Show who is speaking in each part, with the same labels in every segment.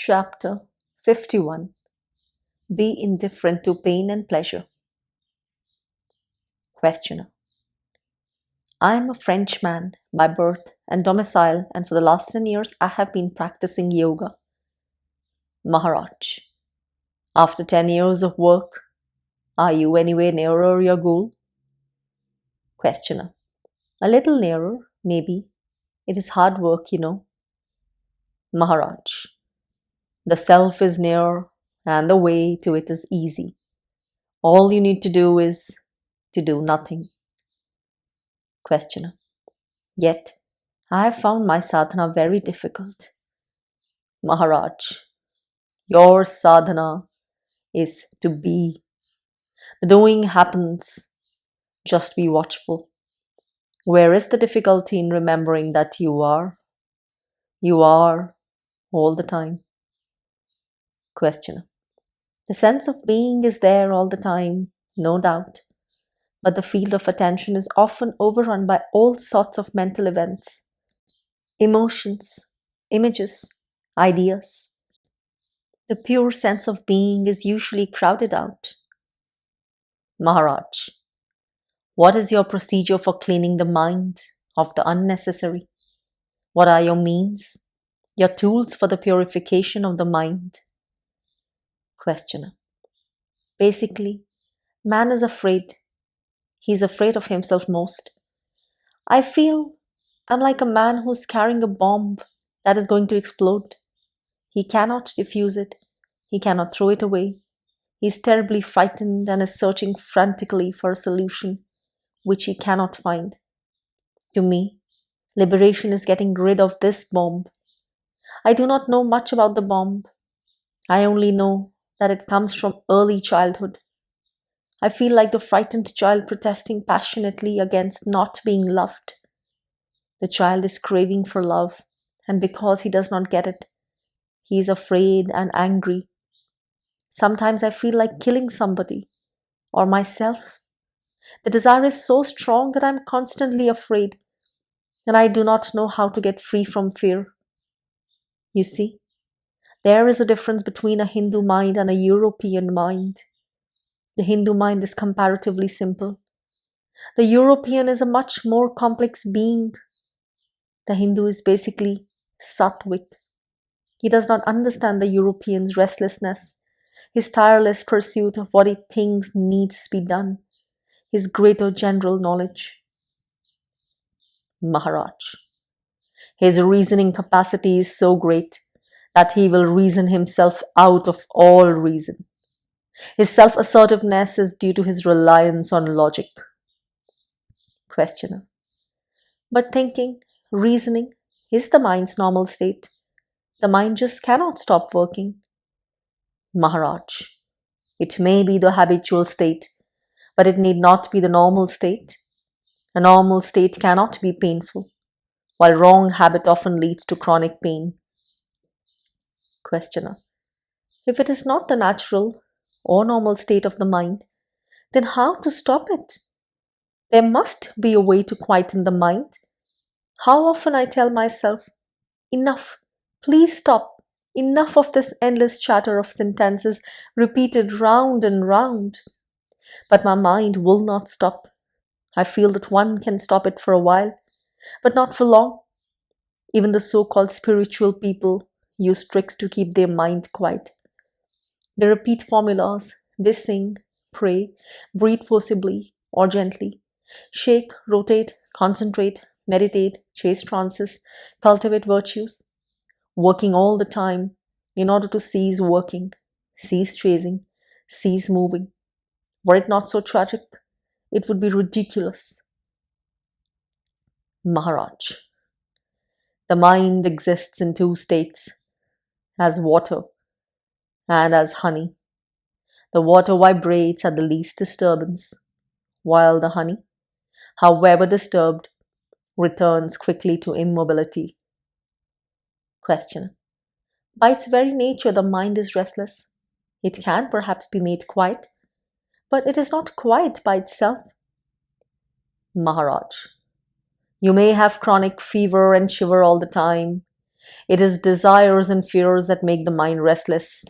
Speaker 1: Chapter 51. Be indifferent to pain and pleasure. Questioner. I am a Frenchman by birth and domicile, and for the last 10 years I have been practicing yoga. Maharaj. After 10 years of work, are you anywhere nearer your goal? Questioner. A little nearer, maybe. It is hard work, you know. Maharaj. The self is near and the way to it is easy. All you need to do is to do nothing. Questioner. Yet, I have found my sadhana very difficult. Maharaj. Your sadhana is to be. The doing happens. Just be watchful. Where is the difficulty in remembering that you are? You are all the time. Questioner. The sense of being is there all the time, no doubt. But the field of attention is often overrun by all sorts of mental events, emotions, images, ideas. The pure sense of being is usually crowded out. Maharaj. What is your procedure for cleaning the mind of the unnecessary? What are your means, your tools for the purification of the mind? Questioner. Basically, man is afraid. He's afraid of himself most. I feel I'm like a man who's carrying a bomb that is going to explode. He cannot defuse it. He cannot throw it away. He's terribly frightened and is searching frantically for a solution which he cannot find. To me, liberation is getting rid of this bomb. I do not know much about the bomb. I only know that it comes from early childhood. I feel like the frightened child protesting passionately against not being loved. The child is craving for love, and because he does not get it, he is afraid and angry. Sometimes I feel like killing somebody, or myself. The desire is so strong that I am constantly afraid, and I do not know how to get free from fear. You see, there is a difference between a Hindu mind and a European mind. The Hindu mind is comparatively simple. The European is a much more complex being. The Hindu is basically sattvic. He does not understand the European's restlessness, his tireless pursuit of what he thinks needs to be done, his greater general knowledge. Maharaj. His reasoning capacity is so great that he will reason himself out of all reason. His self-assertiveness is due to his reliance on logic. Questioner. But thinking, reasoning, is the mind's normal state. The mind just cannot stop working. Maharaj. It may be the habitual state, but it need not be the normal state. A normal state cannot be painful, while wrong habit often leads to chronic pain. Questioner. If it is not the natural or normal state of the mind, then how to stop it? There must be a way to quieten the mind. How often I tell myself, enough, please stop, enough of this endless chatter of sentences repeated round and round. But my mind will not stop. I feel that one can stop it for a while, but not for long. Even the so-called spiritual people use tricks to keep their mind quiet. They repeat formulas, they sing, pray, breathe forcibly or gently, shake, rotate, concentrate, meditate, chase trances, cultivate virtues, working all the time in order to cease working, cease chasing, cease moving. Were it not so tragic, it would be ridiculous. Maharaj. The mind exists in two states, as water and as honey. The water vibrates at the least disturbance, while the honey, however disturbed, returns quickly to immobility. Question. By its very nature, the mind is restless. It can perhaps be made quiet, but it is not quiet by itself. Maharaj. You may have chronic fever and shiver all the time. It is desires and fears that make the mind restless.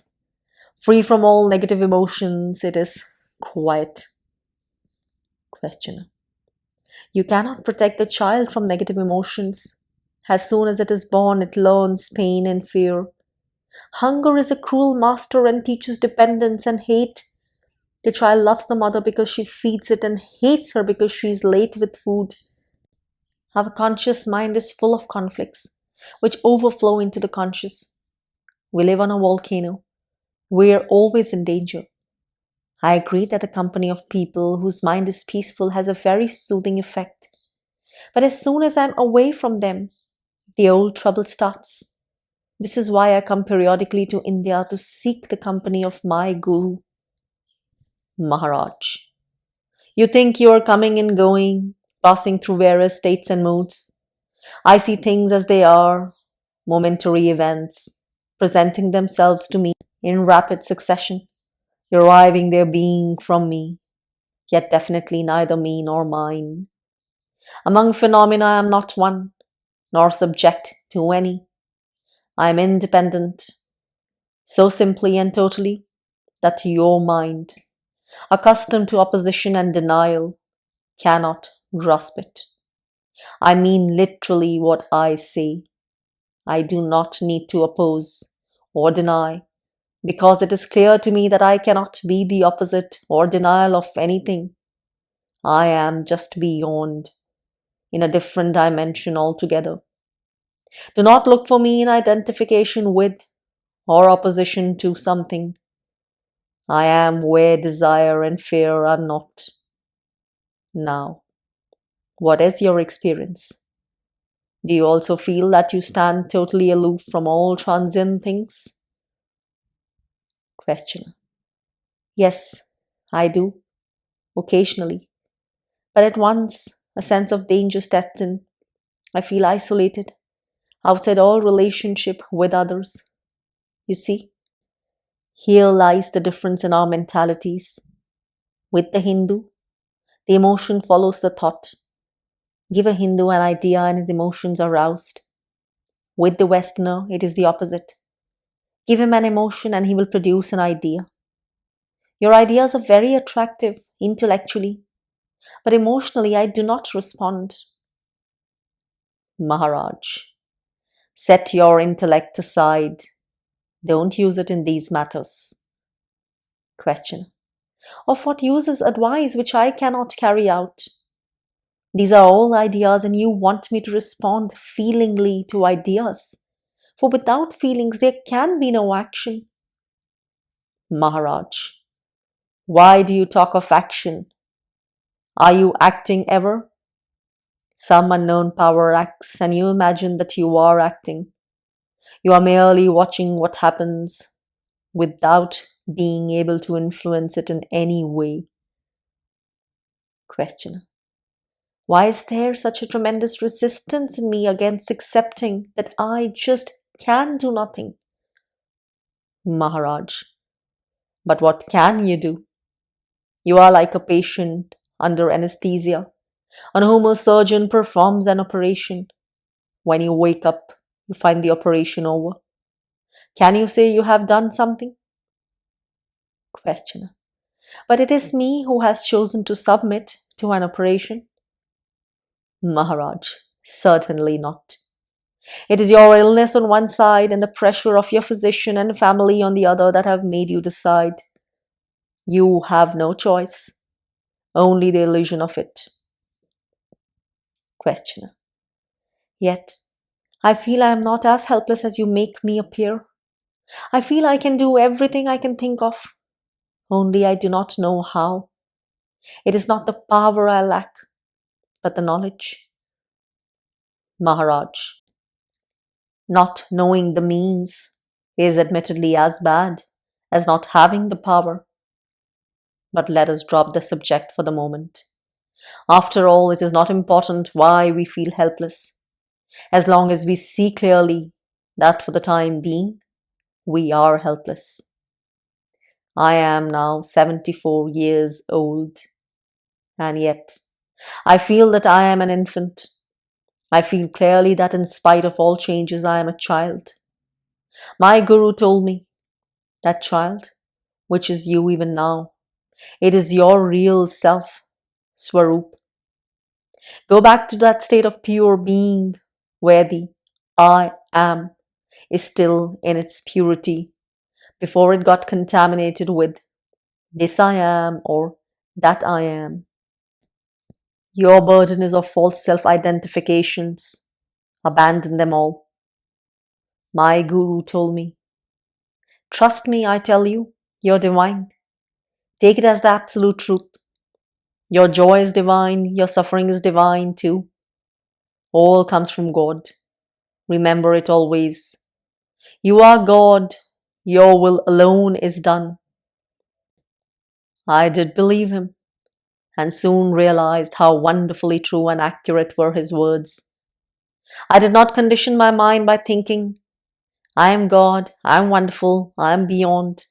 Speaker 1: Free from all negative emotions, it is quiet. Questioner. You cannot protect the child from negative emotions. As soon as it is born, it learns pain and fear. Hunger is a cruel master and teaches dependence and hate. The child loves the mother because she feeds it and hates her because she is late with food. Our conscious mind is full of conflicts, which overflow into the conscious. We live on a volcano. We are always in danger. I agree that the company of people whose mind is peaceful has a very soothing effect. But as soon as I'm away from them, the old trouble starts. This is why I come periodically to India to seek the company of my Guru. Maharaj. You think you are coming and going, passing through various states and moods. I see things as they are, momentary events, presenting themselves to me in rapid succession, deriving their being from me, yet definitely neither me nor mine. Among phenomena I am not one, nor subject to any. I am independent, so simply and totally that your mind, accustomed to opposition and denial, cannot grasp it. I mean literally what I say. I do not need to oppose or deny, because it is clear to me that I cannot be the opposite or denial of anything. I am just beyond, in a different dimension altogether. Do not look for me in identification with or opposition to something. I am where desire and fear are not. Now, what is your experience? Do you also feel that you stand totally aloof from all transient things? Questioner. Yes, I do, occasionally. But at once, a sense of danger steps in. I feel isolated, outside all relationship with others. You see, here lies the difference in our mentalities. With the Hindu, the emotion follows the thought. Give a Hindu an idea and his emotions are roused. With the Westerner, it is the opposite. Give him an emotion and he will produce an idea. Your ideas are very attractive intellectually, but emotionally I do not respond. Maharaj, set your intellect aside. Don't use it in these matters. Question. Of what use is advice which I cannot carry out? These are all ideas and you want me to respond feelingly to ideas. For without feelings there can be no action. Maharaj, why do you talk of action? Are you acting ever? Some unknown power acts and you imagine that you are acting. You are merely watching what happens without being able to influence it in any way. Questioner. Why is there such a tremendous resistance in me against accepting that I just can do nothing? Maharaj. But what can you do? You are like a patient under anesthesia on whom a surgeon performs an operation. When you wake up, you find the operation over. Can you say you have done something? Questioner. But it is me who has chosen to submit to an operation. Maharaj. Certainly not. It is your illness on one side and the pressure of your physician and family on the other that have made you decide. You have no choice, only the illusion of it. Questioner. Yet, I feel I am not as helpless as you make me appear. I feel I can do everything I can think of, only I do not know how. It is not the power I lack, but the knowledge. Maharaj. Not knowing the means is admittedly as bad as not having the power. But let us drop the subject for the moment. After all, it is not important why we feel helpless, as long as we see clearly that for the time being, we are helpless. I am now 74 years old, and yet I feel that I am an infant. I feel clearly that in spite of all changes, I am a child. My Guru told me, that child, which is you even now, it is your real self, Swarup. Go back to that state of pure being where the I am is still in its purity before it got contaminated with this I am or that I am. Your burden is of false self-identifications. Abandon them all. My Guru told me, trust me, I tell you, you're divine. Take it as the absolute truth. Your joy is divine, your suffering is divine too. All comes from God. Remember it always. You are God. Your will alone is done. I did believe him, and soon realized how wonderfully true and accurate were his words. I did not condition my mind by thinking, I am God, I am wonderful, I am beyond.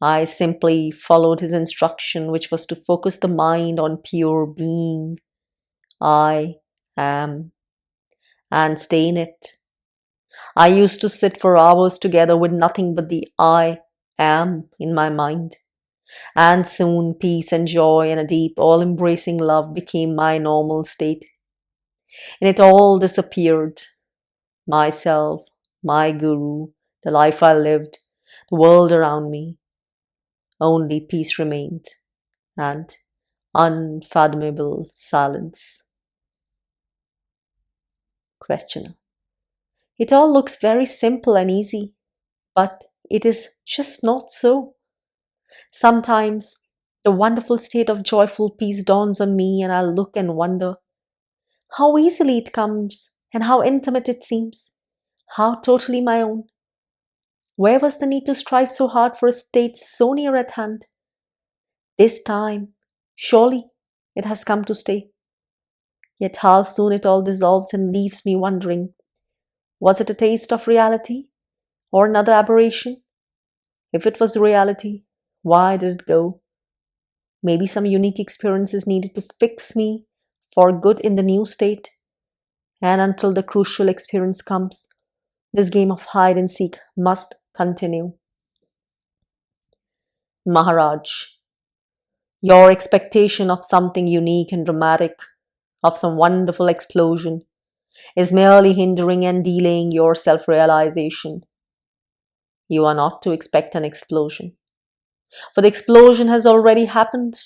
Speaker 1: I simply followed his instruction, which was to focus the mind on pure being, I am, and stay in it. I used to sit for hours together with nothing but the I am in my mind. And soon peace and joy and a deep, all-embracing love became my normal state. And it all disappeared. Myself, my Guru, the life I lived, the world around me. Only peace remained, and unfathomable silence. Questioner. It all looks very simple and easy, but it is just not so. Sometimes the wonderful state of joyful peace dawns on me, and I look and wonder how easily it comes and how intimate it seems, how totally my own. Where was the need to strive so hard for a state so near at hand? This time, surely it has come to stay. Yet how soon it all dissolves and leaves me wondering, was it a taste of reality or another aberration? If it was reality, why did it go? Maybe some unique experience is needed to fix me for good in the new state. And until the crucial experience comes, this game of hide and seek must continue. Maharaj, your expectation of something unique and dramatic, of some wonderful explosion, is merely hindering and delaying your self-realization. You are not to expect an explosion, for the explosion has already happened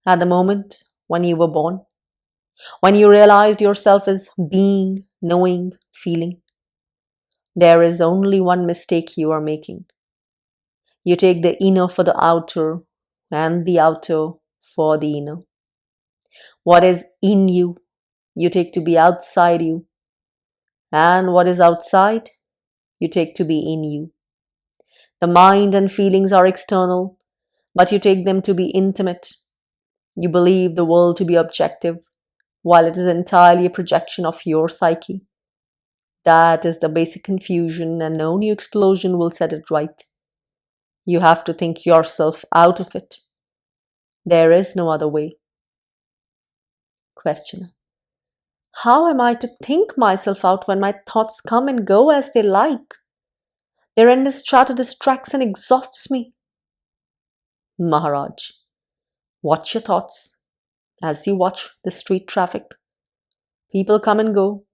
Speaker 1: at the moment when you were born, when you realized yourself as being, knowing, feeling. There is only one mistake you are making. You take the inner for the outer and the outer for the inner. What is in you, you take to be outside you, and what is outside, you take to be in you. The mind and feelings are external, but you take them to be intimate. You believe the world to be objective, while it is entirely a projection of your psyche. That is the basic confusion, and no new explosion will set it right. You have to think yourself out of it. There is no other way. Questioner. How am I to think myself out when my thoughts come and go as they like? Their endless chatter distracts and exhausts me. Maharaj. Watch your thoughts as you watch the street traffic. People come and go.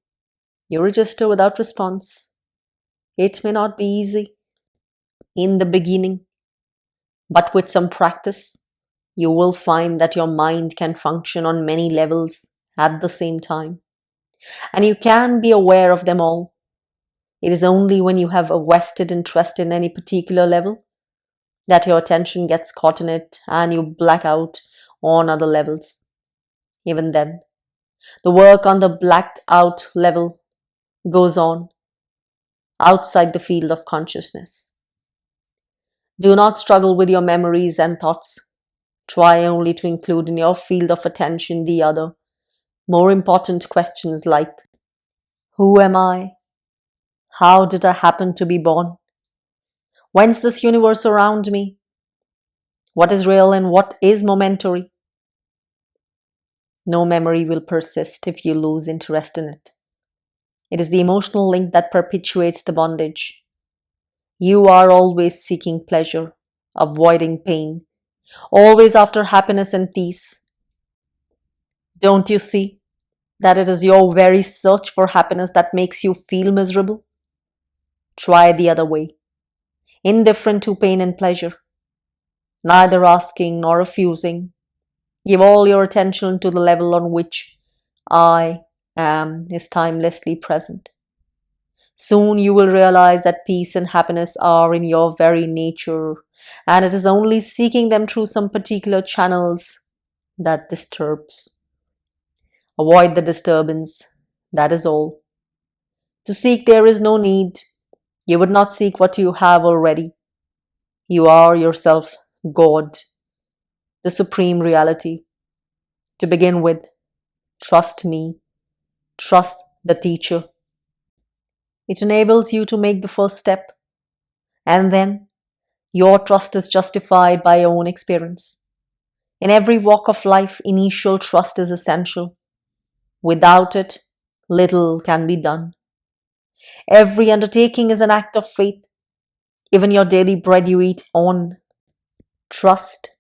Speaker 1: You register without response. It may not be easy in the beginning, but with some practice, you will find that your mind can function on many levels at the same time, and you can be aware of them all. It is only when you have a vested interest in any particular level that your attention gets caught in it and you black out on other levels. Even then, the work on the blacked out level goes on outside the field of consciousness. Do not struggle with your memories and thoughts. Try only to include in your field of attention the other, more important questions like, who am I? How did I happen to be born? Whence this universe around me? What is real and what is momentary? No memory will persist if you lose interest in it. It is the emotional link that perpetuates the bondage. You are always seeking pleasure, avoiding pain, always after happiness and peace. Don't you see that it is your very search for happiness that makes you feel miserable? Try the other way, indifferent to pain and pleasure, neither asking nor refusing. Give all your attention to the level on which I am is timelessly present. Soon you will realize that peace and happiness are in your very nature, and it is only seeking them through some particular channels that disturbs. Avoid the disturbance, that is all. To seek there is no need. You would not seek what you have already. You are yourself God, the supreme reality. To begin with, trust me, trust the teacher. It enables you to make the first step, and then your trust is justified by your own experience. In every walk of life, initial trust is essential. Without it, little can be done. Every undertaking is an act of faith. Even your daily bread you eat on trust.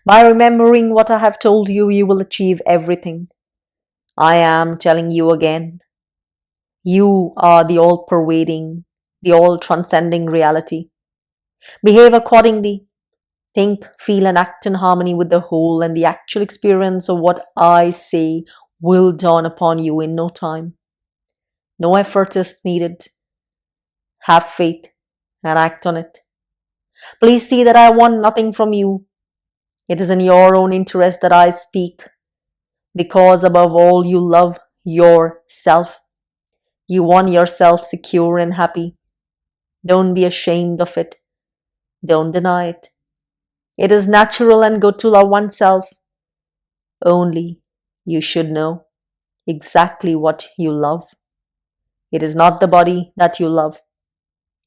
Speaker 1: By remembering what I have told you, you will achieve everything. I am telling you again. You are the all-pervading, the all-transcending reality. Behave accordingly. Think, feel, and act in harmony with the whole, and the actual experience of what I say will dawn upon you in no time. No effort is needed. Have faith and act on it. Please see that I want nothing from you. It is in your own interest that I speak, because above all you love yourself. You want yourself secure and happy. Don't be ashamed of it. Don't deny it. It is natural and good to love oneself. Only you should know exactly what you love. It is not the body that you love.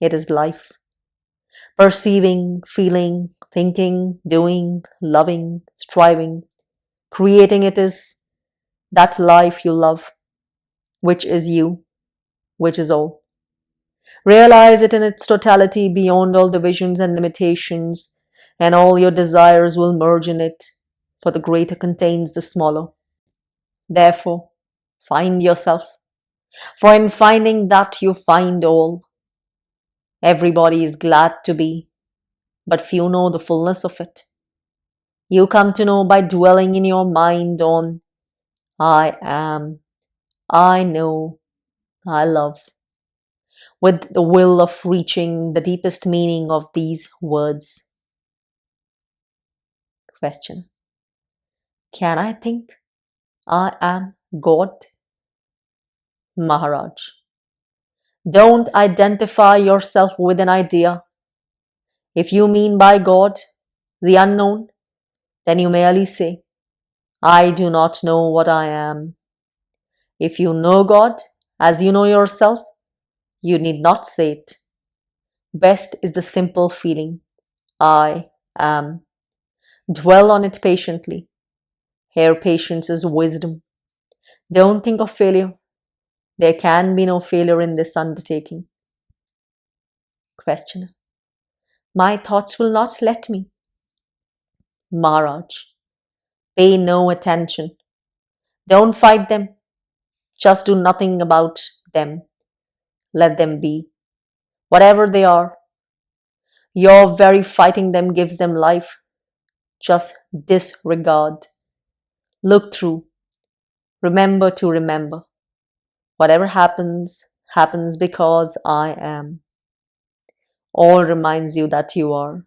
Speaker 1: It is life. Perceiving, feeling, thinking, doing, loving, striving, creating, it is that life you love, which is you, which is all. Realize it in its totality beyond all divisions and limitations, and all your desires will merge in it, for the greater contains the smaller. Therefore, find yourself, for in finding that you find all. Everybody is glad to be, but few know the fullness of it. You come to know by dwelling in your mind on I am, I know, I love, with the will of reaching the deepest meaning of these words. Question. Can I think I am God? Maharaj. Don't identify yourself with an idea. If you mean by God the unknown, then you merely say, I do not know what I am. If you know God as you know yourself, you need not say it. Best is the simple feeling, I am. Dwell on it patiently. Here patience is wisdom. Don't think of failure. There can be no failure in this undertaking. Questioner. My thoughts will not let me. Maharaj. Pay no attention. Don't fight them. Just do nothing about them. Let them be. Whatever they are. Your very fighting them gives them life. Just disregard. Look through. Remember to remember. Whatever happens, happens because I am. All reminds you that you are.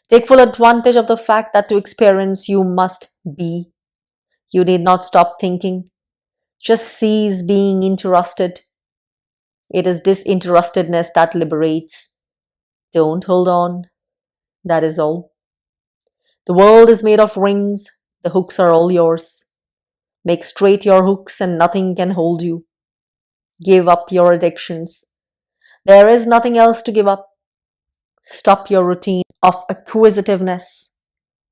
Speaker 1: Take full advantage of the fact that to experience you must be. You need not stop thinking. Just cease being interested. It is disinterestedness that liberates. Don't hold on. That is all. The world is made of rings. The hooks are all yours. Make straight your hooks and nothing can hold you. Give up your addictions. There is nothing else to give up. Stop your routine of acquisitiveness.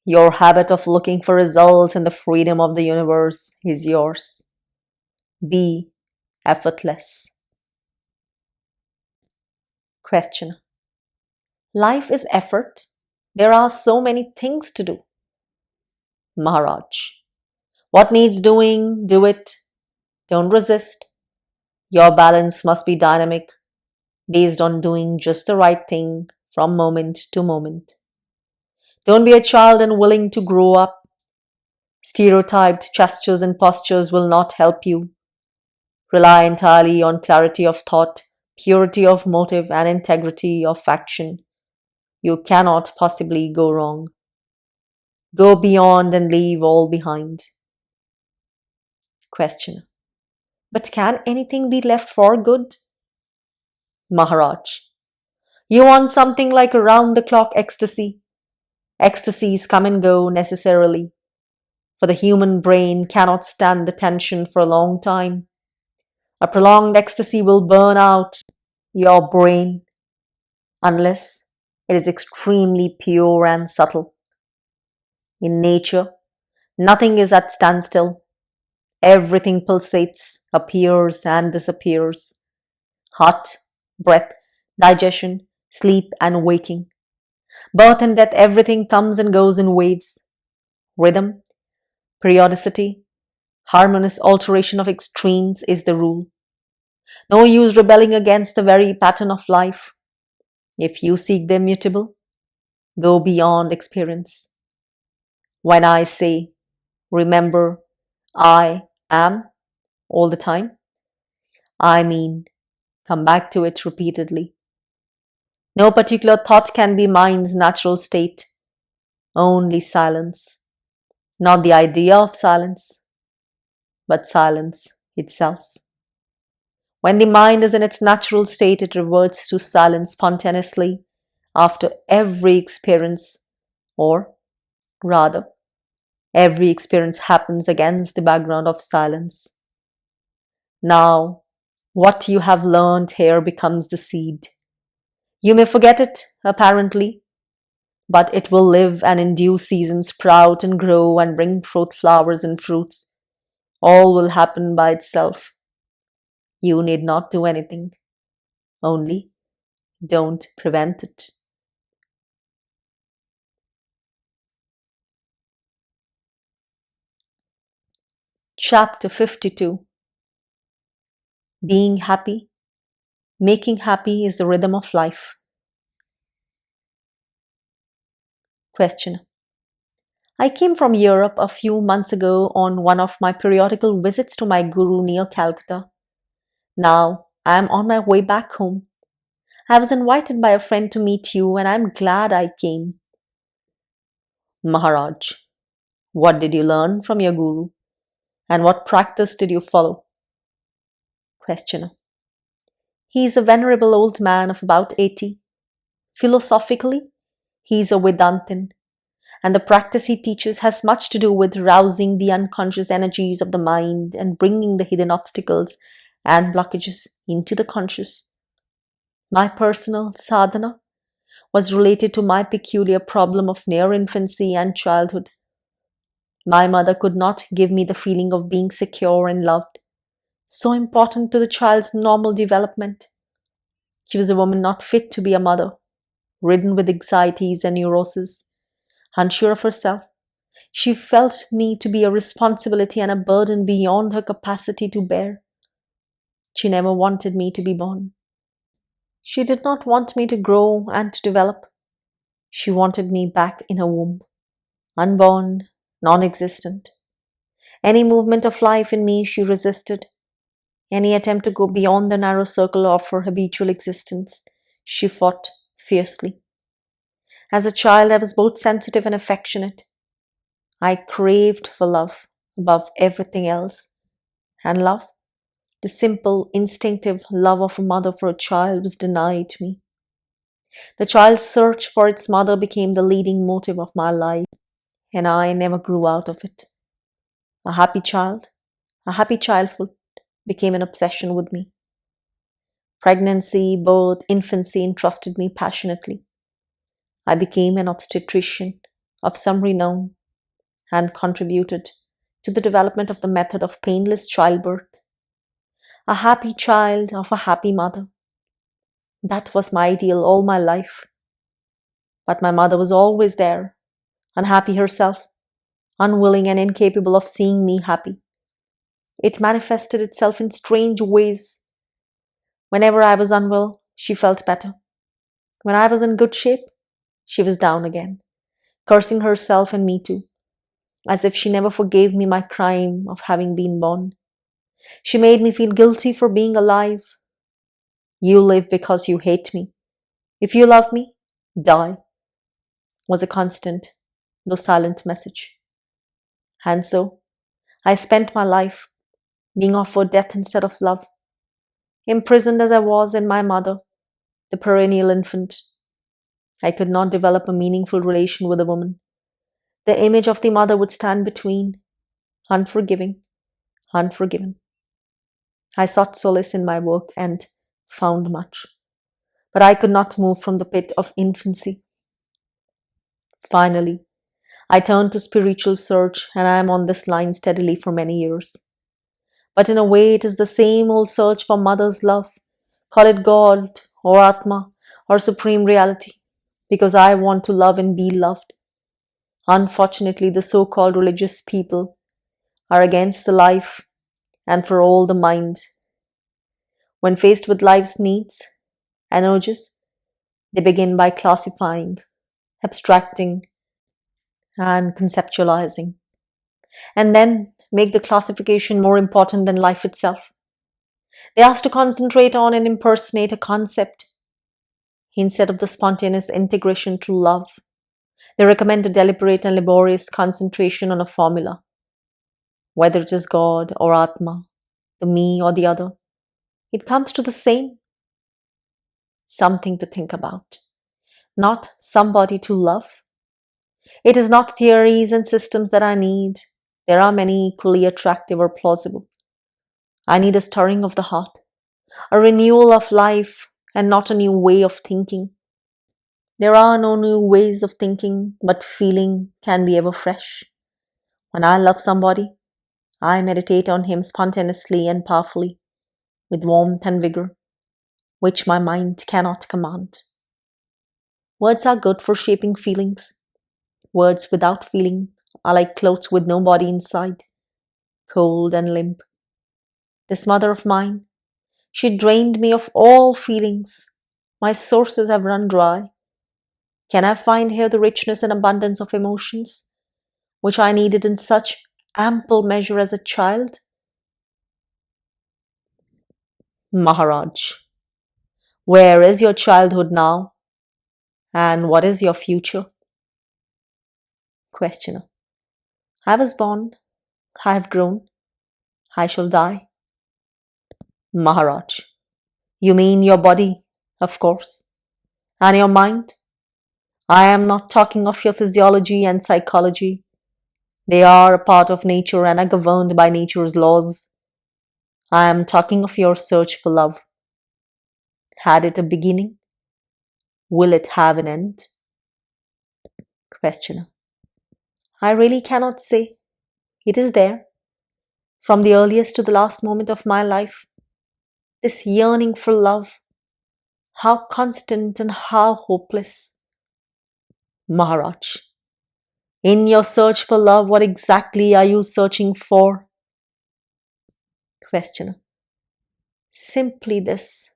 Speaker 1: Your habit of looking for results in the freedom of the universe is yours. Be effortless. Question. Life is effort. There are so many things to do. Maharaj. What needs doing, do it. Don't resist. Your balance must be dynamic, based on doing just the right thing from moment to moment. Don't be a child unwilling to grow up. Stereotyped gestures and postures will not help you. Rely entirely on clarity of thought, purity of motive, and integrity of action. You cannot possibly go wrong. Go beyond and leave all behind. Question. But can anything be left for good? Maharaj. You want something like around-the-clock ecstasy. Ecstasies come and go necessarily, for the human brain cannot stand the tension for a long time. A prolonged ecstasy will burn out your brain unless it is extremely pure and subtle. In nature, nothing is at standstill. Everything pulsates, appears and disappears. Heart, breath, digestion, sleep and waking. Birth and death, everything comes and goes in waves. Rhythm, periodicity, harmonious alteration of extremes is the rule. No use rebelling against the very pattern of life. If you seek the immutable, go beyond experience. When I say, remember, I am all the time, I mean, come back to it repeatedly. No particular thought can be mind's natural state, only silence. Not the idea of silence, but silence itself. When the mind is in its natural state, it reverts to silence spontaneously after every experience, or rather, every experience happens against the background of silence. Now, what you have learned here becomes the seed. You may forget it, apparently, but it will live and in due season sprout and grow and bring forth flowers and fruits. All will happen by itself. You need not do anything. Only don't prevent it. Chapter 52. Being happy, making happy is the rhythm of life. Question. I came from Europe a few months ago on one of my periodical visits to my guru near Calcutta. Now I am on my way back home. I was invited by a friend to meet you and I am glad I came. Maharaj, what did you learn from your guru? And what practice did you follow? Questioner. He is a venerable old man of about 80. Philosophically, he is a Vedantin, and the practice he teaches has much to do with rousing the unconscious energies of the mind and bringing the hidden obstacles and blockages into the conscious. My personal sadhana was related to my peculiar problem of near infancy and childhood. My mother could not give me the feeling of being secure and loved, so important to the child's normal development. She was a woman not fit to be a mother, ridden with anxieties and neuroses, unsure of herself. She felt me to be a responsibility and a burden beyond her capacity to bear. She never wanted me to be born. She did not want me to grow and to develop. She wanted me back in her womb, unborn, non-existent. Any movement of life in me she resisted. Any attempt to go beyond the narrow circle of her habitual existence, she fought fiercely. As a child, I was both sensitive and affectionate. I craved for love above everything else. And love, the simple, instinctive love of a mother for a child, was denied me. The child's search for its mother became the leading motive of my life, and I never grew out of it. A happy child, a happy childhood became an obsession with me. Pregnancy, birth, infancy entrusted me passionately. I became an obstetrician, of some renown and contributed to the development of the method of painless childbirth. A happy child of a happy mother. That was my ideal all my life. But my mother was always there, unhappy herself, unwilling and incapable of seeing me happy. It manifested itself in strange ways. Whenever I was unwell, she felt better. When I was in good shape, she was down again, cursing herself and me too, as if she never forgave me my crime of having been born. She made me feel guilty for being alive. You live because you hate me. If you love me, die, was a constant, though silent message. And so, I spent my life being offered death instead of love, imprisoned as I was in my mother, the perennial infant. I could not develop a meaningful relation with a woman. The image of the mother would stand between, unforgiving, unforgiven. I sought solace in my work and found much, but I could not move from the pit of infancy. Finally, I turned to spiritual search, and I am on this line steadily for many years. But in a way, it is the same old search for mother's love. Call it God or Atma or Supreme Reality, because I want to love and be loved. Unfortunately, the so-called religious people are against the life and for all the mind. When faced with life's needs and urges, they begin by classifying, abstracting, and conceptualizing, and then make the classification more important than life itself. They ask to concentrate on and impersonate a concept instead of the spontaneous integration through love. They recommend a deliberate and laborious concentration on a formula, whether it is God or Atma, the me or the other. It comes to the same. Something to think about, not somebody to love. It is not theories and systems that I need. There are many equally attractive or plausible. I need a stirring of the heart, a renewal of life, and not a new way of thinking. There are no new ways of thinking, but feeling can be ever fresh. When I love somebody, I meditate on him spontaneously and powerfully, with warmth and vigor, which my mind cannot command. Words are good for shaping feelings. Words without feeling are like clothes with no body inside, cold and limp. This mother of mine, she drained me of all feelings. My sources have run dry. Can I find here the richness and abundance of emotions, which I needed in such ample measure as a child? Maharaj, where is your childhood now? And what is your future? Questioner, I was born, I have grown, I shall die. Maharaj, you mean your body, of course, and your mind? I am not talking of your physiology and psychology. They are a part of nature and are governed by nature's laws. I am talking of your search for love. Had it a beginning? Will it have an end? Questioner, I really cannot say. It is there, from the earliest to the last moment of my life. This yearning for love, how constant and how hopeless. Maharaj, in your search for love, what exactly are you searching for? Questioner, simply this,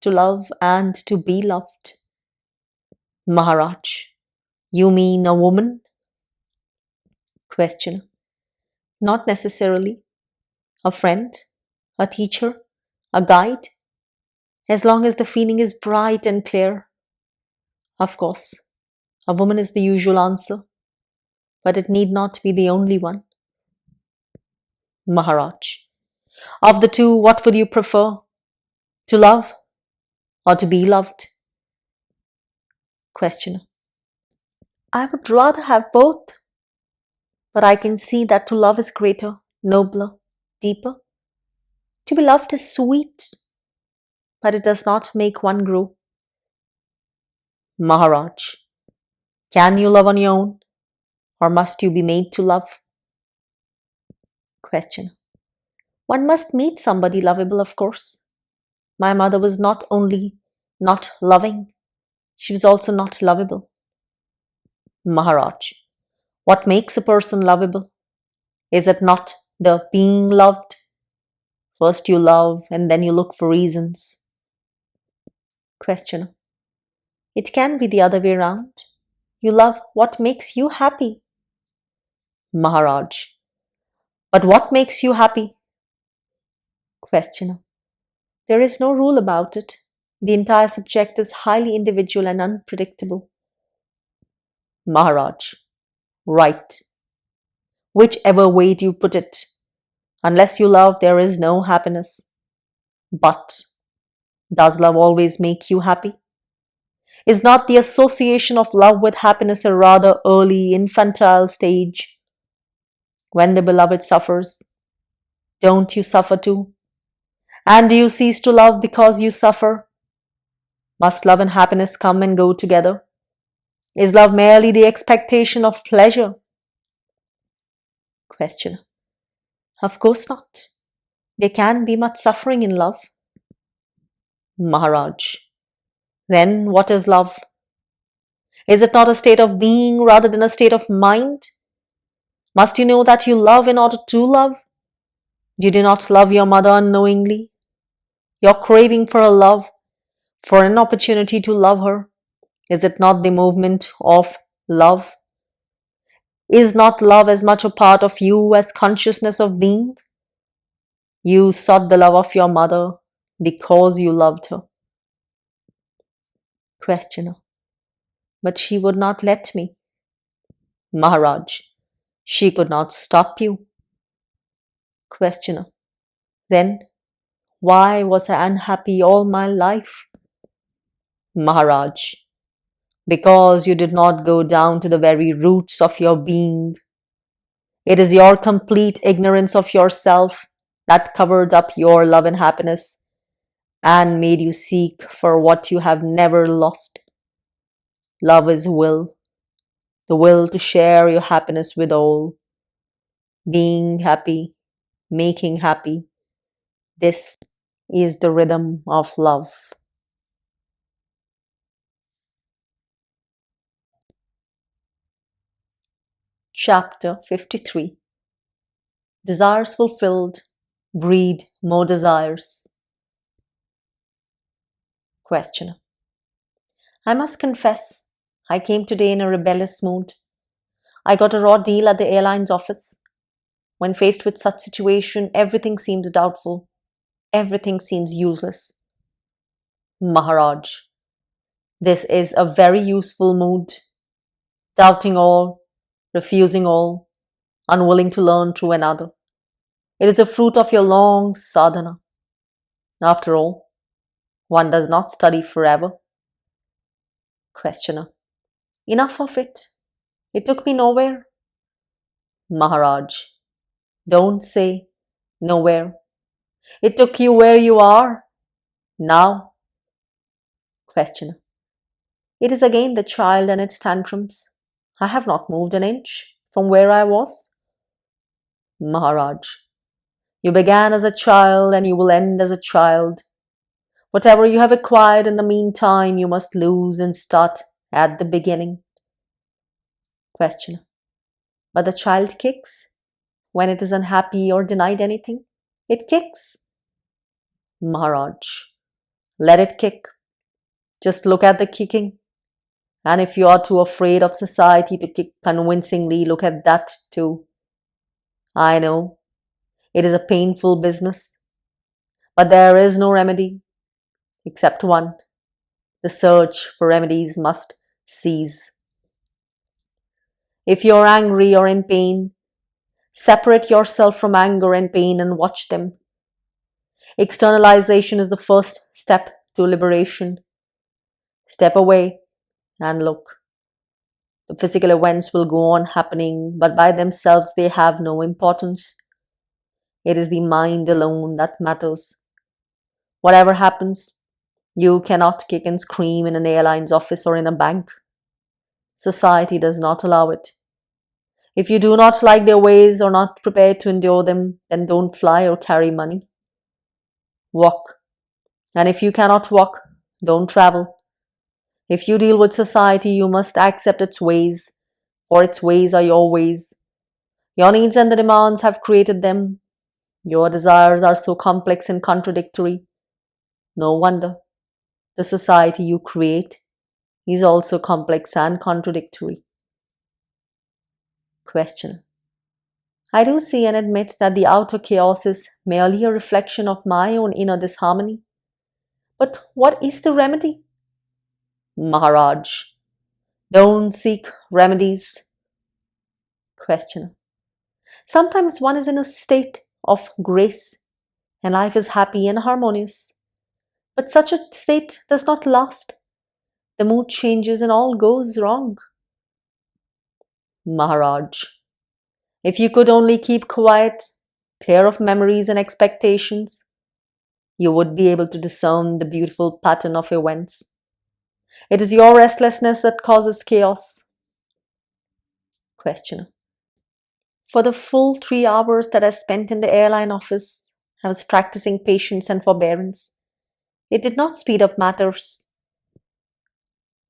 Speaker 1: to love and to be loved. Maharaj, you mean a woman? Questioner, not necessarily. A friend, a teacher, a guide, as long as the feeling is bright and clear. Of course, a woman is the usual answer, but it need not be the only one. Maharaj, of the two, what would you prefer? To love or to be loved? Questioner, I would rather have both, but I can see that to love is greater, nobler, deeper. To be loved is sweet, but it does not make one grow. Maharaj, Can you love on your own, or must you be made to love? Question. One must meet somebody lovable, of course. My mother was not only not loving, she was also not lovable. Maharaj. What makes a person lovable? Is it not the being loved? First you love and then you look for reasons. Questioner. It can be the other way round. You love what makes you happy. Maharaj. But what makes you happy? Questioner. There is no rule about it. The entire subject is highly individual and unpredictable. Maharaj. Right. Whichever way you put it. Unless you love, there is no happiness. But does love always make you happy? Is not the association of love with happiness a rather early infantile stage? When the beloved suffers, don't you suffer too? And do you cease to love because you suffer? Must love and happiness come and go together? Is love merely the expectation of pleasure? Questioner. Of course not. There can be much suffering in love. Maharaj. Then what is love? Is it not a state of being rather than a state of mind? Must you know that you love in order to love? Did you not love your mother unknowingly? Your craving for her love, for an opportunity to love her, is it not the movement of love? Is not love as much a part of you as consciousness of being? You sought the love of your mother because you loved her. Questioner. But she would not let me. Maharaj. She could not stop you. Questioner. Then why was I unhappy all my life? Maharaj. Because you did not go down to the very roots of your being. It is your complete ignorance of yourself that covered up your love and happiness and made you seek for what you have never lost. Love is will, the will to share your happiness with all. Being happy, making happy. This is the rhythm of love. Chapter 53. Desires fulfilled breed more desires. Questioner. I must confess, I came today in a rebellious mood. I got a raw deal at the airline's office. When faced with such situation, everything seems doubtful. Everything seems useless. Maharaj. This is a very useful mood. Doubting all, refusing all, unwilling to learn through another. It is the fruit of your long sadhana. After all, one does not study forever. Questioner. Enough of it. It took me nowhere. Maharaj. Don't say nowhere. It took you where you are now. Questioner. It is again the child and its tantrums. I have not moved an inch from where I was. Maharaj. You began as a child and you will end as a child. Whatever you have acquired in the meantime, you must lose and start at the beginning. Questioner. But the child kicks when it is unhappy or denied anything. It kicks. Maharaj. Let it kick. Just look at the kicking. And if you are too afraid of society to kick convincingly, look at that too. I know it is a painful business, but there is no remedy except one. The search for remedies must cease. If you are angry or in pain, separate yourself from anger and pain and watch them. Externalization is the first step to liberation. Step away and look. The physical events will go on happening, but by themselves they have no importance. It is the mind alone that matters. Whatever happens, you cannot kick and scream in an airline's office or in a bank. Society does not allow it. If you do not like their ways or not prepared to endure them, then don't fly or carry money. Walk. And if you cannot walk, don't travel. If you deal with society, you must accept its ways, for its ways are your ways. Your needs and the demands have created them. Your desires are so complex and contradictory. No wonder the society you create is also complex and contradictory. Question. I do see and admit that the outer chaos is merely a reflection of my own inner disharmony. But what is the remedy? Maharaj, don't seek remedies. Question. Sometimes one is in a state of grace and life is happy and harmonious. But such a state does not last. The mood changes and all goes wrong. Maharaj, if you could only keep quiet, clear of memories and expectations, you would be able to discern the beautiful pattern of events. It is your restlessness that causes chaos. Questioner. For the full 3 hours that I spent in the airline office, I was practicing patience and forbearance. It did not speed up matters.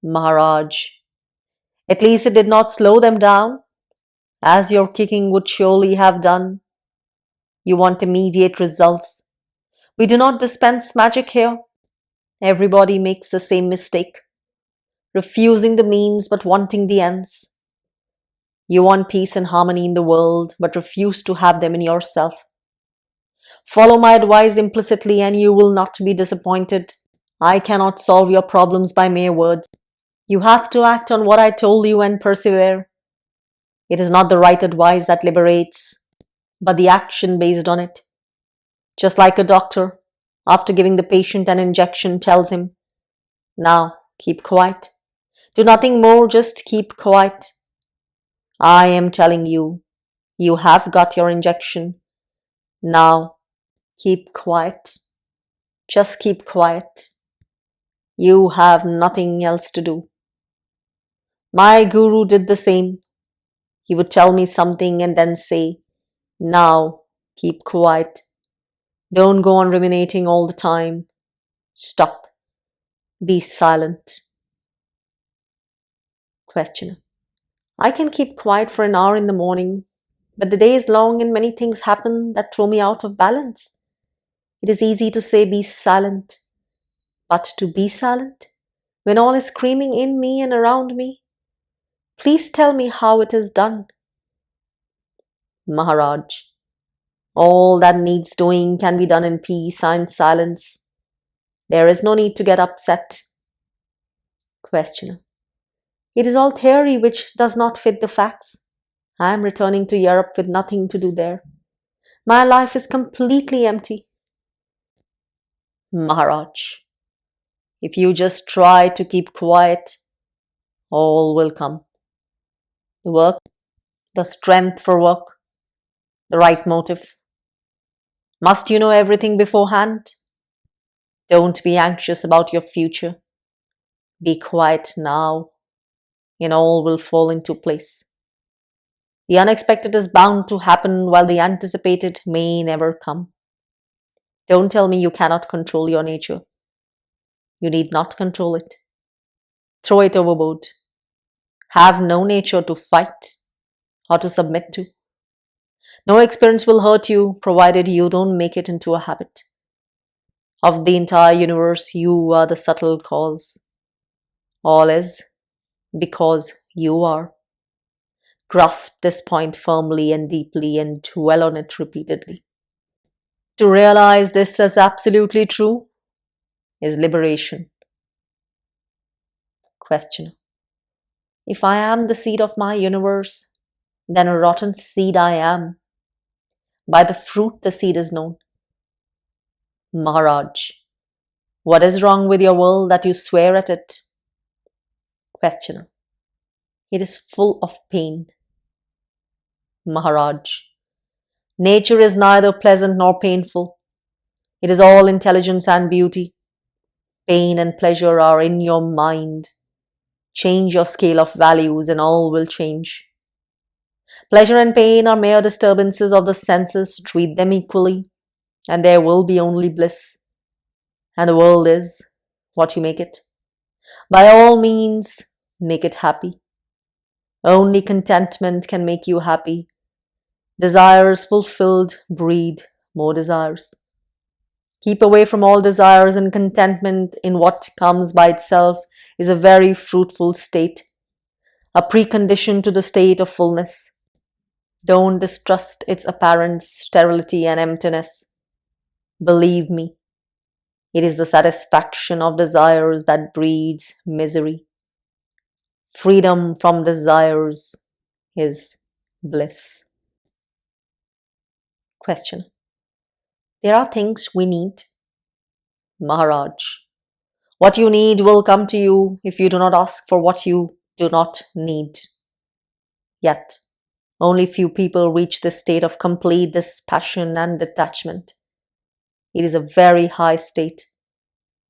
Speaker 1: Maharaj, at least it did not slow them down, as your kicking would surely have done. You want immediate results. We do not dispense magic here. Everybody makes the same mistake, refusing the means but wanting the ends. You want peace and harmony in the world but refuse to have them in yourself. Follow my advice implicitly and you will not be disappointed. I cannot solve your problems by mere words. You have to act on what I told you and persevere. It is not the right advice that liberates, but the action based on it. Just like a doctor, after giving the patient an injection, tells him, "Now, keep quiet. Do nothing more, just keep quiet." I am telling you, you have got your injection. Now, keep quiet. Just keep quiet. You have nothing else to do. My guru did the same. He would tell me something and then say, "Now, keep quiet. Don't go on ruminating all the time. Stop. Be silent." Questioner. I can keep quiet for an hour in the morning, but the day is long and many things happen that throw me out of balance. It is easy to say be silent, but to be silent when all is screaming in me and around me? Please tell me how it is done. Maharaj, all that needs doing can be done in peace and silence. There is no need to get upset. Questioner. It is all theory which does not fit the facts. I am returning to Europe with nothing to do there. My life is completely empty. Maharaj, if you just try to keep quiet, all will come. The work, the strength for work, the right motive. Must you know everything beforehand? Don't be anxious about your future. Be quiet now, and all will fall into place. The unexpected is bound to happen while the anticipated may never come. Don't tell me you cannot control your nature. You need not control it. Throw it overboard. Have no nature to fight or to submit to. No experience will hurt you provided you don't make it into a habit. Of the entire universe, you are the subtle cause. All is because you are. Grasp this point firmly and deeply and dwell on it repeatedly. To realize this as absolutely true is liberation. Questioner. If I am the seed of my universe, then a rotten seed I am. By the fruit the seed is known. Maharaj, what is wrong with your world that you swear at it? Questioner. It is full of pain. Maharaj, nature is neither pleasant nor painful. It is all intelligence and beauty. Pain and pleasure are in your mind. Change your scale of values and all will change. Pleasure and pain are mere disturbances of the senses. Treat them equally, and there will be only bliss. And the world is what you make it. By all means, make it happy. Only contentment can make you happy. Desires fulfilled breed more desires. Keep away from all desires, and contentment in what comes by itself is a very fruitful state, a precondition to the state of fullness. Don't distrust its apparent sterility and emptiness. Believe me, it is the satisfaction of desires that breeds misery. Freedom from desires is bliss. Question. There are things we need. Maharaj. What you need will come to you if you do not ask for what you do not need. Yet, only few people reach this state of complete dispassion and detachment. It is a very high state,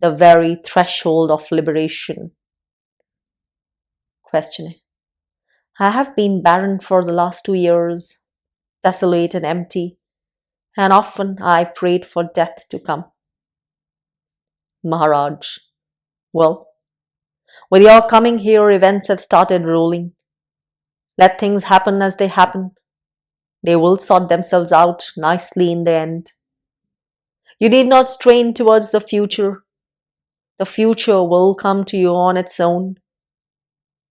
Speaker 1: the very threshold of liberation. Questioner. I have been barren for the last 2 years, desolate and empty, and often I prayed for death to come. Maharaj. Well, with your coming here, events have started rolling. Let things happen as they happen. They will sort themselves out nicely in the end. You need not strain towards the future. The future will come to you on its own.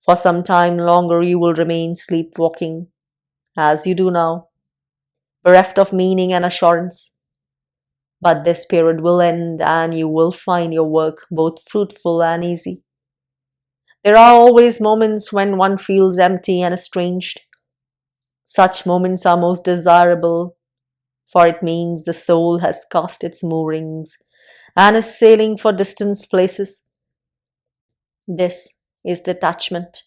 Speaker 1: For some time longer you will remain sleepwalking, as you do now, bereft of meaning and assurance. But this period will end and you will find your work both fruitful and easy. There are always moments when one feels empty and estranged. Such moments are most desirable, for it means the soul has cast its moorings and is sailing for distant places. This is detachment,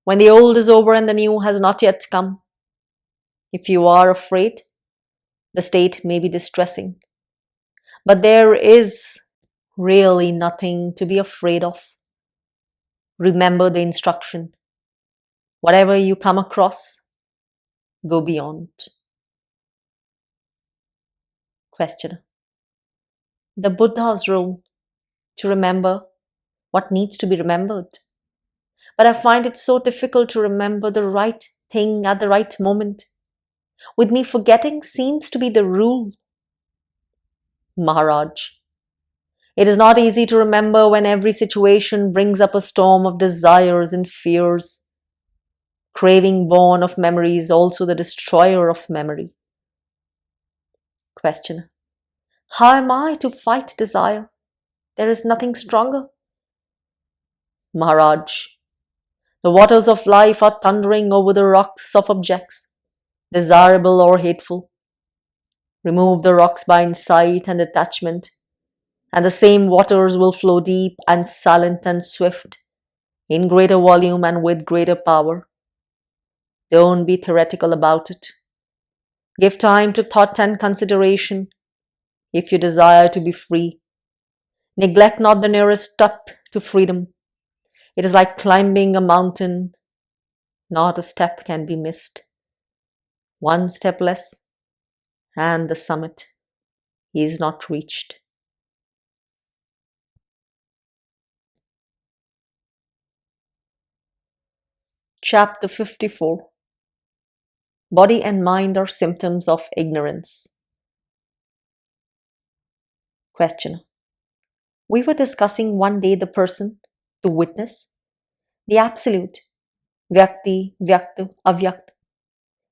Speaker 1: when the old is over and the new has not yet come. If you are afraid, the state may be distressing, but there is really nothing to be afraid of. Remember the instruction. Whatever you come across, go beyond. Questioner. The Buddha's rule, to remember what needs to be remembered. But I find it so difficult to remember the right thing at the right moment. With me, forgetting seems to be the rule. Maharaj. It is not easy to remember when every situation brings up a storm of desires and fears. Craving born of memory is also the destroyer of memory. Questioner. How am I to fight desire? There is nothing stronger. Maharaj. The waters of life are thundering over the rocks of objects, desirable or hateful. Remove the rocks by insight and attachment, and the same waters will flow deep and silent and swift, in greater volume and with greater power. Don't be theoretical about it. Give time to thought and consideration if you desire to be free. Neglect not the nearest step to freedom. It is like climbing a mountain. Not a step can be missed. One step less, and the summit is not reached. Chapter 54. Body and mind are symptoms of ignorance. Questioner. We were discussing one day the person, the witness, the absolute, Vyakti, Vyakta, Avyakt.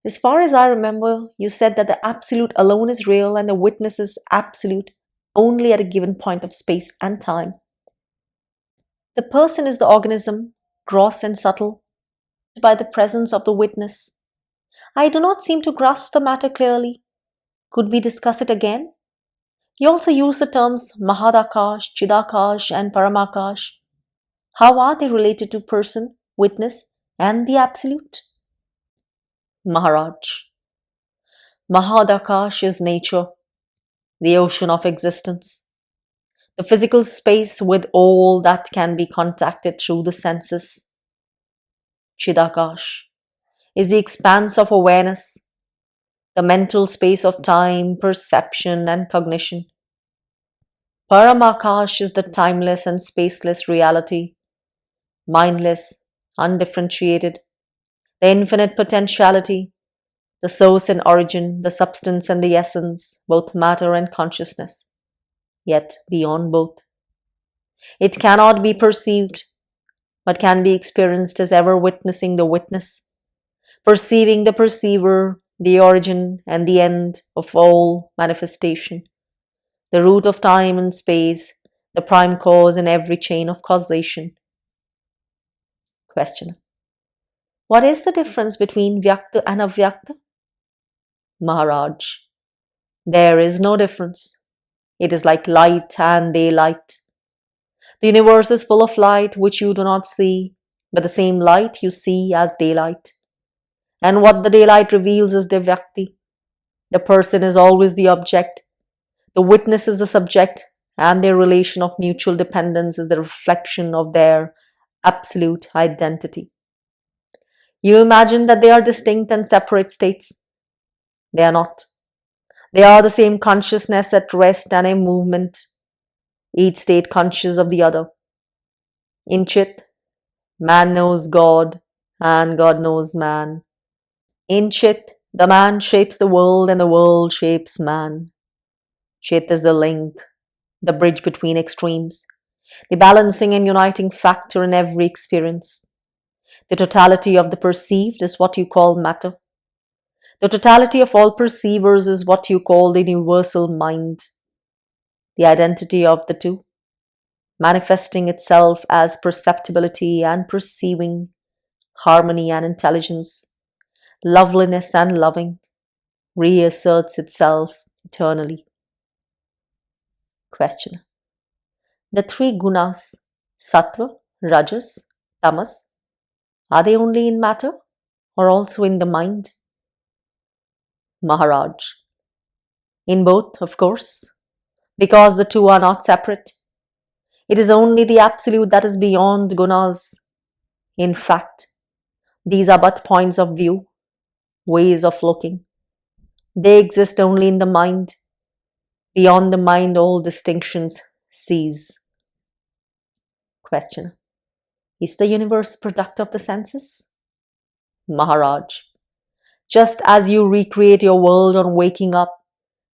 Speaker 1: As far as I remember, you said that the absolute alone is real and the witness is absolute only at a given point of space and time. The person is the organism, gross and subtle, by the presence of the witness. I do not seem to grasp the matter clearly. Could we discuss it again? You also use the terms Mahadakash, Chidakash and Paramakash. How are they related to person, witness and the absolute? Maharaj. Mahadakash is nature, the ocean of existence. the physical space with all that can be contacted through the senses. Chidakash is the expanse of awareness, the mental space of time, perception, and cognition. Paramakash is the timeless and spaceless reality, mindless, undifferentiated, the infinite potentiality, the source and origin, the substance and the essence, both matter and consciousness, yet beyond both. It cannot be perceived, but can be experienced as ever witnessing the witness, perceiving the perceiver, the origin and the end of all manifestation, the root of time and space, the prime cause in every chain of causation. Question. What is the difference between Vyakta and Avyakta? Maharaj. There is no difference. It is like light and daylight. The universe is full of light which you do not see, but the same light you see as daylight. And what the daylight reveals is the Vyakti. The person is always the object. The witness is the subject, and their relation of mutual dependence is the reflection of their absolute identity. You imagine that they are distinct and separate states. They are not. They are the same consciousness at rest and in movement, each state conscious of the other. In Chit, man knows God and God knows man. In Chit, the man shapes the world and the world shapes man. Chit is the link, the bridge between extremes, the balancing and uniting factor in every experience. The totality of the perceived is what you call matter. The totality of all perceivers is what you call the universal mind. The identity of the two, manifesting itself as perceptibility and perceiving, harmony and intelligence, loveliness and loving, reasserts itself eternally. Question. The three gunas, sattva, rajas, tamas, are they only in matter or also in the mind? Maharaj. In both, of course, because the two are not separate. It is only the absolute that is beyond gunas. In fact, these are but points of view, ways of looking. They exist only in the mind. Beyond the mind, all distinctions cease. Question. Is the universe a product of the senses? Maharaj. Just as you recreate your world on waking up,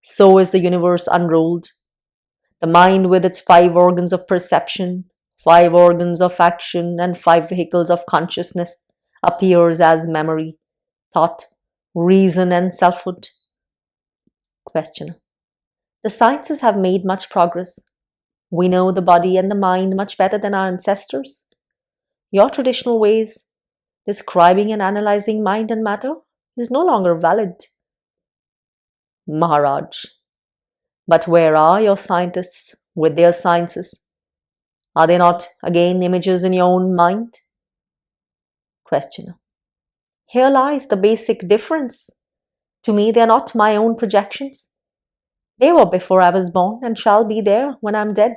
Speaker 1: so is the universe unrolled. The mind with its 5 organs of perception, 5 organs of action, and 5 vehicles of consciousness appears as memory, thought, reason, and selfhood. Question. The sciences have made much progress. We know the body and the mind much better than our ancestors. Your traditional ways, describing and analyzing mind and matter, is no longer valid. Maharaj. But where are your scientists with their sciences? Are they not again images in your own mind? Questioner. Here lies the basic difference. To me, they are not my own projections. They were before I was born and shall be there when I am dead.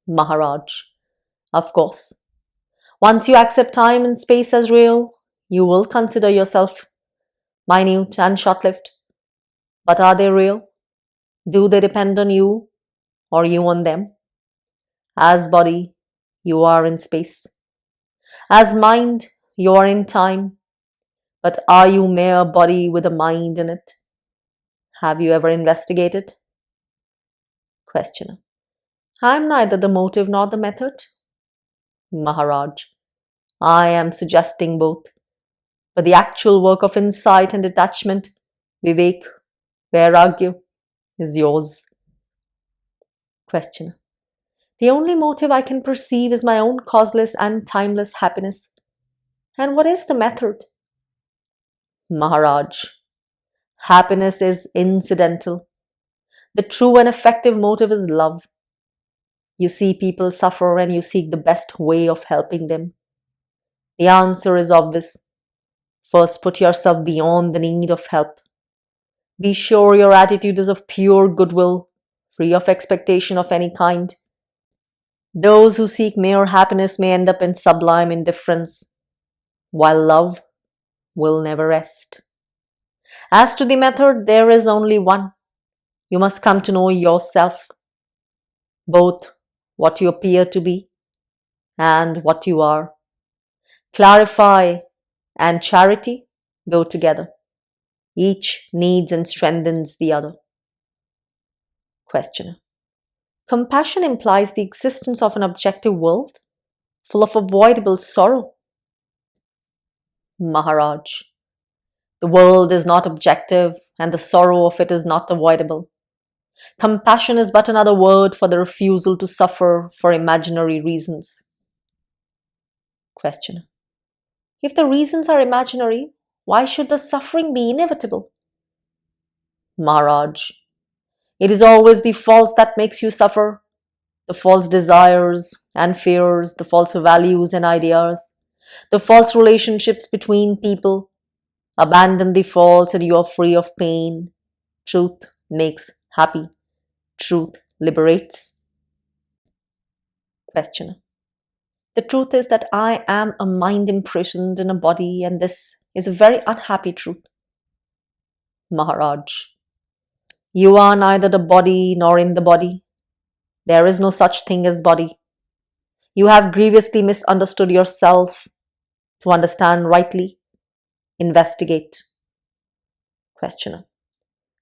Speaker 1: Maharaj. Of course. Once you accept time and space as real, you will consider yourself minute and short-lived. But are they real? Do they depend on you or you on them? As body, you are in space. As mind, you are in time. But are you mere body with a mind in it? Have you ever investigated? Questioner. I am neither the motive nor the method. Maharaj. I am suggesting both. But the actual work of insight and detachment, Vivek, Vairagya, is yours. Questioner. The only motive I can perceive is my own causeless and timeless happiness. And what is the method? Maharaj. Happiness is incidental. The true and effective motive is love. You see people suffer and you seek the best way of helping them. The answer is obvious. First, put yourself beyond the need of help. Be sure your attitude is of pure goodwill, free of expectation of any kind. Those who seek mere happiness may end up in sublime indifference, while love will never rest. As to the method, there is only one. You must come to know yourself, both what you appear to be and what you are. Clarify and charity go together. Each needs and strengthens the other. Questioner. Compassion implies the existence of an objective world full of avoidable sorrow. Maharaj. The world is not objective and the sorrow of it is not avoidable. Compassion is but another word for the refusal to suffer for imaginary reasons. Questioner. If the reasons are imaginary, why should the suffering be inevitable? Maharaj. It is always the false that makes you suffer. The false desires and fears, the false values and ideas, the false relationships between people. Abandon the false and you are free of pain. Truth makes happy. Truth liberates. Questioner. The truth is that I am a mind imprisoned in a body, and this is a very unhappy truth. Maharaj. You are neither the body nor in the body. There is no such thing as body. You have grievously misunderstood yourself. To understand rightly, investigate. Questioner.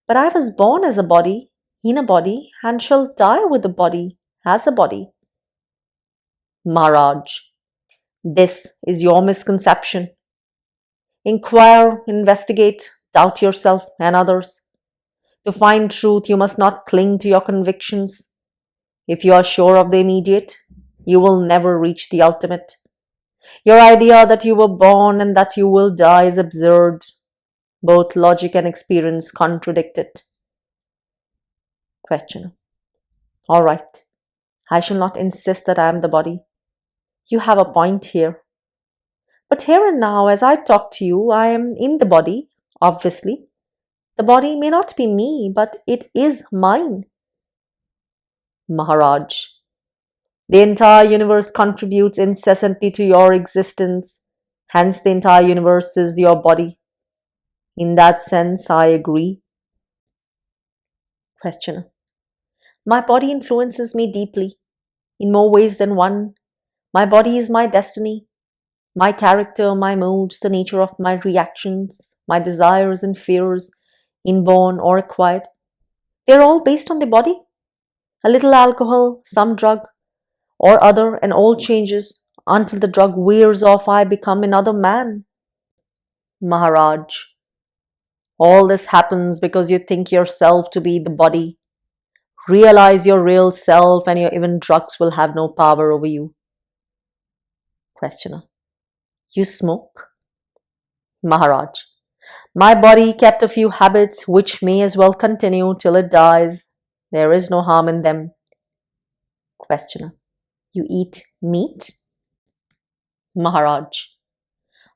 Speaker 1: But I was born as a body, in a body, and shall die with a body, as a body. Maharaj. This is your misconception. Inquire, investigate, doubt yourself and others. To find truth, you must not cling to your convictions. If you are sure of the immediate, you will never reach the ultimate. Your idea that you were born and that you will die is absurd. Both logic and experience contradict it. Questioner. All right. I shall not insist that I am the body. You have a point here. But here and now, as I talk to you, I am in the body, obviously. The body may not be me, but it is mine. Maharaj. The entire universe contributes incessantly to your existence. Hence, the entire universe is your body. In that sense, I agree. Questioner. My body influences me deeply, in more ways than one. My body is my destiny, my character, my moods, the nature of my reactions, my desires and fears, inborn or acquired. They are all based on the body. A little alcohol, some drug or other, and all changes. Until the drug wears off, I become another man. Maharaj. All this happens because you think yourself to be the body. Realize your real self and your even drugs will have no power over you. Questioner. You smoke? Maharaj. My body kept a few habits which may as well continue till it dies. There is no harm in them. Questioner. You eat meat? Maharaj.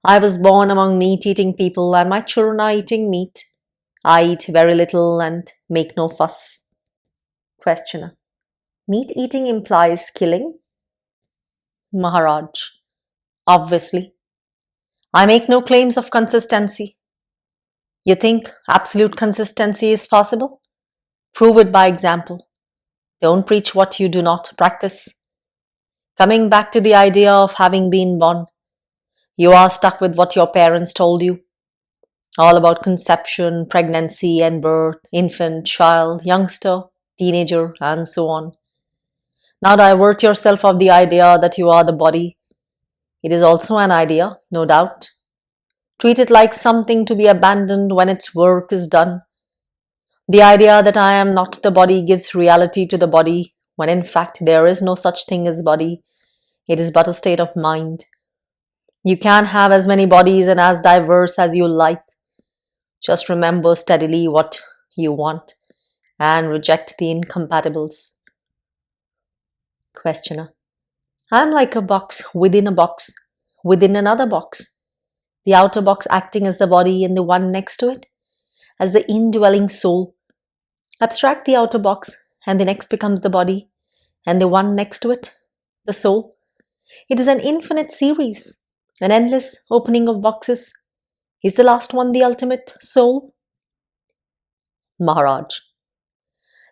Speaker 1: I was born among meat-eating people and my children are eating meat. I eat very little and make no fuss. Questioner. Meat-eating implies killing? Maharaj. Obviously. I make no claims of consistency. You think absolute consistency is possible? Prove it by example. Don't preach what you do not practice. Coming back to the idea of having been born, you are stuck with what your parents told you. All about conception, pregnancy and birth, infant, child, youngster, teenager, and so on. Now divert yourself of the idea that you are the body. It is also an idea, no doubt. Treat it like something to be abandoned when its work is done. The idea that I am not the body gives reality to the body, when in fact there is no such thing as body. It is but a state of mind. You can have as many bodies and as diverse as you like. Just remember steadily what you want and reject the incompatibles. Questioner. I am like a box within another box. The outer box acting as the body and the one next to it as the indwelling soul. Abstract the outer box and the next becomes the body, and the one next to it, the soul. It is an infinite series, an endless opening of boxes. Is the last one the ultimate soul? Maharaj,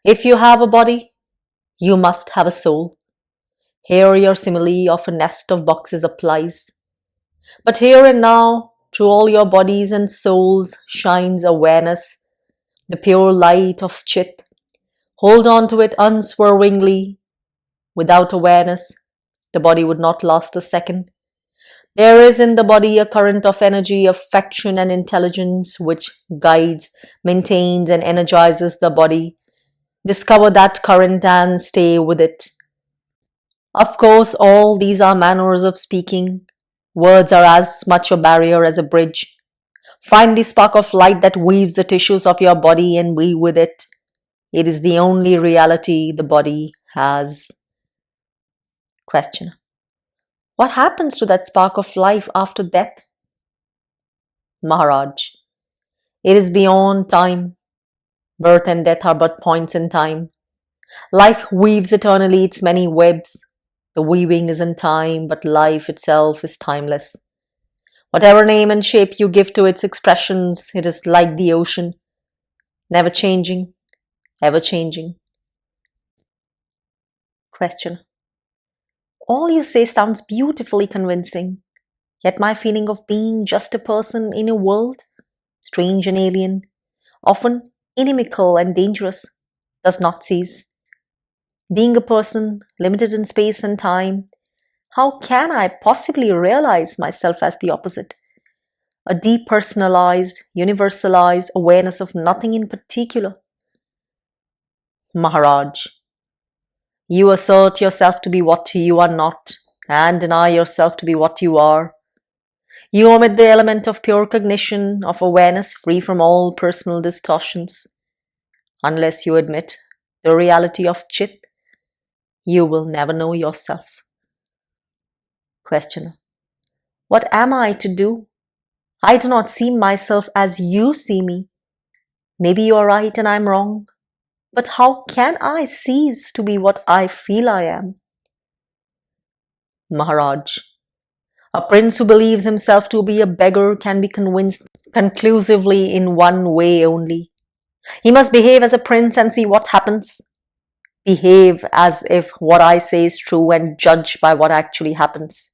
Speaker 1: if you have a body, you must have a soul. Here your simile of a nest of boxes applies. But here and now, through all your bodies and souls shines awareness, the pure light of Chit. Hold on to it unswervingly. Without awareness, the body would not last a second. There is in the body a current of energy, affection, and intelligence which guides, maintains, and energizes the body. Discover that current and stay with it. Of course, all these are manners of speaking. Words are as much a barrier as a bridge. Find the spark of light that weaves the tissues of your body and weave with it. It is the only reality the body has. Question. What happens to that spark of life after death? Maharaj. It is beyond time. Birth and death are but points in time. Life weaves eternally its many webs. The weaving is in time, but life itself is timeless. Whatever name and shape you give to its expressions, it is like the ocean, never changing, ever changing. Question. All you say sounds beautifully convincing, yet my feeling of being just a person in a world, strange and alien, often inimical and dangerous, does not cease. Being a person, limited in space and time, how can I possibly realize myself as the opposite? A depersonalized, universalized awareness of nothing in particular. Maharaj, you assert yourself to be what you are not and deny yourself to be what you are. You omit the element of pure cognition, of awareness free from all personal distortions. Unless you admit the reality of Chit, you will never know yourself. Questioner. What am I to do? I do not see myself as you see me. Maybe you are right and I am wrong. But how can I cease to be what I feel I am? Maharaj. A prince who believes himself to be a beggar can be convinced conclusively in one way only. He must behave as a prince and see what happens. Behave as if what I say is true and judge by what actually happens.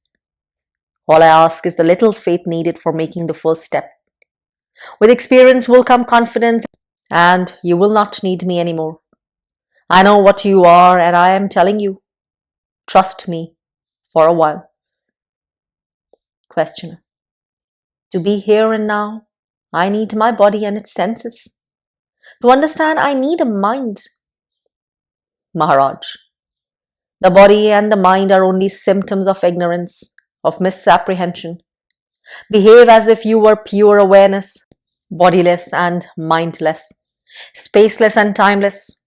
Speaker 1: All I ask is the little faith needed for making the first step. With experience will come confidence, and you will not need me anymore. I know what you are, and I am telling you. Trust me for a while. Questioner. To be here and now, I need my body and its senses. To understand, I need a mind. Maharaj. The body and the mind are only symptoms of ignorance, of misapprehension. Behave as if you were pure awareness, bodiless and mindless, spaceless and timeless,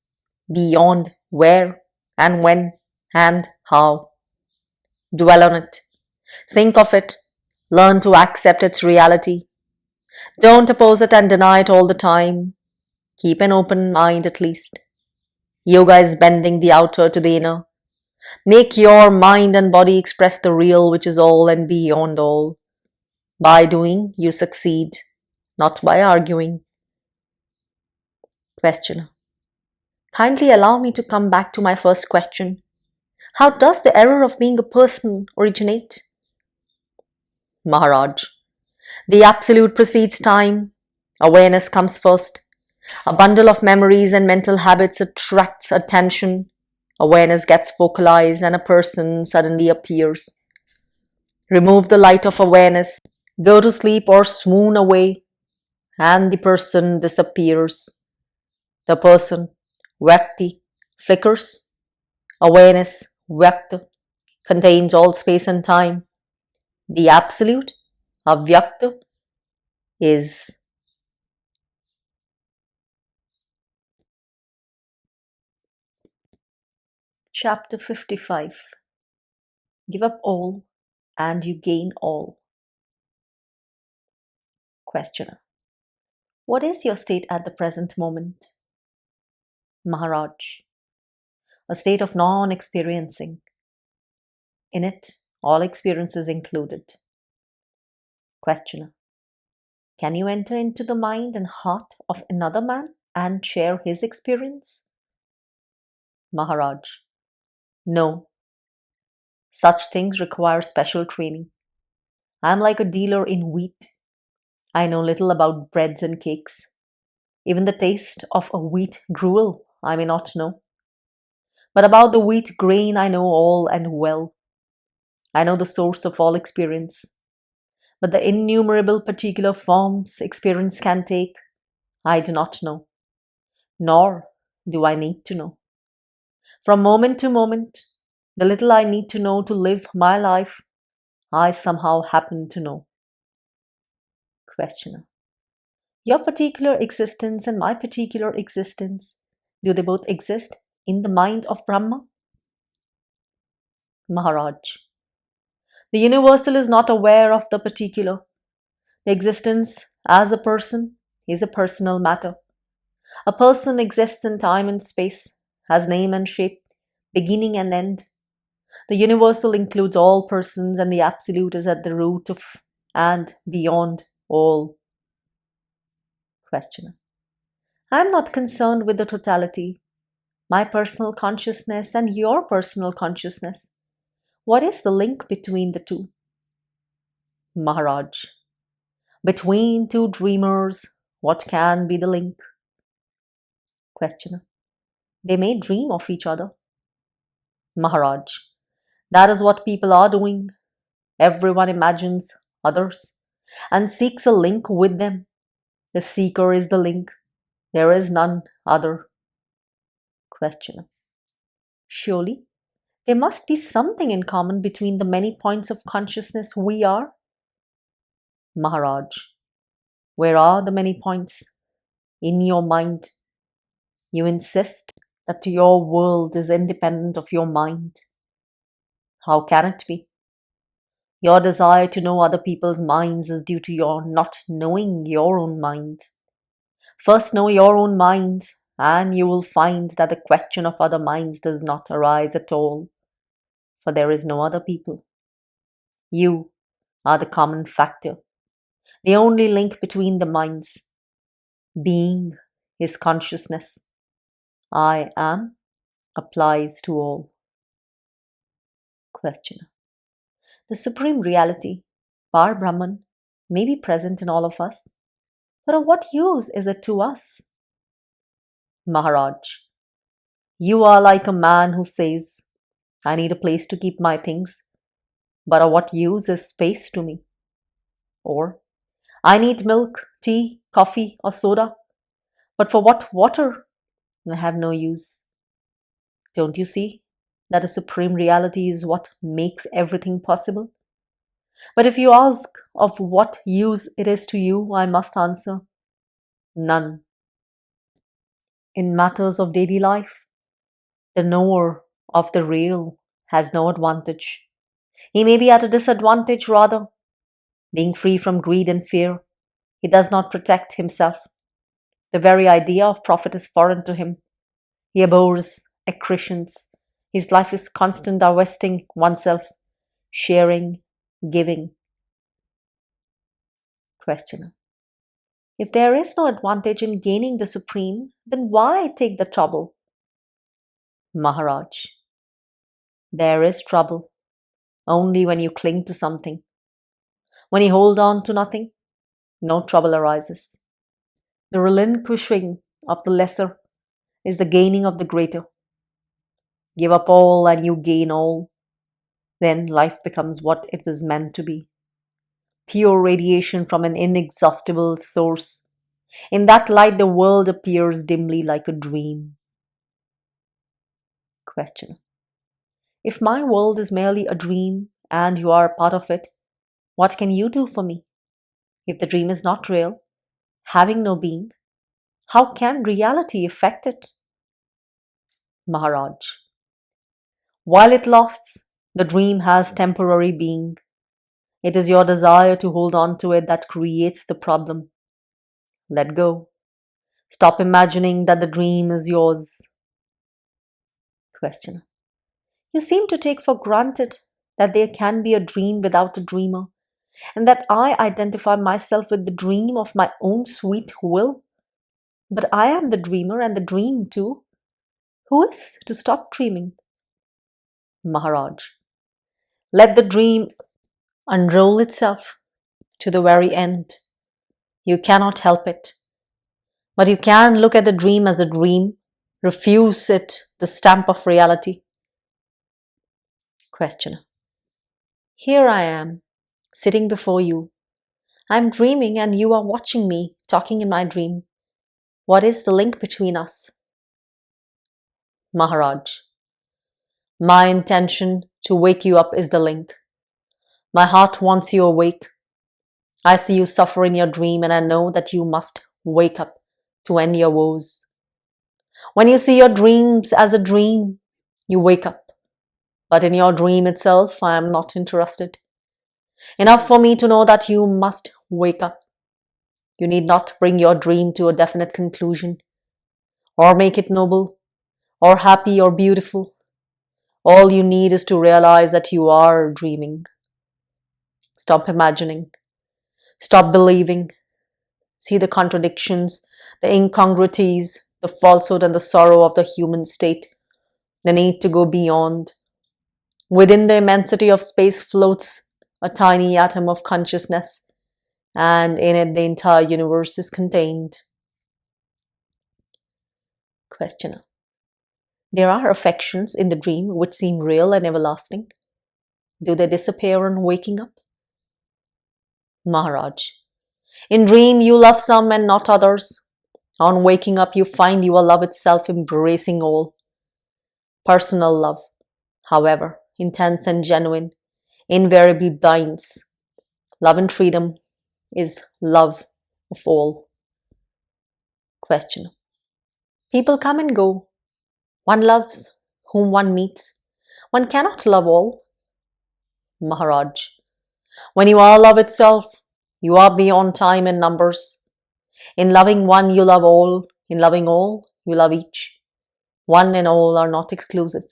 Speaker 1: beyond where and when and how. Dwell on it. Think of it. Learn to accept its reality. Don't oppose it and deny it all the time. Keep an open mind at least. Yoga is bending the outer to the inner. Make your mind and body express the real which is all and beyond all. By doing, you succeed, not by arguing. Questioner. Kindly allow me to come back to my first question. How does the error of being a person originate? Maharaj. The absolute precedes time. Awareness comes first. A bundle of memories and mental habits attracts attention. Awareness gets focalized and a person suddenly appears. Remove the light of awareness, go to sleep or swoon away, and the person disappears. The person, Vyakti, flickers. Awareness, Vyakta, contains all space and time. The absolute, Avyakta, is. Chapter 55. Give up all and you gain all. Questioner. What is your state at the present moment? Maharaj. a state of non-experiencing. In it, all experience is included. Questioner. Can you enter into the mind and heart of another man and share his experience? Maharaj. No. Such things require special training. I am like a dealer in wheat. I know little about breads and cakes. Even the taste of a wheat gruel I may not know. But about the wheat grain I know all and well. I know the source of all experience. But the innumerable particular forms experience can take, I do not know. Nor do I need to know. From moment to moment, the little I need to know to live my life, I somehow happen to know. Questioner. Your particular existence and my particular existence, do they both exist in the mind of Brahma? Maharaj. The universal is not aware of the particular. The existence as a person is a personal matter. A person exists in time and space, has name and shape, beginning and end. The universal includes all persons, and the absolute is at the root of and beyond all. Questioner. I am not concerned with the totality, my personal consciousness and your personal consciousness. What is the link between the two? Maharaj. Between two dreamers, what can be the link? Questioner. They may dream of each other. Maharaj. That is what people are doing. Everyone imagines others and seeks a link with them. The seeker is the link. There is none other. Questioner. Surely, there must be something in common between the many points of consciousness we are. Maharaj. Where are the many points? In your mind. You insist that your world is independent of your mind. How can it be? Your desire to know other people's minds is due to your not knowing your own mind. First know your own mind, and you will find that the question of other minds does not arise at all, for there is no other people. You are the common factor, the only link between the minds. Being is consciousness. I am applies to all. Questioner. The Supreme Reality, Par Brahman, may be present in all of us, but of what use is it to us? Maharaj. You are like a man who says, I need a place to keep my things, but of what use is space to me? Or, I need milk, tea, coffee, or soda, but for what water? I have no use. Don't you see that the Supreme Reality is what makes everything possible? But if you ask of what use it is to you, I must answer, none. In matters of daily life, the knower of the real has no advantage. He may be at a disadvantage rather. Being free from greed and fear, he does not protect himself. The very idea of profit is foreign to him. He abhors accretions. His life is constant divesting oneself, sharing, giving. Questioner. If there is no advantage in gaining the supreme, then why take the trouble? Maharaj. There is trouble only when you cling to something. When you hold on to nothing, no trouble arises. The relinquishing of the lesser is the gaining of the greater. Give up all and you gain all. Then life becomes what it was meant to be. Pure radiation from an inexhaustible source. In that light, the world appears dimly like a dream. Question. If my world is merely a dream and you are a part of it, what can you do for me? If the dream is not real, having no being, how can reality affect it? Maharaj. While it lasts, the dream has temporary being. It is your desire to hold on to it that creates the problem. Let go. Stop imagining that the dream is yours. Questioner. You seem to take for granted that there can be a dream without a dreamer, and that I identify myself with the dream of my own sweet will. But I am the dreamer and the dream too. Who is to stop dreaming? Maharaj. Let the dream unroll itself to the very end. You cannot help it. But you can look at the dream as a dream, refuse it the stamp of reality. Questioner. Here I am, sitting before you. I am dreaming and you are watching me, talking in my dream. What is the link between us? Maharaj. My intention to wake you up is the link. My heart wants you awake. I see you suffer in your dream and I know that you must wake up to end your woes. When you see your dreams as a dream, you wake up. But in your dream itself, I am not interested. Enough for me to know that you must wake up. You need not bring your dream to a definite conclusion, or make it noble, or happy, or beautiful. All you need is to realize that you are dreaming. Stop imagining. Stop believing. See the contradictions, the incongruities, the falsehood and the sorrow of the human state, the need to go beyond. Within the immensity of space floats a tiny atom of consciousness, and in it the entire universe is contained. Questioner. There are affections in the dream which seem real and everlasting. Do they disappear on waking up? Maharaj. In dream you love some and not others. On waking up you find you are love itself, embracing all. Personal love, however, intense and genuine, invariably binds. Love and freedom is love of all. Question. People come and go. One loves whom one meets. One cannot love all. Maharaj. When you are love itself, you are beyond time and numbers. In loving one, you love all. In loving all, you love each. One and all are not exclusive.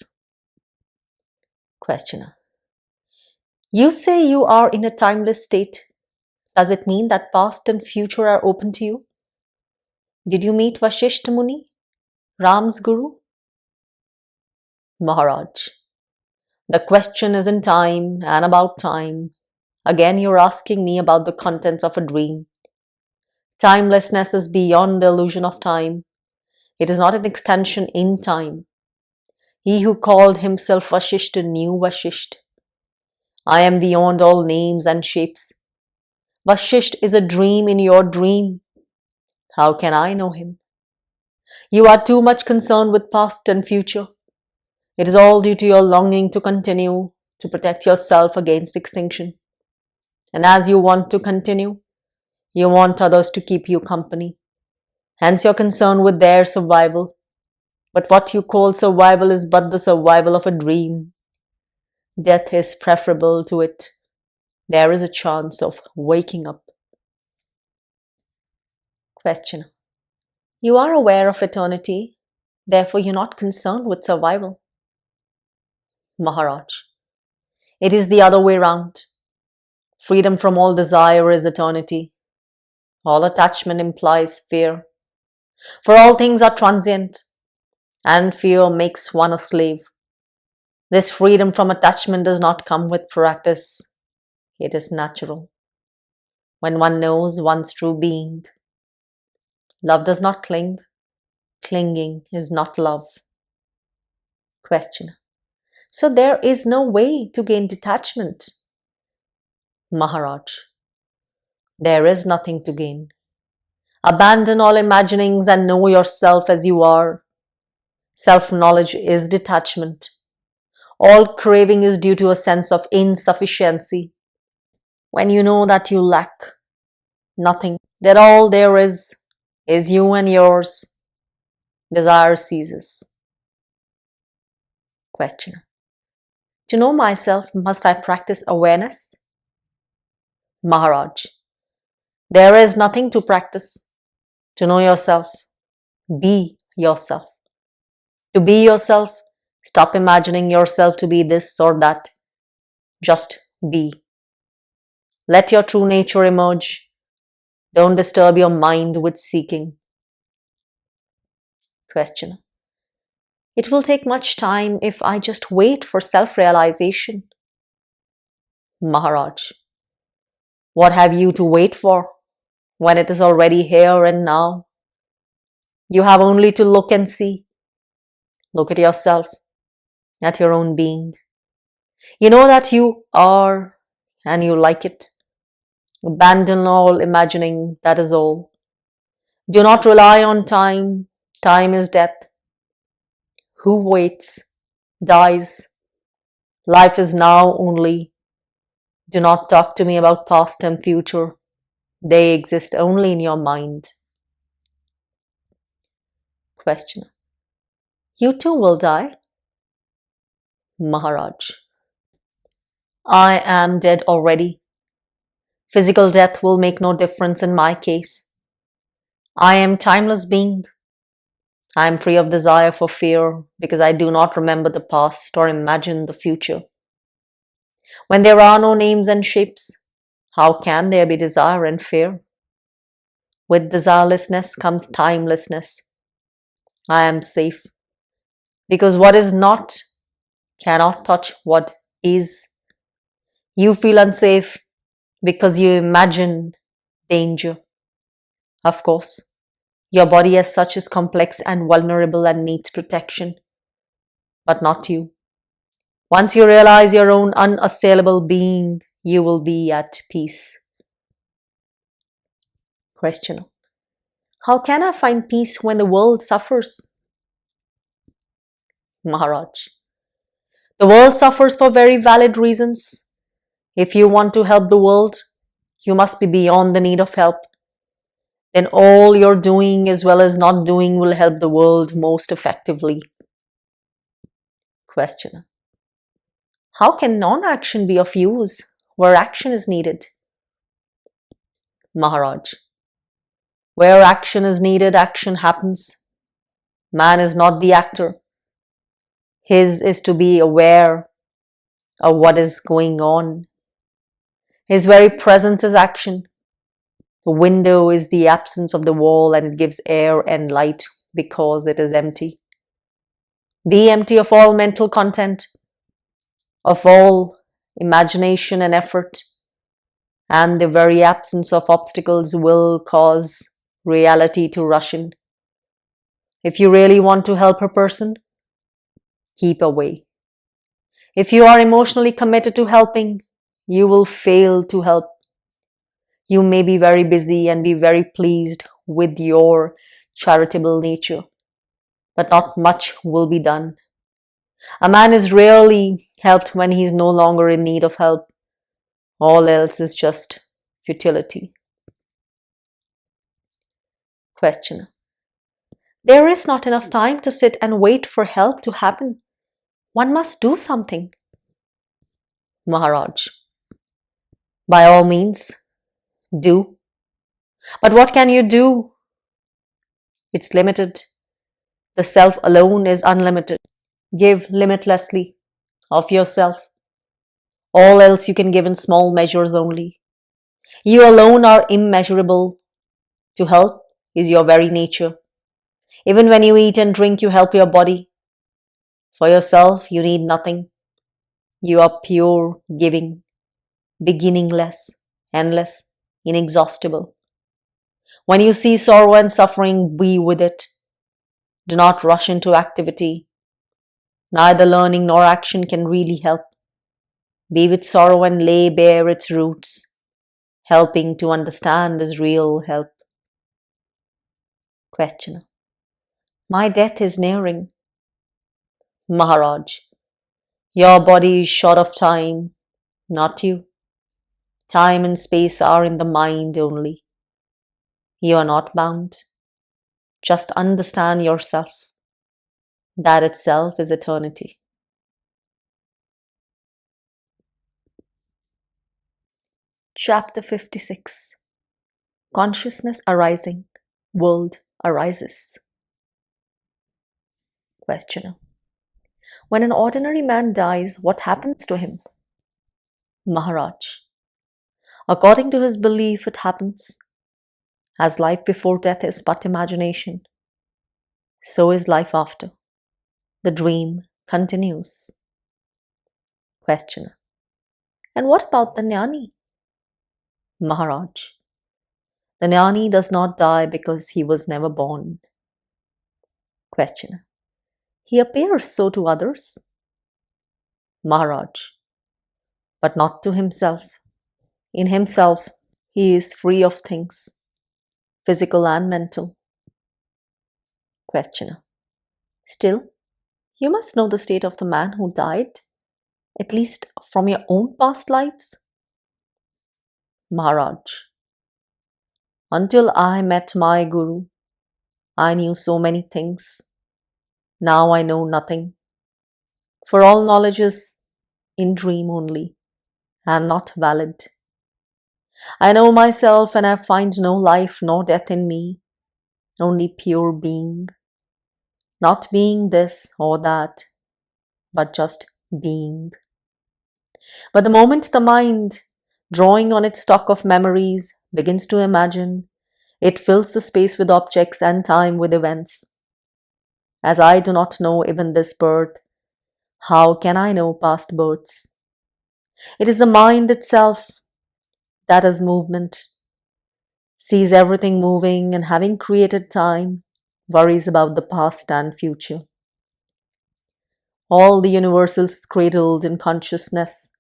Speaker 1: Questioner. You say you are in a timeless state. Does it mean that past and future are open to you? Did you meet Vasishtha Muni, Ram's guru? Maharaj. The question is in time and about time. Again, you're asking me about the contents of a dream. Timelessness is beyond the illusion of time. It is not an extension in time. He who called himself Vasishtha knew Vasishtha. I am beyond all names and shapes. Vasishtha is a dream in your dream. How can I know him? You are too much concerned with past and future. It is all due to your longing to continue, to protect yourself against extinction. And as you want to continue, you want others to keep you company. Hence your concern with their survival. But what you call survival is but the survival of a dream. Death is preferable to it. There is a chance of waking up. Question. You are aware of eternity, therefore you're not concerned with survival. Maharaj. It is the other way round. Freedom from all desire is eternity. All attachment implies fear. For all things are transient, and fear makes one a slave. This freedom from attachment does not come with practice. It is natural. When one knows one's true being, love does not cling. Clinging is not love. Question. So there is no way to gain detachment. Maharaj. There is nothing to gain. Abandon all imaginings and know yourself as you are. Self-knowledge is detachment. All craving is due to a sense of insufficiency. When you know that you lack nothing, that all there is you and yours, desire ceases. Question. To know myself, must I practice awareness? Maharaj. There is nothing to practice. To know yourself, be yourself. To be yourself, Stop imagining yourself to be this or that. Just be. Let your true nature emerge. Don't disturb your mind with seeking. Questioner. It will take much time if I just wait for self-realization. Maharaj. What have you to wait for when it is already here and now? You have only to look and see. Look at yourself, at your own being. You know that you are and you like it. Abandon all imagining, that is all. Do not rely on time. Time is death. Who waits, dies. Life is now only. Do not talk to me about past and future. They exist only in your mind. Questioner. You too will die? Maharaj. I am dead already. Physical death will make no difference in my case. I am timeless being. I am free of desire for fear because I do not remember the past or imagine the future. When there are no names and shapes, how can there be desire and fear? With desirelessness comes timelessness. I am safe because what is not cannot touch what is. You feel unsafe because you imagine danger. Of course, your body as such is complex and vulnerable and needs protection, but not you. Once you realize your own unassailable being, you will be at peace. Questioner. How can I find peace when the world suffers? Maharaj. The world suffers for very valid reasons. If you want to help the world, you must be beyond the need of help. Then all your doing as well as not doing will help the world most effectively. Questioner. How can non-action be of use where action is needed? Maharaj. Where action is needed, action happens. Man is not the actor. His is to be aware of what is going on. His very presence is action. The window is the absence of the wall and it gives air and light because it is empty. Be empty of all mental content, of all imagination and effort, and the very absence of obstacles will cause reality to rush in. If you really want to help a person, keep away. If you are emotionally committed to helping, you will fail to help. You may be very busy and be very pleased with your charitable nature, but not much will be done. A man is rarely helped when he is no longer in need of help. All else is just futility. Questioner. There is not enough time to sit and wait for help to happen. One must do something. Maharaj. By all means, do. But what can you do? It's limited. The self alone is unlimited. Give limitlessly of yourself. All else you can give in small measures only. You alone are immeasurable. To help is your very nature. Even when you eat and drink, you help your body. For yourself, you need nothing. You are pure giving, beginningless, endless, inexhaustible. When you see sorrow and suffering, be with it. Do not rush into activity. Neither learning nor action can really help. Be with sorrow and lay bare its roots. Helping to understand is real help. Questioner. My death is nearing. Maharaj. Your body is short of time, not you. Time and space are in the mind only. You are not bound. Just understand yourself. That itself is eternity. Chapter 56. Consciousness arising, world arises. Questioner. When an ordinary man dies, what happens to him? Maharaj. According to his belief, it happens. As life before death is but imagination, so is life after. The dream continues. Questioner. And what about the jnani? Maharaj. The jnani does not die because he was never born. Questioner. He appears so to others. Maharaj. But not to himself. In himself, he is free of things, physical and mental. Questioner. Still, you must know the state of the man who died, at least from your own past lives. Maharaj. Until I met my Guru, I knew so many things. Now I know nothing. For all knowledge is in dream only, and not valid. I know myself and I find no life nor death in me, only pure being. Not being this or that, but just being. But the moment the mind, drawing on its stock of memories, begins to imagine, it fills the space with objects and time with events. As I do not know even this birth, how can I know past births? It is the mind itself that is movement, sees everything moving, and having created time, worries about the past and future. All the universe is cradled in consciousness,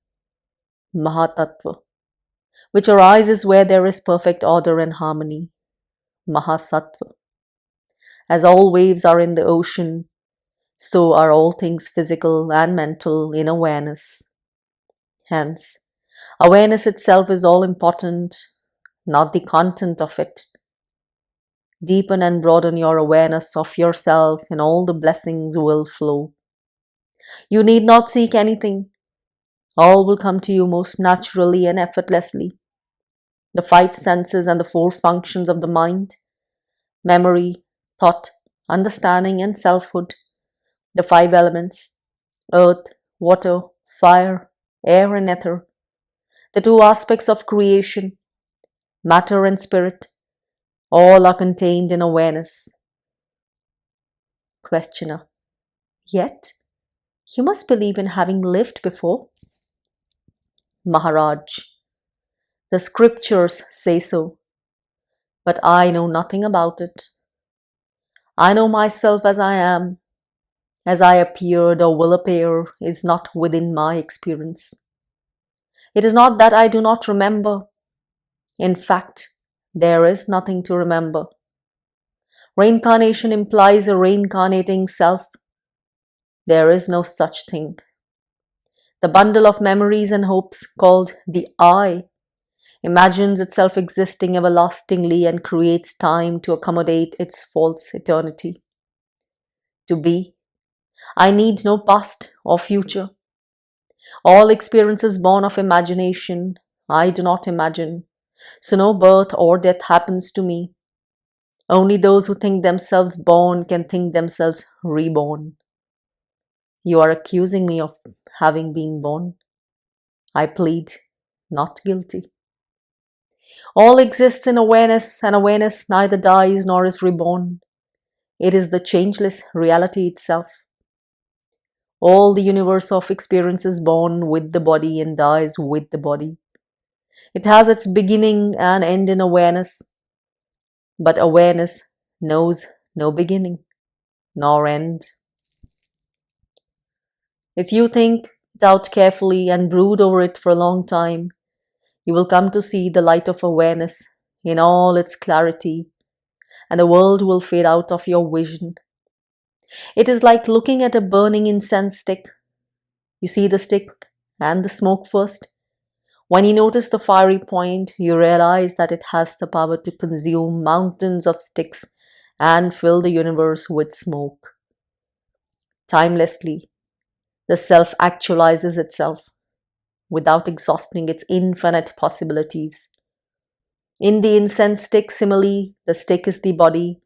Speaker 1: Mahatattva, which arises where there is perfect order and harmony, Mahasattva. As all waves are in the ocean, so are all things physical and mental in awareness. Hence, awareness itself is all important, not the content of it. Deepen and broaden your awareness of yourself, and all the blessings will flow. You need not seek anything. All will come to you most naturally and effortlessly. The five senses and the four functions of the mind, memory, thought, understanding, and selfhood, the five elements, earth, water, fire, air, and ether, the two aspects of creation, matter and spirit, all are contained in awareness. Questioner. Yet, you must believe in having lived before. Maharaj. The scriptures say so, but I know nothing about it. I know myself as I am. As I appeared or will appear is not within my experience. It is not that I do not remember. In fact, there is nothing to remember. Reincarnation implies a reincarnating self. There is no such thing. The bundle of memories and hopes called the I imagines itself existing everlastingly and creates time to accommodate its false eternity. To be, I need no past or future. All experience is born of imagination. I do not imagine, so no birth or death happens to me. Only those who think themselves born can think themselves reborn. You are accusing me of having been born. I plead not guilty. All exists in awareness, and awareness neither dies nor is reborn. It is the changeless reality itself. All the universe of experience is born with the body and dies with the body. It has its beginning and end in awareness, but awareness knows no beginning nor end. If you think it out carefully and brood over it for a long time, you will come to see the light of awareness in all its clarity, and the world will fade out of your vision. It is like looking at a burning incense stick. You see the stick and the smoke first. When you notice the fiery point, you realize that it has the power to consume mountains of sticks and fill the universe with smoke. Timelessly, the self actualizes itself without exhausting its infinite possibilities. In the incense stick simile, the stick is the body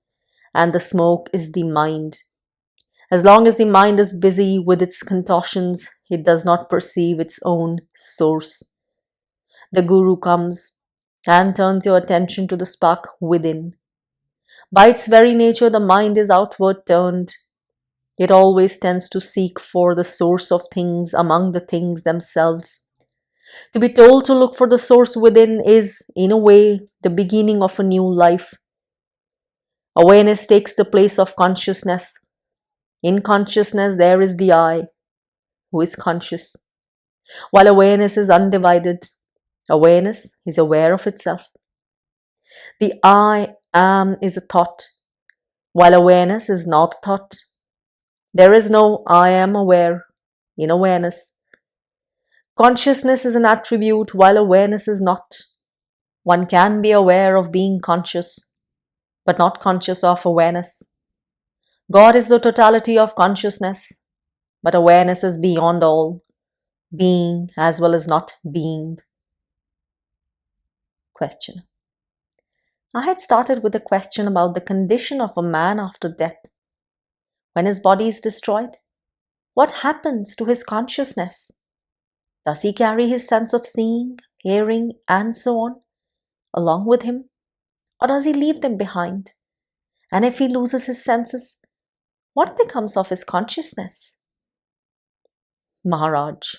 Speaker 1: and the smoke is the mind. As long as the mind is busy with its contortions, it does not perceive its own source. The Guru comes and turns your attention to the spark within. By its very nature, the mind is outward turned. It always tends to seek for the source of things among the things themselves. To be told to look for the source within is, in a way, the beginning of a new life. Awareness takes the place of consciousness. In consciousness, there is the I, who is conscious. While awareness is undivided, awareness is aware of itself. The I am is a thought, while awareness is not thought. There is no I am aware in awareness. Consciousness is an attribute, while awareness is not. One can be aware of being conscious, but not conscious of awareness. God is the totality of consciousness, but awareness is beyond all, being as well as not being. Question. I had started with a question about the condition of a man after death. When his body is destroyed, what happens to his consciousness? Does he carry his sense of seeing, hearing, and so on along with him? Or does he leave them behind? And if he loses his senses, what becomes of his consciousness? Maharaj.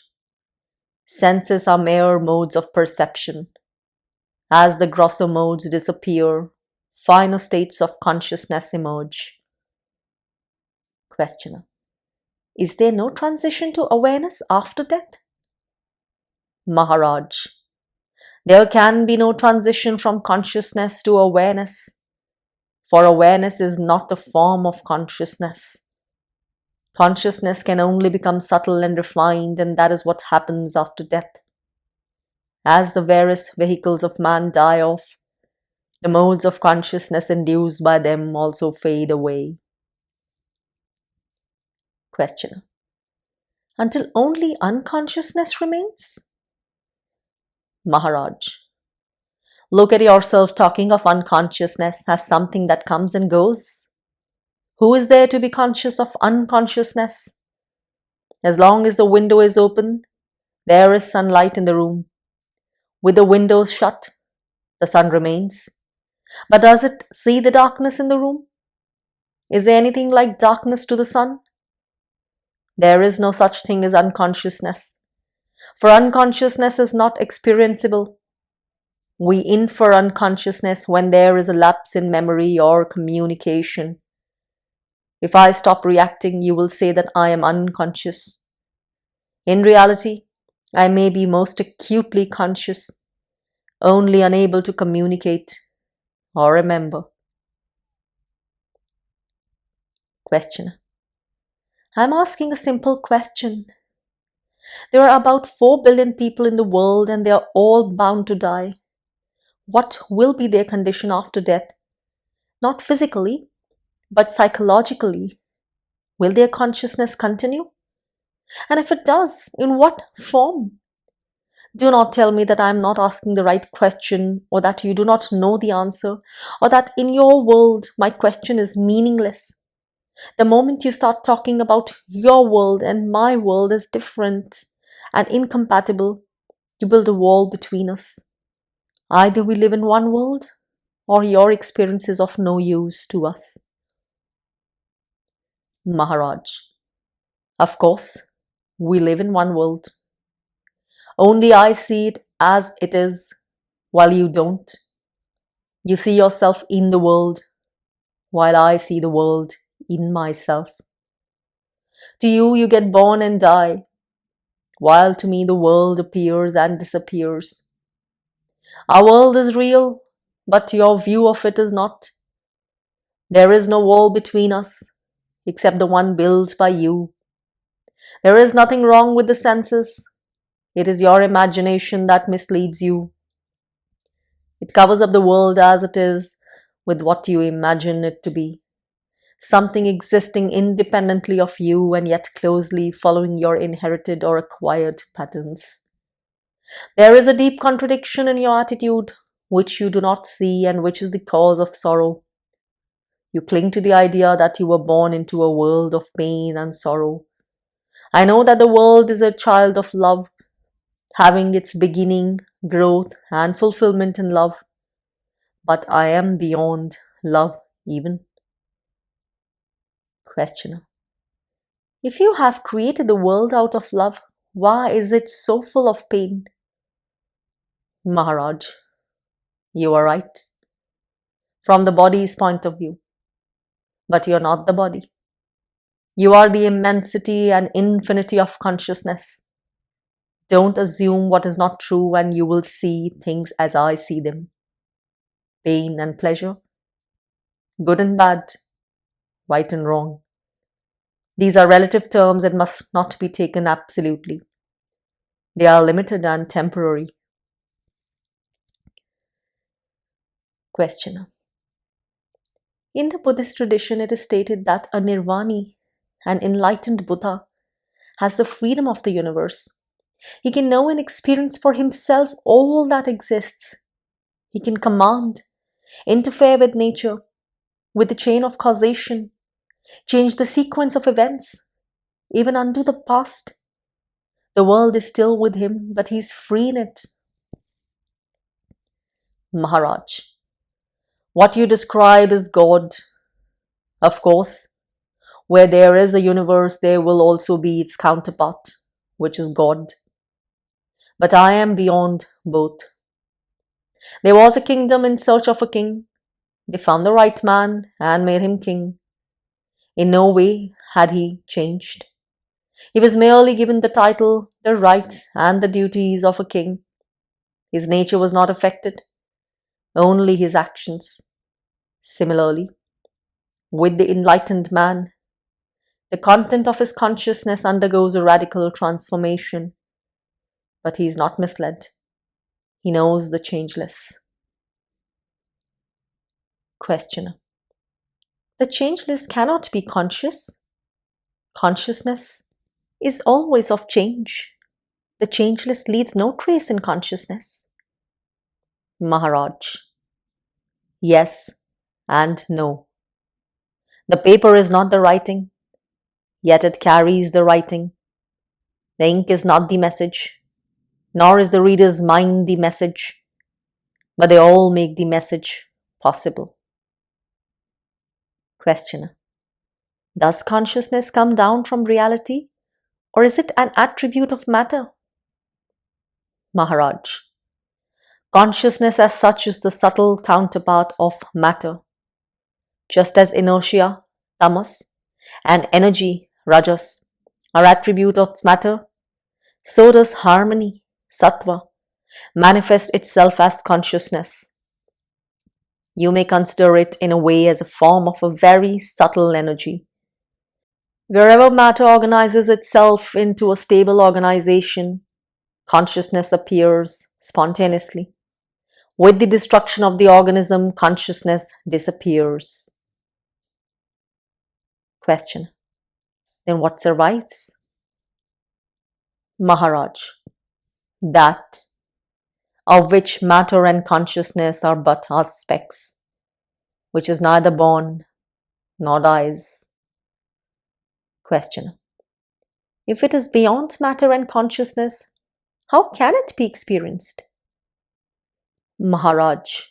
Speaker 1: Senses are mere modes of perception. As the grosser modes disappear, finer states of consciousness emerge. Questioner. Is there no transition to awareness after death? Maharaj. There can be no transition from consciousness to awareness, for awareness is not a form of consciousness. Consciousness can only become subtle and refined, and that is what happens after death. As the various vehicles of man die off, the modes of consciousness induced by them also fade away. Questioner. Until only unconsciousness remains? Maharaj. Look at yourself talking of unconsciousness as something that comes and goes. Who is there to be conscious of unconsciousness? As long as the window is open, there is sunlight in the room. With the windows shut, the sun remains. But does it see the darkness in the room? Is there anything like darkness to the sun? There is no such thing as unconsciousness, for unconsciousness is not experienceable. We infer unconsciousness when there is a lapse in memory or communication. If I stop reacting, you will say that I am unconscious. In reality, I may be most acutely conscious, only unable to communicate or remember. Questioner. I am asking a simple question. There are about 4 billion people in the world and they are all bound to die. What will be their condition after death? Not physically, but psychologically. Will their consciousness continue? And if it does, in what form? Do not tell me that I am not asking the right question, or that you do not know the answer, or that in your world my question is meaningless. The moment you start talking about your world and my world as different and incompatible, you build a wall between us. Either we live in one world, or your experience is of no use to us. Maharaj. Of course, we live in one world. Only I see it as it is, while you don't. You see yourself in the world, while I see the world in myself. To you, you get born and die, while to me the world appears and disappears. Our world is real, but your view of it is not. There is no wall between us, except the one built by you. There is nothing wrong with the senses. It is your imagination that misleads you. It covers up the world as it is with what you imagine it to be. Something existing independently of you and yet closely following your inherited or acquired patterns. There is a deep contradiction in your attitude, which you do not see and which is the cause of sorrow. You cling to the idea that you were born into a world of pain and sorrow. I know that the world is a child of love, having its beginning, growth, and fulfillment in love. But I am beyond love even. Questioner. If you have created the world out of love, why is it so full of pain? Maharaj. You are right. From the body's point of view. But you are not the body. You are the immensity and infinity of consciousness. Don't assume what is not true, and you will see things as I see them. Pain and pleasure, good and bad, right and wrong. These are relative terms and must not be taken absolutely. They are limited and temporary. Questioner. In the Buddhist tradition, it is stated that a nirvani, an enlightened Buddha, has the freedom of the universe. He can know and experience for himself all that exists. He can command, interfere with nature, with the chain of causation, change the sequence of events, even undo the past. The world is still with him, but he is free in it. Maharaj. What you describe is God. Of course, where there is a universe, there will also be its counterpart, which is God. But I am beyond both. There was a kingdom in search of a king. They found the right man and made him king. In no way had he changed. He was merely given the title, the rights, and the duties of a king. His nature was not affected, only his actions. Similarly, with the enlightened man, the content of his consciousness undergoes a radical transformation. But he is not misled. He knows the changeless. Questioner. The changeless cannot be conscious. Consciousness is always of change. The changeless leaves no trace in consciousness. Maharaj. Yes and no. The paper is not the writing, yet it carries the writing. The ink is not the message, nor is the reader's mind the message, but they all make the message possible. Questioner. Does consciousness come down from reality, or is it an attribute of matter? Maharaj. Consciousness as such is the subtle counterpart of matter. Just as inertia, tamas, and energy, rajas, are attribute of matter, so does harmony, sattva, manifest itself as consciousness. You may consider it in a way as a form of a very subtle energy. Wherever matter organizes itself into a stable organization, consciousness appears spontaneously. With the destruction of the organism, consciousness disappears. Question. Then what survives? Maharaj. That of which matter and consciousness are but aspects, which is neither born nor dies. Question. If it is beyond matter and consciousness, how can it be experienced? Maharaj.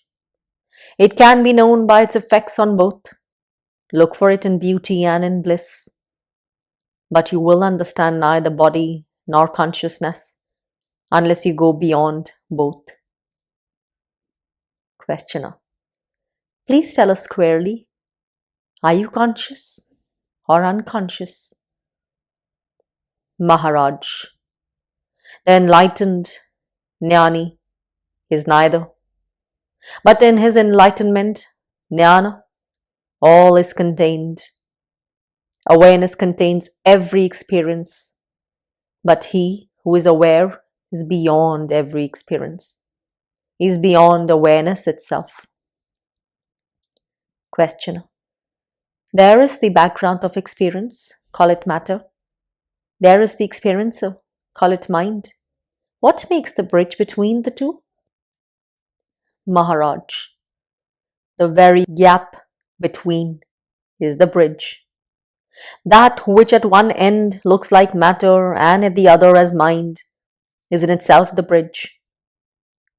Speaker 1: It can be known by its effects on both. Look for it in beauty and in bliss. But you will understand neither body nor consciousness unless you go beyond both. Questioner. Please tell us squarely, are you conscious or unconscious? Maharaj. The enlightened jnani is neither. But in his enlightenment, jnana, all is contained. Awareness contains every experience, but he who is aware is beyond every experience. He is beyond awareness itself. Questioner. There is the background of experience, call it matter. There is the experiencer, call it mind. What makes the bridge between the two? Maharaj. The very gap between is the bridge. That which at one end looks like matter and at the other as mind is in itself the bridge.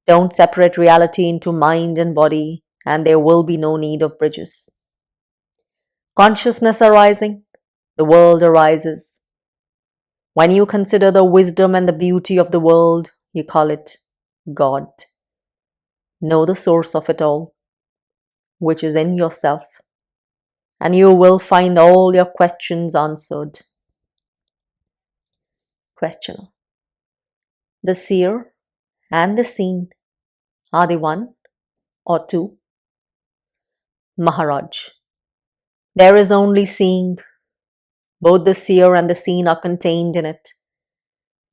Speaker 1: Don't separate reality into mind and body, and there will be no need of bridges. Consciousness arising, the world arises. When you consider the wisdom and the beauty of the world, you call it God. Know the source of it all, which is in yourself, and you will find all your questions answered. Questioner. The seer and the seen, are they one or two? Maharaj. There is only seeing. Both the seer and the seen are contained in it.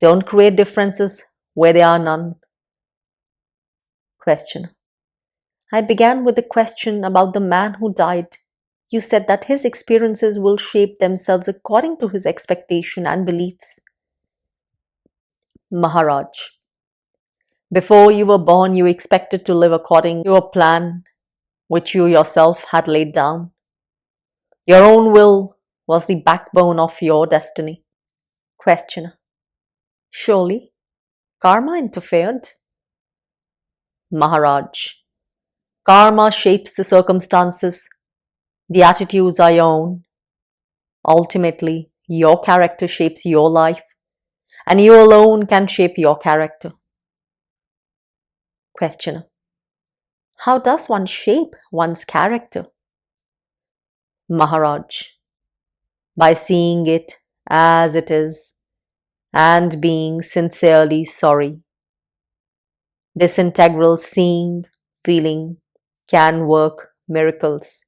Speaker 1: Don't create differences where there are none. Questioner. I began with the question about the man who died. You said that his experiences will shape themselves according to his expectation and beliefs. Maharaj. Before you were born, you expected to live according to a plan which you yourself had laid down. Your own will was the backbone of your destiny. Questioner. Surely, karma interfered? Maharaj. Karma shapes the circumstances. The attitudes are your own. Ultimately, your character shapes your life, and you alone can shape your character. Questioner. How does one shape one's character? Maharaj. By seeing it as it is and being sincerely sorry. This integral seeing, feeling can work miracles.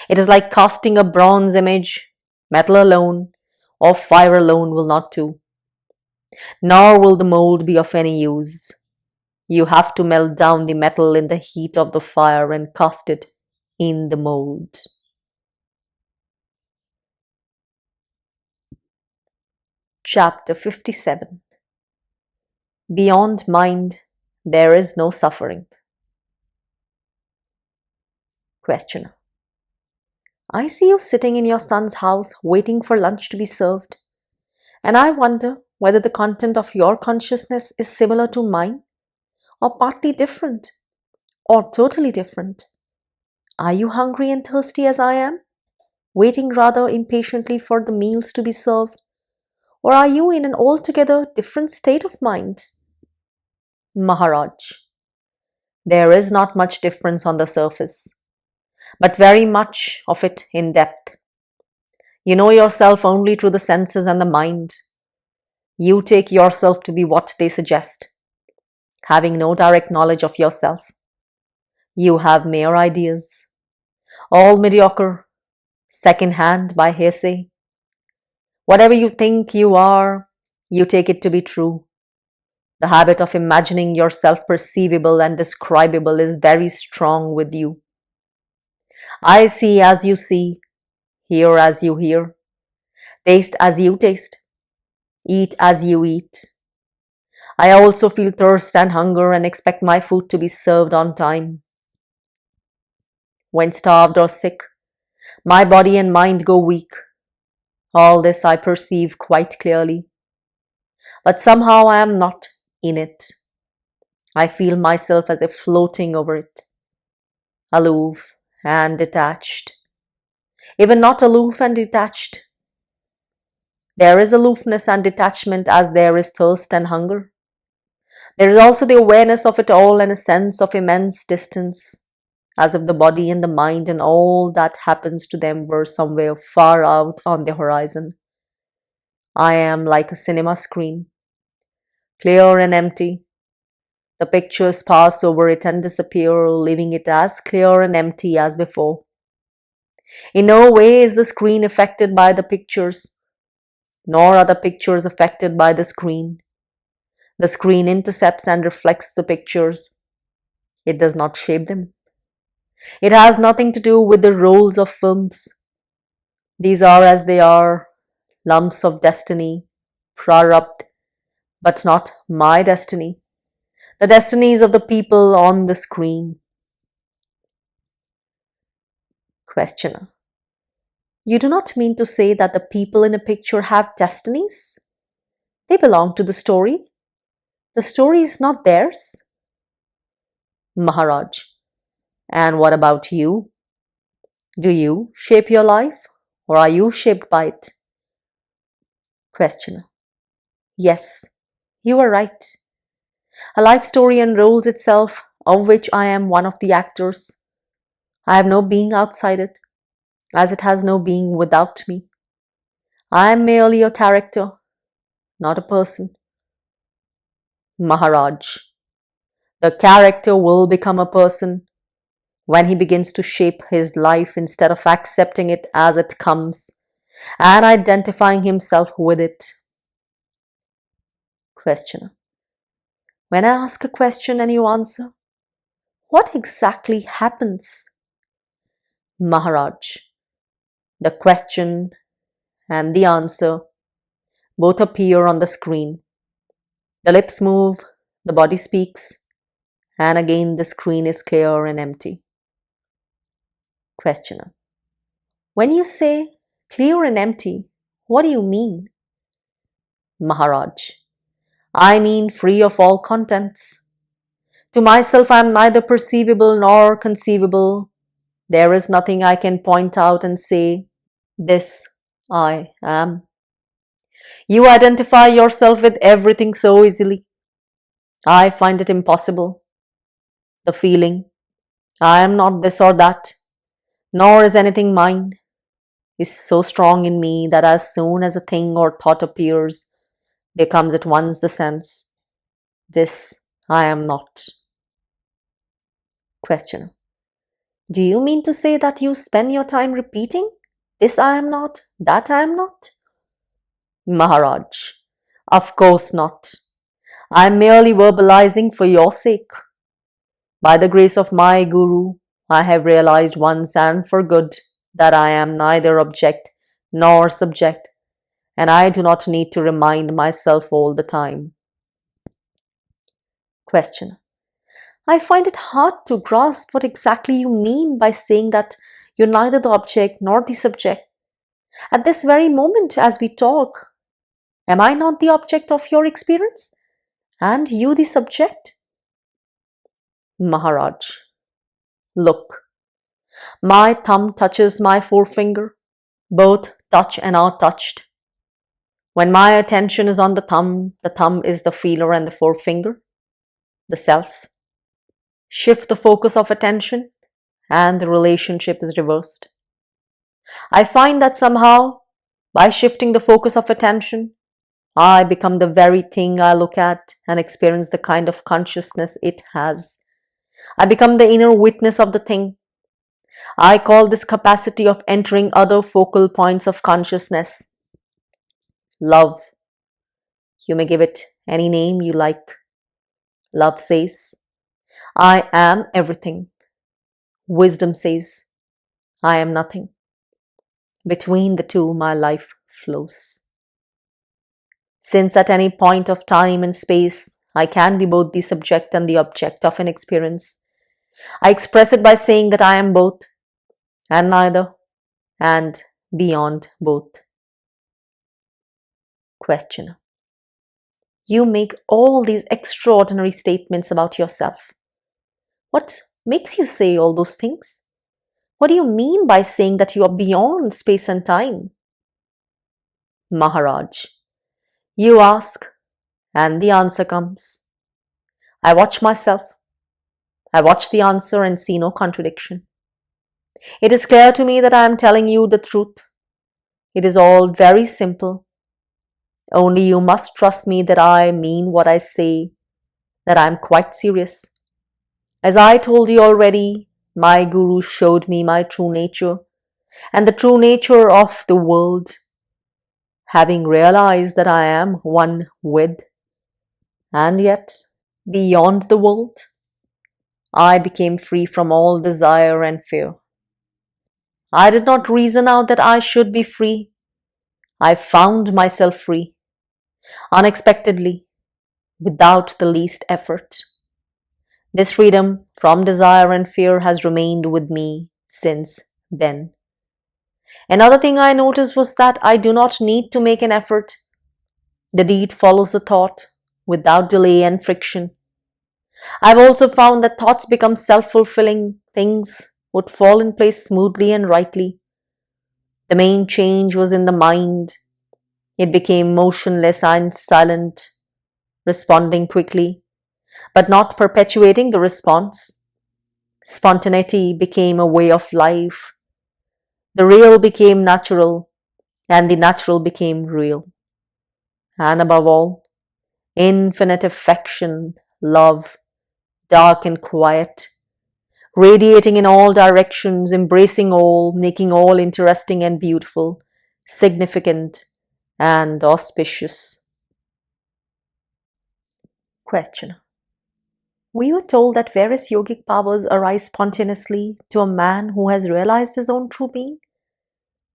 Speaker 1: It is like casting a bronze image. Metal alone or fire alone will not do. Nor will the mold be of any use. You have to melt down the metal in the heat of the fire and cast it in the mold. Chapter 57. Beyond mind, there is no suffering. Questioner. I see you sitting in your son's house waiting for lunch to be served, and I wonder whether the content of your consciousness is similar to mine, or partly different, or totally different. Are you hungry and thirsty as I am, waiting rather impatiently for the meals to be served, or are you in an altogether different state of mind? Maharaj. There is not much difference on the surface, but very much of it in depth. You know yourself only through the senses and the mind. You take yourself to be what they suggest, having no direct knowledge of yourself. You have mere ideas, all mediocre, second-hand by hearsay. Whatever you think you are, you take it to be true. The habit of imagining yourself perceivable and describable is very strong with you. I see as you see, hear as you hear, taste as you taste, eat as you eat. I also feel thirst and hunger and expect my food to be served on time. When starved or sick, my body and mind go weak. All this I perceive quite clearly. But somehow I am not in it. I feel myself as if floating over it, aloof and detached. Even not aloof and detached. There is aloofness and detachment as there is thirst and hunger. There is also the awareness of it all and a sense of immense distance, as if the body and the mind and all that happens to them were somewhere far out on the horizon. I am like a cinema screen, clear and empty. The pictures pass over it and disappear, leaving it as clear and empty as before. In no way is the screen affected by the pictures, nor are the pictures affected by the screen. The screen intercepts and reflects the pictures. It does not shape them. It has nothing to do with the rolls of films. These are as they are, lumps of destiny, prarabdha, but not my destiny. The destinies of the people on the screen. Questioner. You do not mean to say that the people in a picture have destinies? They belong to the story. The story is not theirs. Maharaj, and what about you? Do you shape your life, or are you shaped by it? Questioner, yes, you are right. A life story unrolls itself, of which I am one of the actors. I have no being outside it, as it has no being without me. I am merely a character, not a person. Maharaj, the character will become a person when he begins to shape his life instead of accepting it as it comes and identifying himself with it. Questioner, when I ask a question and you answer, what exactly happens? Maharaj, the question and the answer both appear on the screen. The lips move, the body speaks, and again the screen is clear and empty. Questioner, when you say clear and empty, what do you mean? Maharaj, I mean free of all contents. To myself I am neither perceivable nor conceivable. There is nothing I can point out and say, this I am. You identify yourself with everything so easily. I find it impossible. The feeling, I am not this or that, nor is anything mine, is so strong in me that as soon as a thing or thought appears, there comes at once the sense, this I am not. Questioner, do you mean to say that you spend your time repeating, this I am not, that I am not? Maharaj, of course not. I am merely verbalizing for your sake. By the grace of my Guru, I have realized once and for good that I am neither object nor subject, and I do not need to remind myself all the time. Question, I find it hard to grasp what exactly you mean by saying that you're neither the object nor the subject. At this very moment as we talk, am I not the object of your experience? And you the subject? Maharaj, look, my thumb touches my forefinger. Both touch and are touched. When my attention is on the thumb is the feeler and the forefinger, the self. Shift the focus of attention and the relationship is reversed. I find that somehow, by shifting the focus of attention, I become the very thing I look at and experience the kind of consciousness it has. I become the inner witness of the thing. I call this capacity of entering other focal points of consciousness love. You may give it any name you like. Love says, I am everything. Wisdom says, I am nothing. Between the two, my life flows. Since at any point of time and space, I can be both the subject and the object of an experience, I express it by saying that I am both, and neither, and beyond both. Questioner, you make all these extraordinary statements about yourself. What makes you say all those things? What do you mean by saying that you are beyond space and time? Maharaj, you ask, and the answer comes. I watch myself. I watch the answer and see no contradiction. It is clear to me that I am telling you the truth. It is all very simple. Only you must trust me that I mean what I say, that I am quite serious. As I told you already, my Guru showed me my true nature and the true nature of the world. Having realized that I am one with, and yet beyond the world, I became free from all desire and fear. I did not reason out that I should be free. I found myself free, unexpectedly, without the least effort. This freedom from desire and fear has remained with me since then. Another thing I noticed was that I do not need to make an effort. The deed follows the thought without delay and friction. I've also found that thoughts become self-fulfilling. Things would fall in place smoothly and rightly. The main change was in the mind. It became motionless and silent, responding quickly, but not perpetuating the response. Spontaneity became a way of life. The real became natural, and the natural became real. And above all, infinite affection, love, dark and quiet, radiating in all directions, embracing all, making all interesting and beautiful, significant and auspicious. Question. We were told that various yogic powers arise spontaneously to a man who has realized his own true being.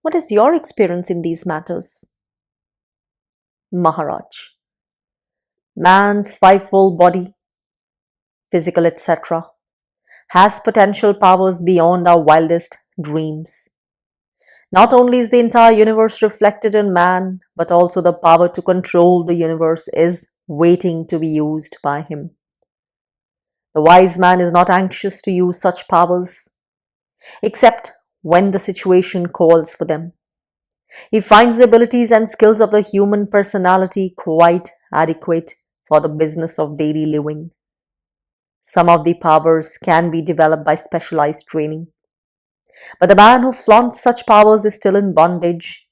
Speaker 1: What is your experience in these matters? Maharaj. Man's fivefold body, physical, etc., has potential powers beyond our wildest dreams. Not only is the entire universe reflected in man, but also the power to control the universe is waiting to be used by him. The wise man is not anxious to use such powers, except when the situation calls for them. He finds the abilities and skills of the human personality quite adequate for the business of daily living. Some of the powers can be developed by specialized training. But the man who flaunts such powers is still in bondage.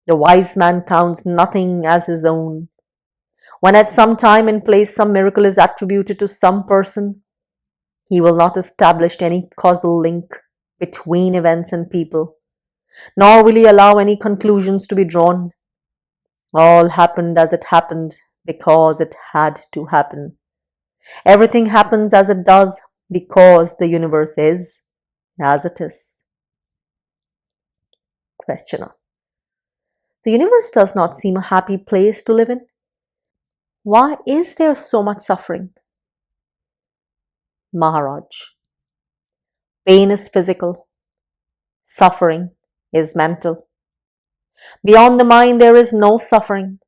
Speaker 1: The wise man counts nothing as his own. When at some time and place some miracle is attributed to some person, he will not establish any causal link between events and people, nor will he allow any conclusions to be drawn. All happened as it happened because it had to happen. Everything happens as it does because the universe is as it is. Questioner. The universe does not seem a happy place to live in. Why is there so much suffering? Maharaj. Pain is physical. Suffering is mental. Beyond the mind, there is no suffering.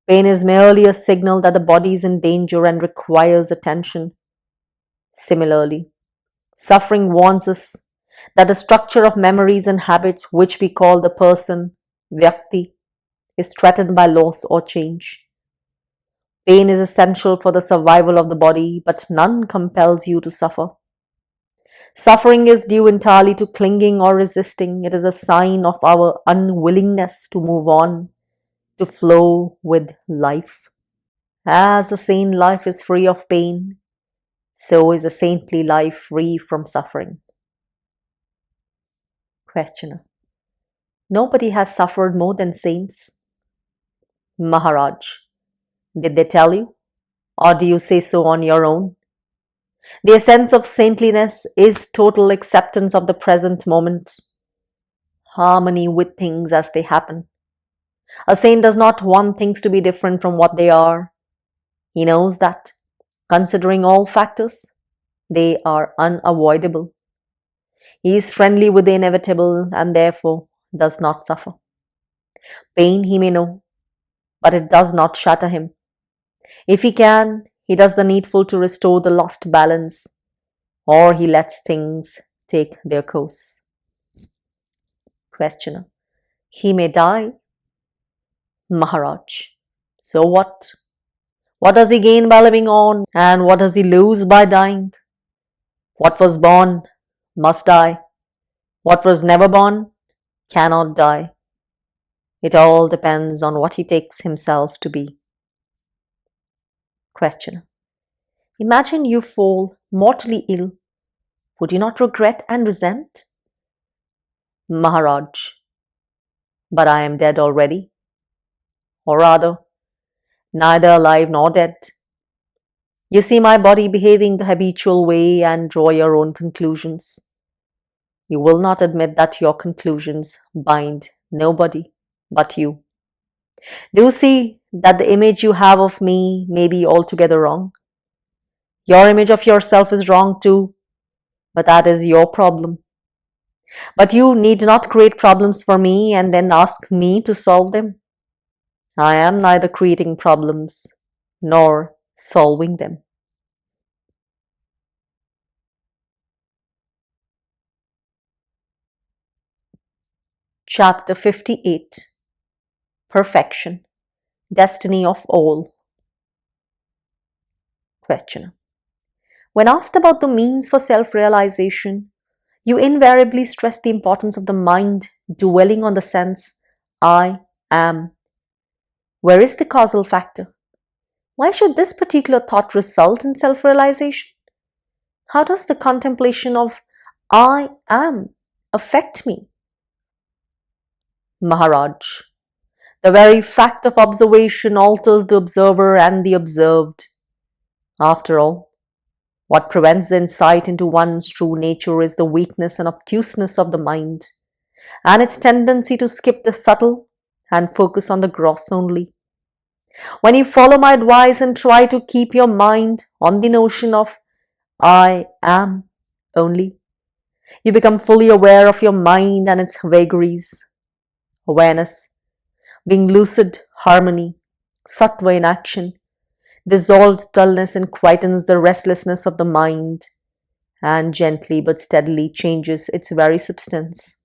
Speaker 1: Pain is merely a signal that the body is in danger and requires attention. Similarly, suffering warns us that the structure of memories and habits which we call the person, Vyakti, is threatened by loss or change. Pain is essential for the survival of the body, but none compels you to suffer. Suffering is due entirely to clinging or resisting. It is a sign of our unwillingness to move on, to flow with life. As a sane life is free of pain, so is a saintly life free from suffering. Questioner. Nobody has suffered more than saints. Maharaj. Did they tell you? Or do you say so on your own? The essence of saintliness is total acceptance of the present moment, harmony with things as they happen. A saint does not want things to be different from what they are. He knows that, considering all factors, they are unavoidable. He is friendly with the inevitable and therefore does not suffer. Pain he may know, but it does not shatter him. If he can, he does the needful to restore the lost balance, or he lets things take their course. Questioner. He may die. Maharaj. So what? What does he gain by living on, and what does he lose by dying? What was born must die. What was never born cannot die. It all depends on what he takes himself to be. Questioner. Imagine you fall mortally ill. Would you not regret and resent? Maharaj. But I am dead already. Or rather, neither alive nor dead. You see my body behaving the habitual way and draw your own conclusions. You will not admit that your conclusions bind nobody but you. Do you see that the image you have of me may be altogether wrong? Your image of yourself is wrong too, but that is your problem. But you need not create problems for me and then ask me to solve them. I am neither creating problems nor solving them. Chapter 58. Perfection, Destiny of All. Questioner. When asked about the means for self-realization, you invariably stress the importance of the mind dwelling on the sense, I am. Where is the causal factor? Why should this particular thought result in self-realization? How does the contemplation of I am affect me? Maharaj. The very fact of observation alters the observer and the observed. After all, what prevents the insight into one's true nature is the weakness and obtuseness of the mind, and its tendency to skip the subtle and focus on the gross only. When you follow my advice and try to keep your mind on the notion of I am only, you become fully aware of your mind and its vagaries. Awareness, being lucid harmony, sattva in action, dissolves dullness and quietens the restlessness of the mind, and gently but steadily changes its very substance.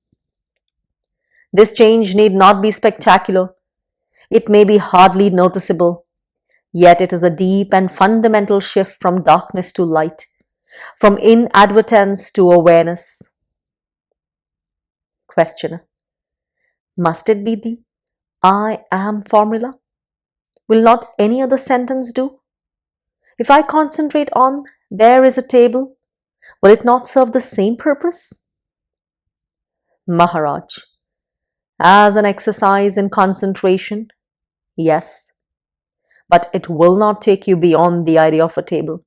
Speaker 1: This change need not be spectacular. It may be hardly noticeable, yet it is a deep and fundamental shift from darkness to light, from inadvertence to awareness. Questioner. Must it be the I am formula? Will not any other sentence do? If I concentrate on there is a table, will it not serve the same purpose? Maharaj. As an exercise in concentration, yes, but it will not take you beyond the idea of a table.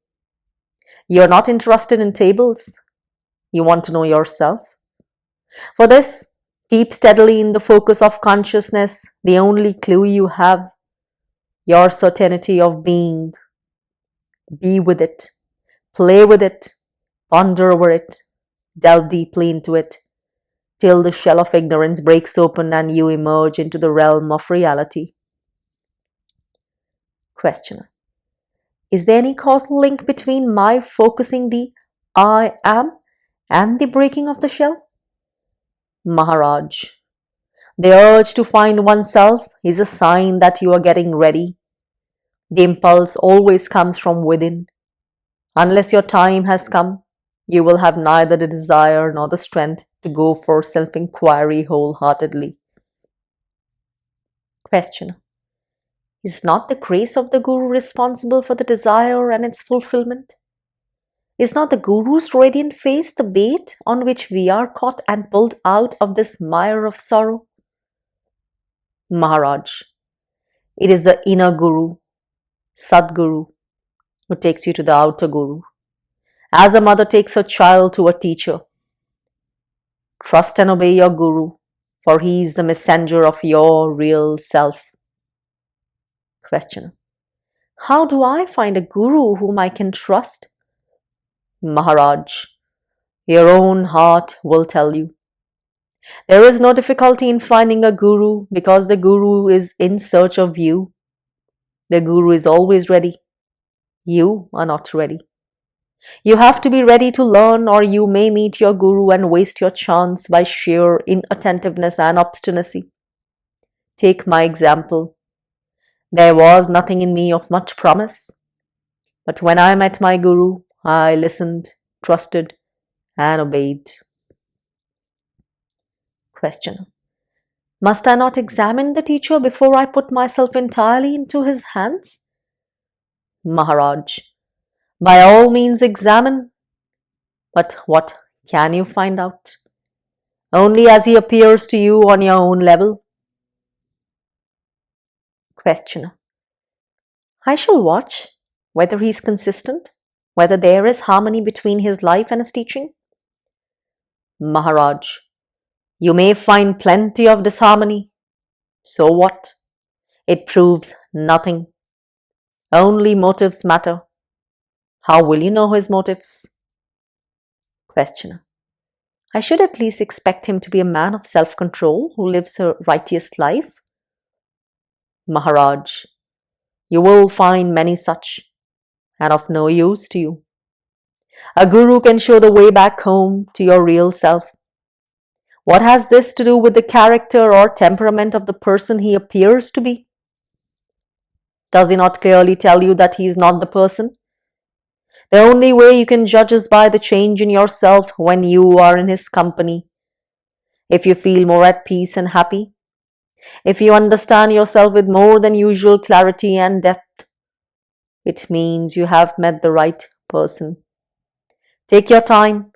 Speaker 1: You are not interested in tables. You want to know yourself. For this, keep steadily in the focus of consciousness, the only clue you have, your certainty of being. Be with it, play with it, ponder over it, delve deeply into it, till the shell of ignorance breaks open and you emerge into the realm of reality. Questioner. Is there any causal link between my focusing the I am and the breaking of the shell? Maharaj. The urge to find oneself is a sign that you are getting ready. The impulse always comes from within. Unless your time has come, you will have neither the desire nor the strength to go for self-inquiry wholeheartedly. Questioner. Is not the grace of the Guru responsible for the desire and its fulfillment? Is not the Guru's radiant face the bait on which we are caught and pulled out of this mire of sorrow? Maharaj. It is the inner Guru, Sadguru, who takes you to the outer Guru, as a mother takes her child to a teacher. Trust and obey your Guru, for he is the messenger of your real self. Questioner. How do I find a Guru whom I can trust? Maharaj. Your own heart will tell you. There is no difficulty in finding a Guru because the Guru is in search of you. The Guru is always ready. You are not ready. You have to be ready to learn, or you may meet your Guru and waste your chance by sheer inattentiveness and obstinacy. Take my example. There was nothing in me of much promise, but when I met my Guru, I listened, trusted, and obeyed. Questioner. Must I not examine the teacher before I put myself entirely into his hands? Maharaj. By all means examine. But what can you find out? Only as he appears to you on your own level. Questioner. I shall watch whether he is consistent, whether there is harmony between his life and his teaching. Maharaj. You may find plenty of disharmony. So what? It proves nothing. Only motives matter. How will you know his motives? Questioner. I should at least expect him to be a man of self-control who lives a righteous life. Maharaj, you will find many such, and of no use to you. A guru can show the way back home to your real self. What has this to do with the character or temperament of the person he appears to be? Does he not clearly tell you that he is not the person? The only way you can judge is by the change in yourself when you are in his company. If you feel more at peace and happy, if you understand yourself with more than usual clarity and depth, it means you have met the right person. Take your time,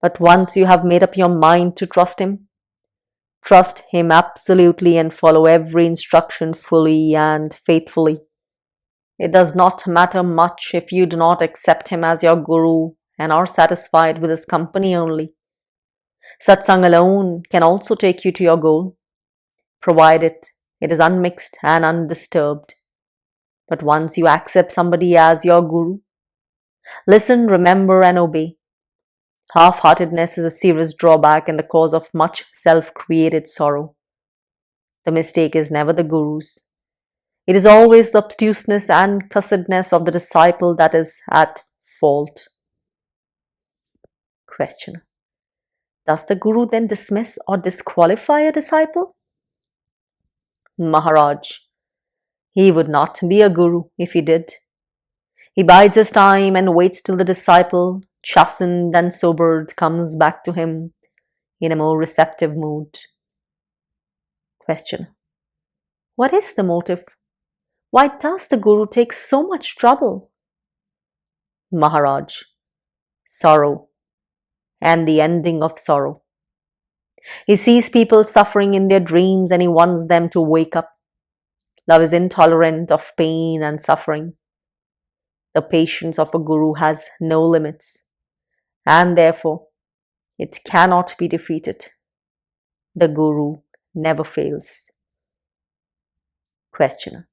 Speaker 1: but once you have made up your mind to trust him absolutely and follow every instruction fully and faithfully. It does not matter much if you do not accept him as your guru and are satisfied with his company only. Satsang alone can also take you to your goal, provided it is unmixed and undisturbed. But once you accept somebody as your guru, listen, remember, and obey. Half-heartedness is a serious drawback and the cause of much self-created sorrow. The mistake is never the guru's. It is always the obtuseness and cussedness of the disciple that is at fault. Questioner. Does the guru then dismiss or disqualify a disciple? Maharaj. He would not be a guru if he did. He bides his time and waits till the disciple, chastened and sobered, comes back to him in a more receptive mood. Questioner. What is the motive? Why does the guru take so much trouble? Maharaj. Sorrow and the ending of sorrow. He sees people suffering in their dreams and he wants them to wake up. Love is intolerant of pain and suffering. The patience of a guru has no limits, and therefore it cannot be defeated. The guru never fails. Questioner.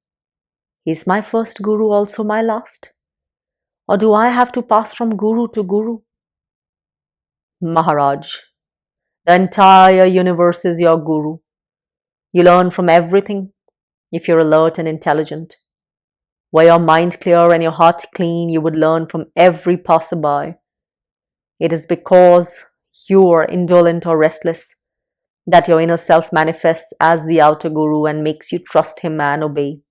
Speaker 1: Is my first guru also my last? Or do I have to pass from guru to guru? Maharaj. The entire universe is your guru. You learn from everything if you're alert and intelligent. Were your mind clear and your heart clean, you would learn from every passerby. It is because you are indolent or restless that your inner self manifests as the outer guru and makes you trust him and obey.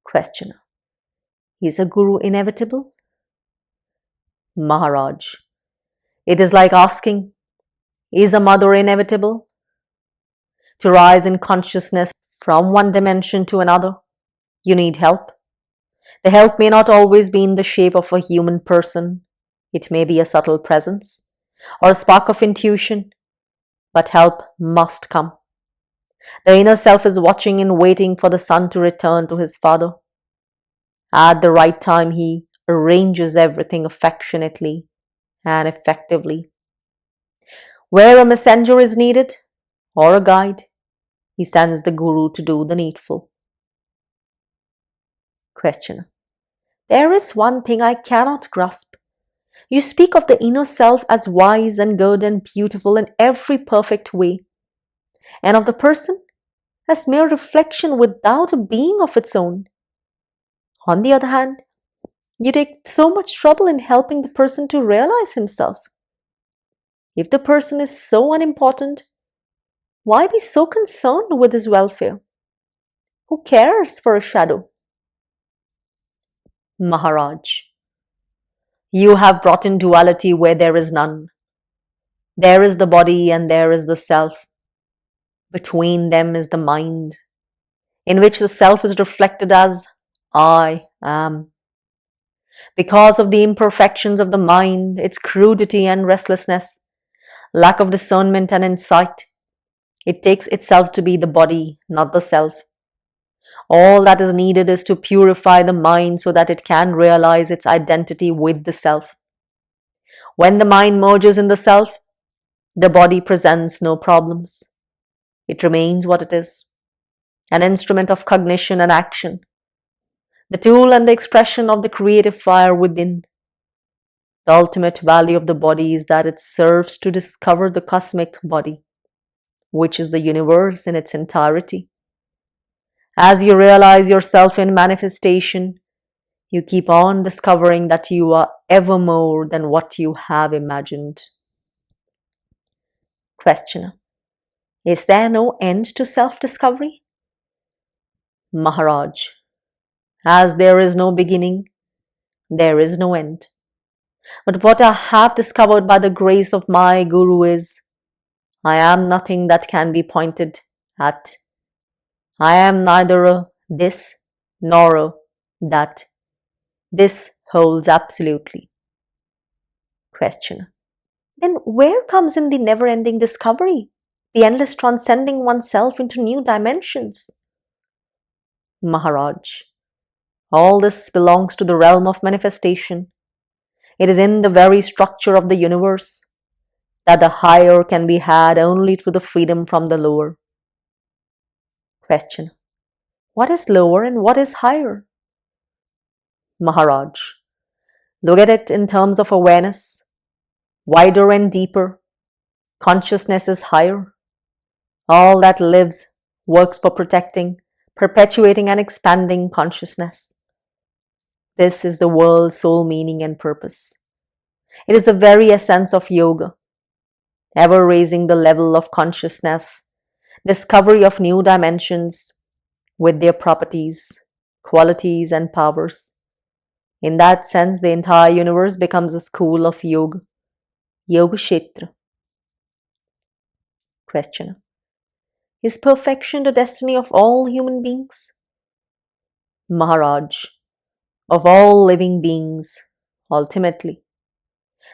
Speaker 1: Questioner. Is a guru inevitable? Maharaj. It is like asking, is a mother inevitable? To rise in consciousness from one dimension to another, you need help. The help may not always be in the shape of a human person. It may be a subtle presence or a spark of intuition, but help must come. The inner self is watching and waiting for the son to return to his father. At the right time, he arranges everything affectionately and effectively. Where a messenger is needed or a guide, he sends the guru to do the needful. Questioner. There is one thing I cannot grasp. You speak of the inner self as wise and good and beautiful in every perfect way, and of the person as mere reflection without a being of its own. On the other hand, you take so much trouble in helping the person to realize himself. If the person is so unimportant, why be so concerned with his welfare? Who cares for a shadow? Maharaj. You have brought in duality where there is none. There is the body and there is the self. Between them is the mind, in which the self is reflected as I am. Because of the imperfections of the mind, its crudity and restlessness, lack of discernment and insight, it takes itself to be the body, not the self. All that is needed is to purify the mind so that it can realize its identity with the self. When the mind merges in the self, the body presents no problems. It remains what it is, an instrument of cognition and action, the tool and the expression of the creative fire within. The ultimate value of the body is that it serves to discover the cosmic body, which is the universe in its entirety. As you realize yourself in manifestation, you keep on discovering that you are ever more than what you have imagined. Questioner: is there no end to self-discovery? Maharaj: as there is no beginning, there is no end. But what I have discovered by the grace of my Guru is, I am nothing that can be pointed at. I am neither a this nor a that. This holds absolutely. Questioner: then where comes in the never-ending discovery, the endless transcending oneself into new dimensions? Maharaj: all this belongs to the realm of manifestation. It is in the very structure of the universe that the higher can be had only through the freedom from the lower. Question: what is lower and what is higher? Maharaj: look at it in terms of awareness. Wider and deeper, consciousness is higher. All that lives works for protecting, perpetuating and expanding consciousness. This is the world's sole meaning and purpose. It is the very essence of yoga, ever raising the level of consciousness, discovery of new dimensions with their properties, qualities and powers. In that sense, the entire universe becomes a school of yoga, Yoga Kshetra. Questioner: is perfection the destiny of all human beings? Maharaj: of all living beings, ultimately.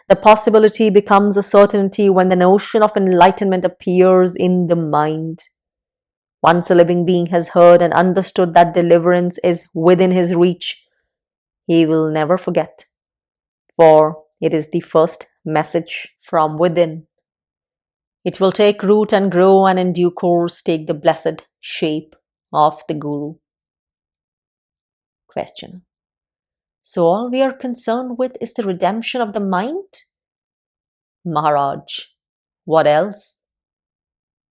Speaker 1: The possibility becomes a certainty when the notion of enlightenment appears in the mind. Once a living being has heard and understood that deliverance is within his reach, he will never forget, for it is the first message from within. It will take root and grow and in due course take the blessed shape of the Guru. Question: so all we are concerned with is the redemption of the mind? Maharaj: what else?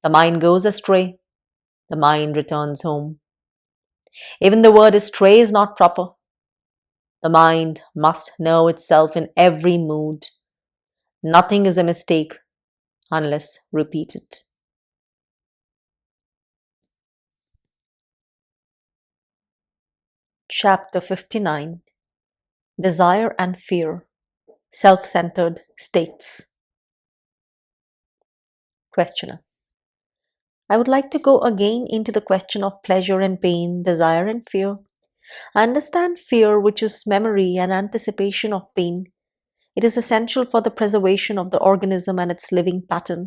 Speaker 1: The mind goes astray, the mind returns home. Even the word astray is not proper. The mind must know itself in every mood. Nothing is a mistake unless repeated. Chapter 59: Desire and Fear, Self-Centered States. Questioner: I would like to go again into the question of pleasure and pain, desire and fear. I understand fear, which is memory and anticipation of pain. It is essential for the preservation of the organism and its living pattern.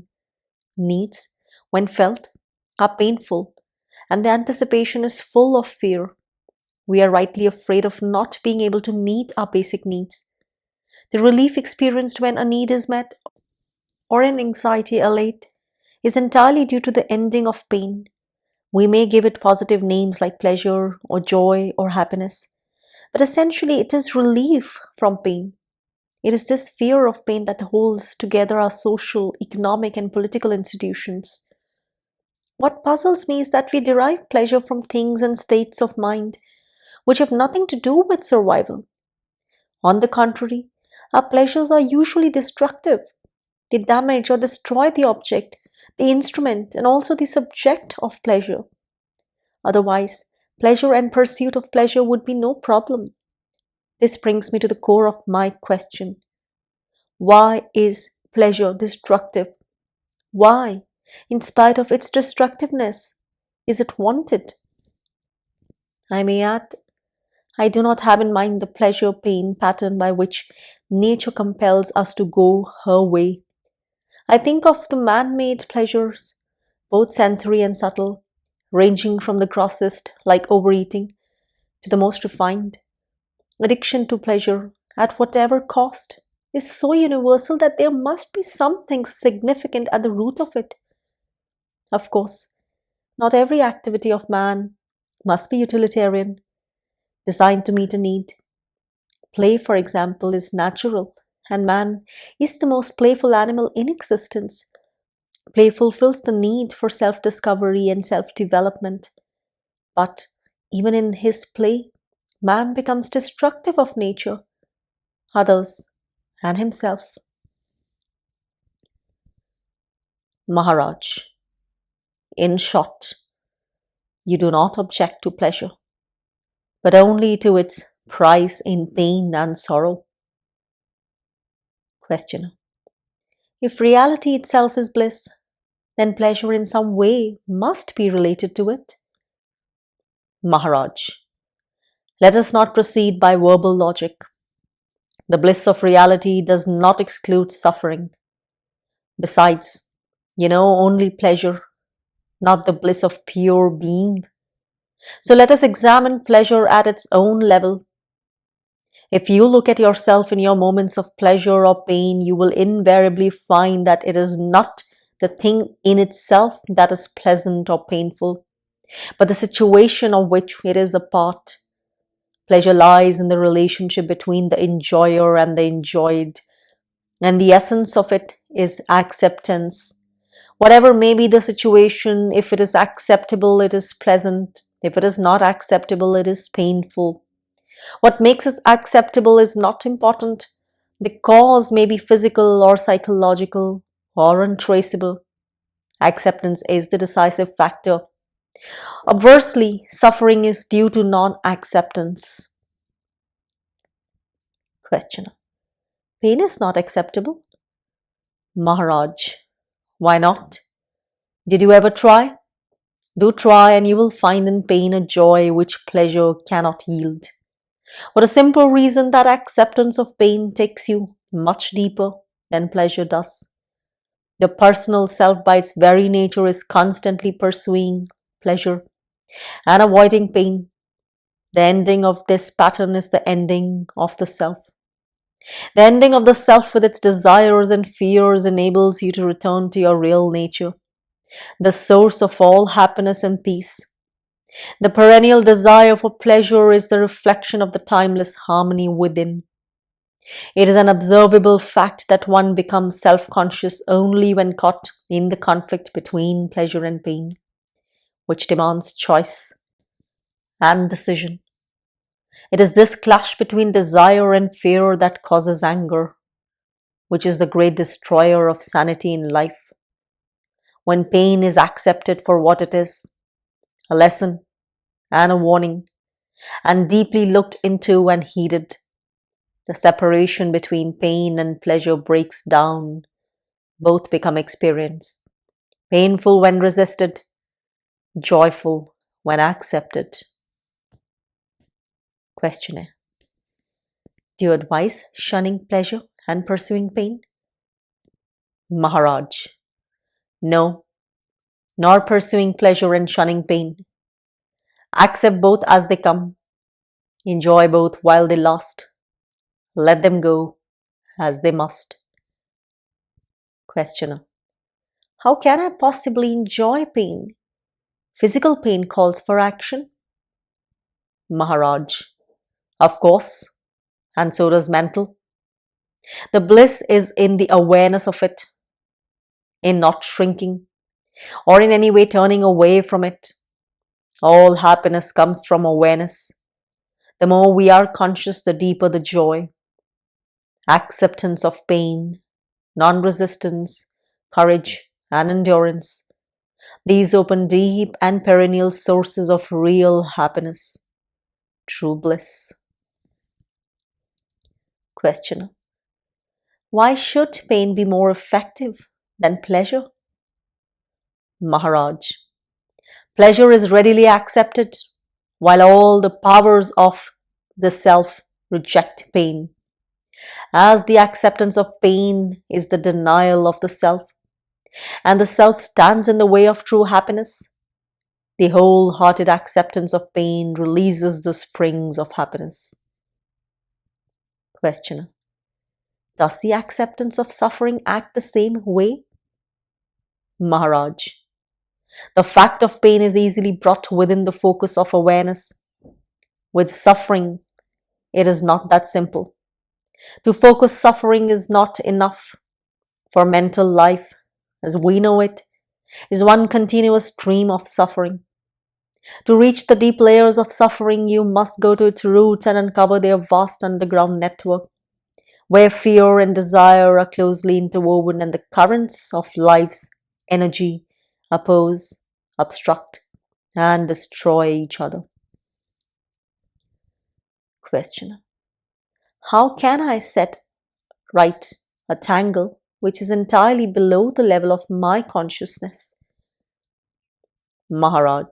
Speaker 1: Needs, when felt, are painful, and the anticipation is full of fear. We are rightly afraid of not being able to meet our basic needs. The relief experienced when a need is met or an anxiety allayed is entirely due to the ending of pain. We may give it positive names like pleasure or joy or happiness, but essentially it is relief from pain. It is this fear of pain that holds together our social, economic and political institutions. What puzzles me is that we derive pleasure from things and states of mind which have nothing to do with survival. On the contrary, our pleasures are usually destructive. They damage or destroy the object, the instrument, and also the subject of pleasure. Otherwise, pleasure and pursuit of pleasure would be no problem. This brings me to the core of my question. Why is pleasure destructive? Why, in spite of its destructiveness, is it wanted? I may add, I do not have in mind the pleasure-pain pattern by which nature compels us to go her way. I think of the man-made pleasures, both sensory and subtle, ranging from the grossest, like overeating, to the most refined. Addiction to pleasure, at whatever cost, is so universal that there must be something significant at the root of it. Of course, not every activity of man must be utilitarian, designed to meet a need. Play, for example, is natural and man is the most playful animal in existence. Play fulfills the need for self-discovery and self-development. But even in his play, man becomes destructive of nature, others, and himself. Maharaj, in short, you do not object to pleasure, but only to its price in pain and sorrow. Questioner. If reality itself is bliss, then pleasure in some way must be related to it. Maharaj, let us not proceed by verbal logic. The bliss of reality does not exclude suffering. Besides, only pleasure, not the bliss of pure being. So let us examine pleasure at its own level. If you look at yourself in your moments of pleasure or pain, you will invariably find that it is not the thing in itself that is pleasant or painful, but the situation of which it is a part. Pleasure lies in the relationship between the enjoyer and the enjoyed, and the essence of it is acceptance. Whatever may be the situation, if it is acceptable, it is pleasant. If it is not acceptable, it is painful. What makes it acceptable is not important. The cause may be physical or psychological or untraceable. Acceptance is the decisive factor. Obversely, suffering is due to non-acceptance. Questioner. Pain is not acceptable. Maharaj. Why not? Did you ever try? Do try and you will find in pain a joy which pleasure cannot yield. For the simple reason that acceptance of pain takes you much deeper than pleasure does. The personal self by its very nature is constantly pursuing pleasure and avoiding pain. The ending of this pattern is the ending of the self. The ending of the self with its desires and fears enables you to return to your real nature, the source of all happiness and peace. The perennial desire for pleasure is the reflection of the timeless harmony within. It is an observable fact that one becomes self-conscious only when caught in the conflict between pleasure and pain, which demands choice and decision. It is this clash between desire and fear that causes anger, which is the great destroyer of sanity in life. When pain is accepted for what it is, a lesson and a warning, and deeply looked into and heeded, the separation between pain and pleasure breaks down. Both become experience, painful when resisted, joyful when accepted. Questioner. Do you advise shunning pleasure and pursuing pain? Maharaj. No, nor pursuing pleasure and shunning pain. Accept both as they come. Enjoy both while they last. Let them go as they must. Questioner. How can I possibly enjoy pain? Physical pain calls for action. Maharaj. Of course, and so does mental. The bliss is in the awareness of it, in not shrinking, or in any way turning away from it. All happiness comes from awareness. The more we are conscious, the deeper the joy. Acceptance of pain, non-resistance, courage, and endurance. These open deep and perennial sources of real happiness, true bliss. Questioner. Why should pain be more effective than pleasure? Maharaj. Pleasure is readily accepted, while all the powers of the self reject pain. As the acceptance of pain is the denial of the self, and the self stands in the way of true happiness, the wholehearted acceptance of pain releases the springs of happiness. Questioner. Does the acceptance of suffering act the same way? Maharaj. The fact of pain is easily brought within the focus of awareness. With suffering, it is not that simple. To focus suffering is not enough, for mental life, as we know it, is one continuous stream of suffering. To reach the deep layers of suffering, you must go to its roots and uncover their vast underground network, where fear and desire are closely interwoven and the currents of life's energy oppose, obstruct, and destroy each other. Questioner: how can I set right a tangle which is entirely below the level of my consciousness? Maharaj: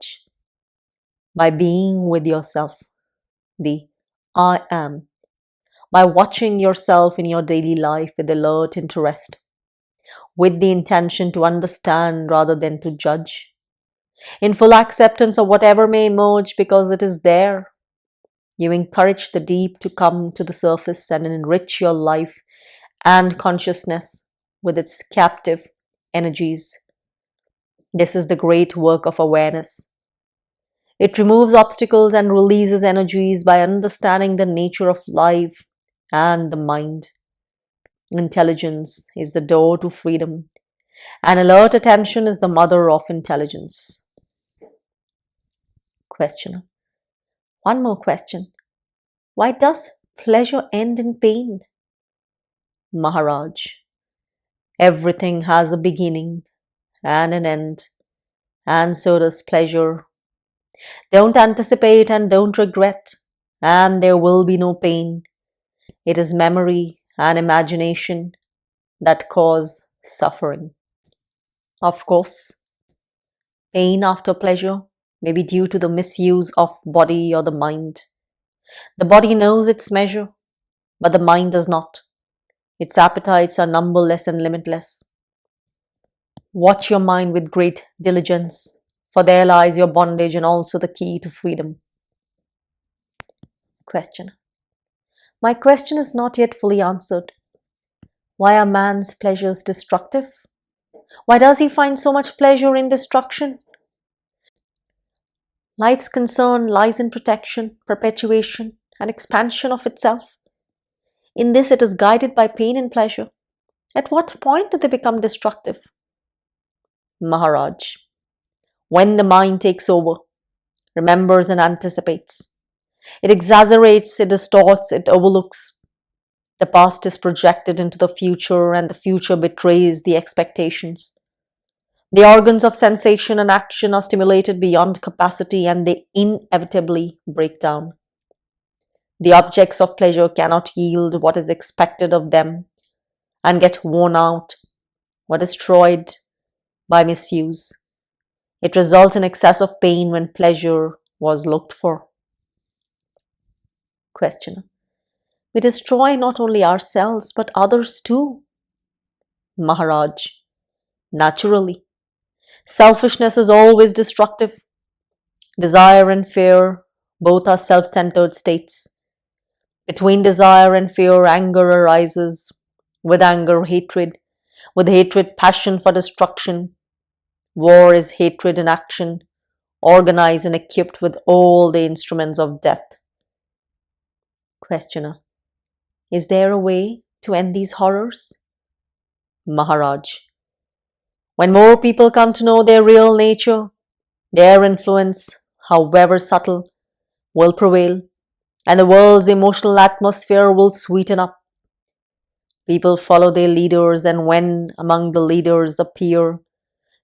Speaker 1: by being with yourself, the I am, by watching yourself in your daily life with alert interest, with the intention to understand rather than to judge, in full acceptance of whatever may emerge because it is there. You encourage the deep to come to the surface and enrich your life and consciousness with its captive energies. This is the great work of awareness. It removes obstacles and releases energies by understanding the nature of life and the mind. Intelligence is the door to freedom, and alert attention is the mother of intelligence. Questioner: one more question. Why does pleasure end in pain? Maharaj: everything has a beginning and an end, and so does pleasure. Don't anticipate and don't regret, and there will be no pain. It is memory and imagination that cause suffering. Of course, pain after pleasure may be due to the misuse of body or the mind. The body knows its measure, but the mind does not. Its appetites are numberless and limitless. Watch your mind with great diligence, for there lies your bondage and also the key to freedom. Question: my question is not yet fully answered. Why are man's pleasures destructive? Why does he find so much pleasure in destruction? Life's concern lies in protection, perpetuation, and expansion of itself. In this, it is guided by pain and pleasure. At what point do they become destructive? Maharaj: when the mind takes over, remembers and anticipates. It exaggerates, it distorts, it overlooks. The past is projected into the future, and the future betrays the expectations. The organs of sensation and action are stimulated beyond capacity, and they inevitably break down. The objects of pleasure cannot yield what is expected of them and get worn out or destroyed by misuse. It results in excess of pain when pleasure was looked for. Questioner: we destroy not only ourselves but others too. Maharaj: naturally. Selfishness is always destructive. Desire and fear both are self-centered states. Between desire and fear, anger arises. With anger, hatred. With hatred, passion for destruction. War is hatred in action, organized and equipped with all the instruments of death. Questioner: is there a way to end these horrors? Maharaj: when more people come to know their real nature, their influence, however subtle, will prevail, and the world's emotional atmosphere will sweeten up. People follow their leaders, and when among the leaders appear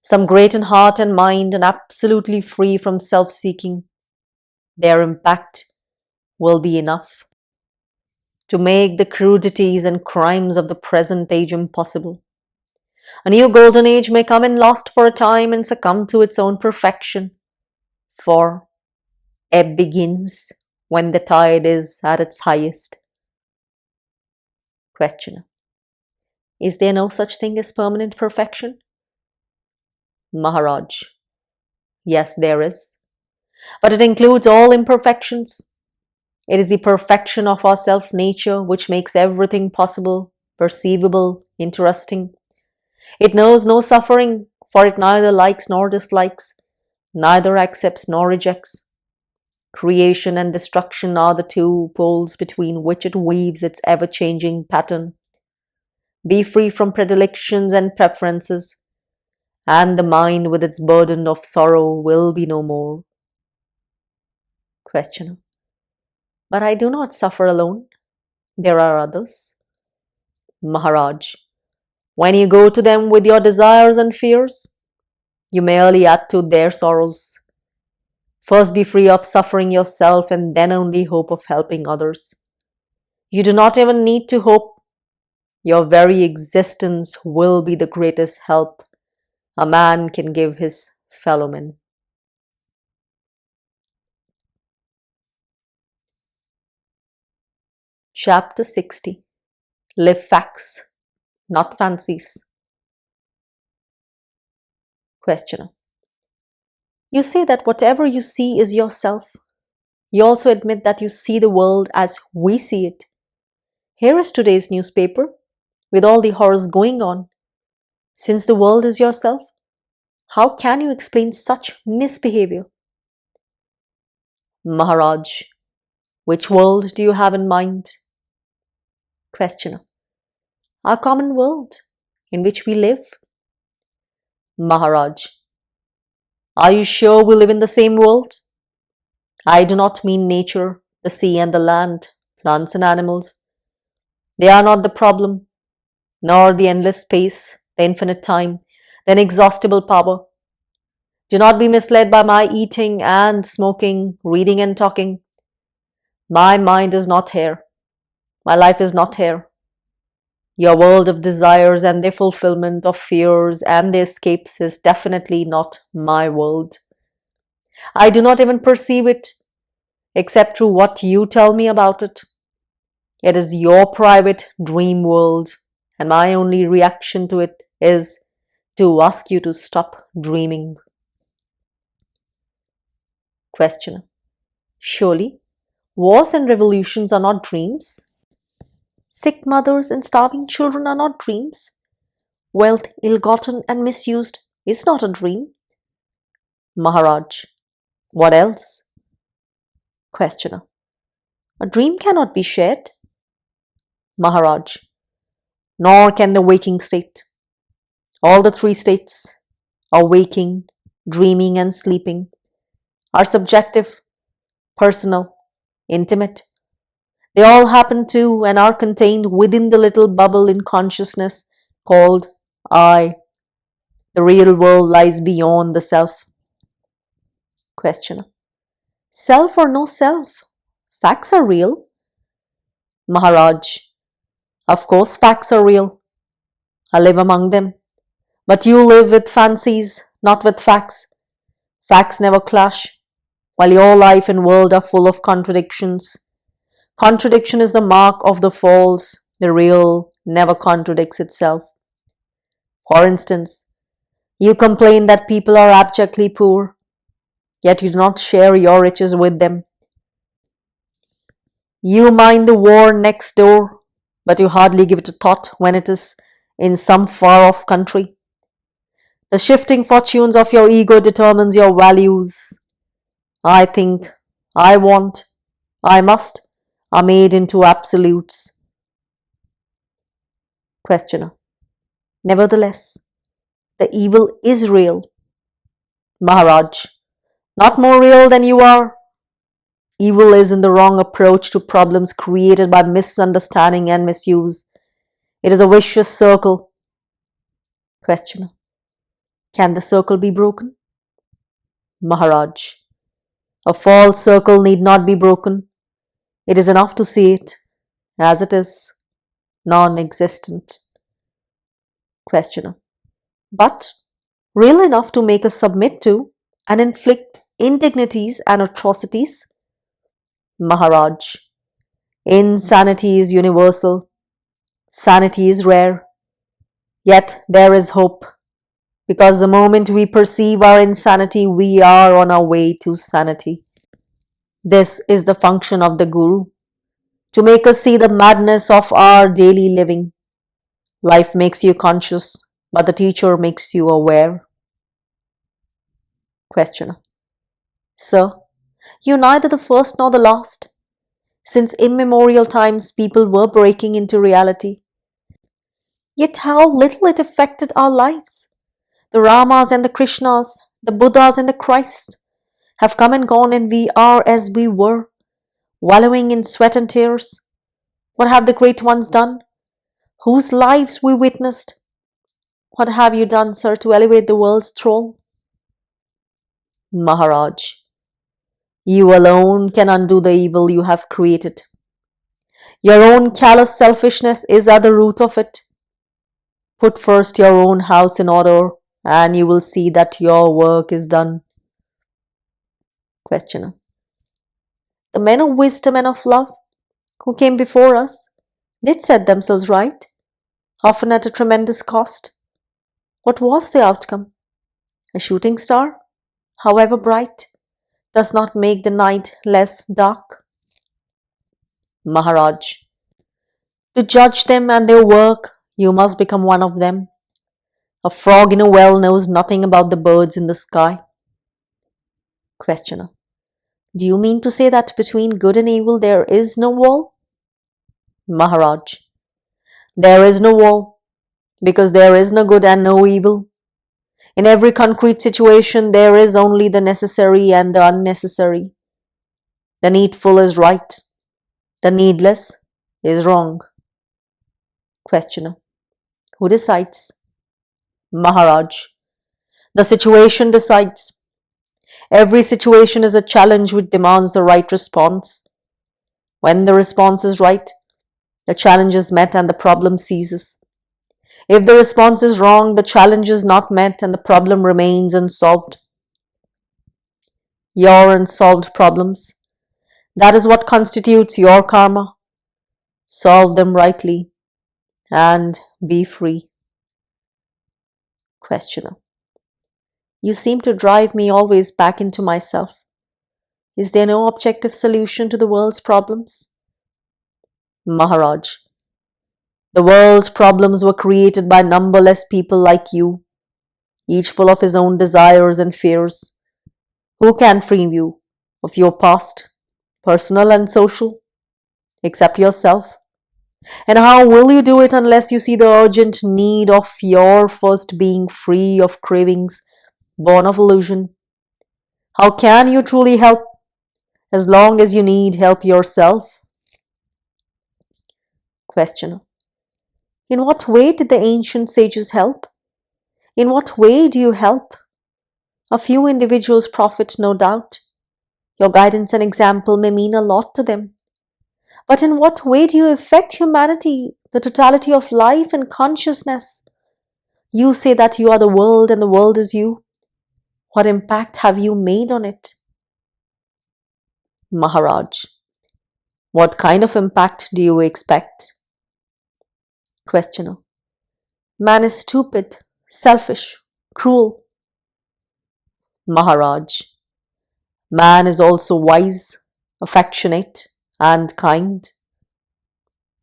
Speaker 1: some great in heart and mind and absolutely free from self-seeking, their impact will be enough to make the crudities and crimes of the present age impossible. A new golden age may come and last for a time and succumb to its own perfection, for ebb begins when the tide is at its highest. Questioner: is there no such thing as permanent perfection? Maharaj: yes, there is, but it includes all imperfections. It is the perfection of our self-nature which makes everything possible, perceivable, interesting. It knows no suffering, for it neither likes nor dislikes, neither accepts nor rejects. Creation and destruction are the two poles between which it weaves its ever-changing pattern. Be free from predilections and preferences, and the mind with its burden of sorrow will be no more. Questioner. But I do not suffer alone. There are others. Maharaj. When you go to them with your desires and fears, you merely add to their sorrows. First be free of suffering yourself and then only hope of helping others. You do not even need to hope. Your very existence will be the greatest help a man can give his fellow men. Chapter 60. Live facts, not fancies. Questioner. You say that whatever you see is yourself. You also admit that you see the world as we see it. Here is today's newspaper, with all the horrors going on. Since the world is yourself, how can you explain such misbehavior? Maharaj. Which world do you have in mind? Questioner. Our common world, in which we live. Maharaj. Are you sure we live in the same world? I do not mean nature, the sea and the land, plants and animals. They are not the problem, nor the endless space, the infinite time, the inexhaustible power. Do not be misled by my eating and smoking, reading and talking. My mind is not here. My life is not here. Your world of desires and their fulfillment, of fears and their escapes is definitely not my world. I do not even perceive it, except through what you tell me about it. It is your private dream world, and my only reaction to it is to ask you to stop dreaming. Questioner. Surely, wars and revolutions are not dreams. Sick mothers and starving children are not dreams. Wealth ill-gotten and misused is not a dream. Maharaj. What else? Questioner. A dream cannot be shared. Maharaj. Nor can the waking state. All the three states, are waking, dreaming and sleeping, are subjective, personal, intimate. They all happen to and are contained within the little bubble in consciousness called I. The real world lies beyond the self. Questioner. Self or no self? Facts are real. Maharaj. Of course facts are real. I live among them. But you live with fancies, not with facts. Facts never clash, while your life and world are full of contradictions. Contradiction is the mark of the false. The real never contradicts itself. For instance, you complain that people are abjectly poor, yet you do not share your riches with them. You mind the war next door, but you hardly give it a thought when it is in some far-off country. The shifting fortunes of your ego determines your values. I think, I want, I must are made into absolutes. Questioner. Nevertheless, the evil is real. Maharaj. Not more real than you are. Evil is in the wrong approach to problems created by misunderstanding and misuse. It is a vicious circle. Questioner. Can the circle be broken? Maharaj. A false circle need not be broken. It is enough to see it as it is, non-existent. Questioner. But real enough to make us submit to and inflict indignities and atrocities? Maharaj. Insanity is universal. Sanity is rare. Yet there is hope, because the moment we perceive our insanity, we are on our way to sanity. This is the function of the Guru, to make us see the madness of our daily living. Life makes you conscious, but the teacher makes you aware. Questioner. Sir, You're neither the first nor the last. Since immemorial times, people were breaking into reality. Yet how little it affected our lives. The Ramas and the Krishnas, the Buddhas and the Christ have come and gone, and we are as we were, wallowing in sweat and tears. What have the great ones done? Whose lives we witnessed? What have you done, sir, to elevate the world's throne? Maharaj, you alone can undo the evil you have created. Your own callous selfishness is at the root of it. Put first your own house in order, and you will see that your work is done. Questioner. The men of wisdom and of love who came before us did set themselves right, often at a tremendous cost. What was the outcome? A shooting star, however bright, does not make the night less dark. Maharaj, to judge them and their work, you must become one of them. A frog in a well knows nothing about the birds in the sky. Questioner. Do you mean to say that between good and evil there is no wall? Maharaj. There is no wall, because there is no good and no evil. In every concrete situation, there is only the necessary and the unnecessary. The needful is right. The needless is wrong. Questioner. Who decides? Maharaj. The situation decides. Every situation is a challenge which demands the right response. When the response is right, the challenge is met and the problem ceases. If the response is wrong, the challenge is not met and the problem remains unsolved. Your unsolved problems, that is what constitutes your karma. Solve them rightly and be free. Questioner. You seem to drive me always back into myself. Is there no objective solution to the world's problems? Maharaj. The world's problems were created by numberless people like you, each full of his own desires and fears. Who can free you of your past, personal and social, except yourself? And how will you do it unless you see the urgent need of your first being free of cravings born of illusion? How can you truly help as long as you need help yourself? Questioner. In what way did the ancient sages help? In what way do you help? A few individuals profit, no doubt. Your guidance and example may mean a lot to them. But in what way do you affect humanity, the totality of life and consciousness? You say that you are the world and the world is you. What impact have you made on it? Maharaj. What kind of impact do you expect? Questioner. Man is stupid, selfish, cruel. Maharaj. Man is also wise, affectionate, and kind.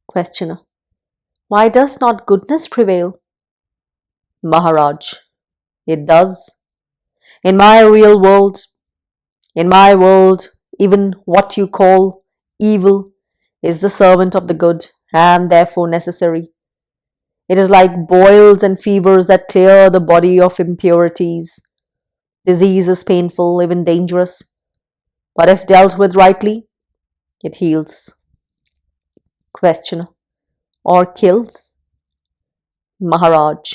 Speaker 1: Questioner. Why does not goodness prevail? Maharaj. It does. In my real world, even what you call evil is the servant of the good and therefore necessary. It is like boils and fevers that clear the body of impurities. Disease is painful, even dangerous, but if dealt with rightly, it heals. Questioner. Or kills? Maharaj.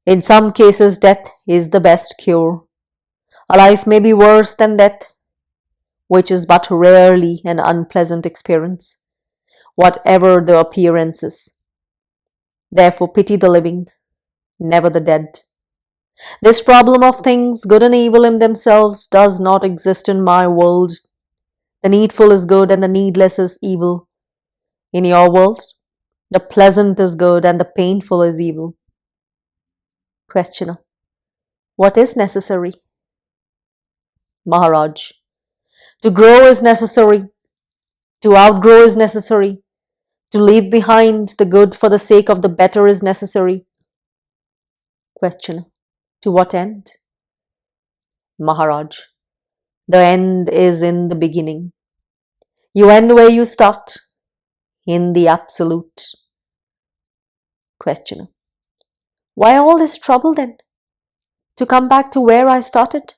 Speaker 1: In some cases, death is the best cure. A life may be worse than death, which is but rarely an unpleasant experience, whatever the appearances. Therefore, pity the living, never the dead. This problem of things, good and evil in themselves, does not exist in my world. The needful is good and the needless is evil. In your world, the pleasant is good and the painful is evil. Questioner. What is necessary? Maharaj. To grow is necessary. To outgrow is necessary. To leave behind the good for the sake of the better is necessary. Questioner. To what end? Maharaj. The end is in the beginning. You end where you start, in the absolute. Questioner. Why all this trouble then? To come back to where I started?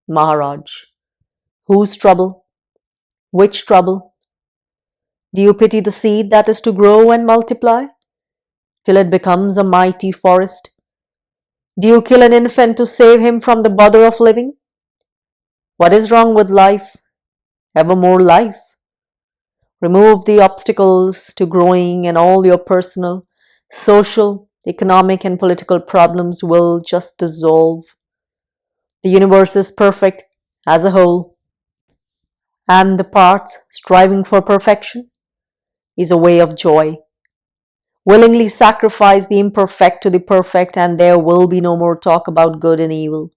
Speaker 1: Maharaj. Whose trouble? Which trouble? Do you pity the seed that is to grow and multiply till it becomes a mighty forest? Do you kill an infant to save him from the bother of living? What is wrong with life? Ever more life. Remove the obstacles to growing and all your personal, social, economic and political problems will just dissolve. The universe is perfect as a whole, and the parts striving for perfection is a way of joy. Willingly sacrifice the imperfect to the perfect, and there will be no more talk about good and evil.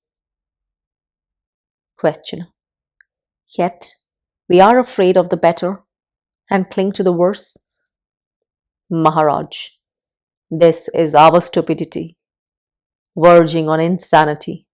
Speaker 1: Questioner. Yet we are afraid of the better and cling to the worse. Maharaj. This is our stupidity, verging on insanity.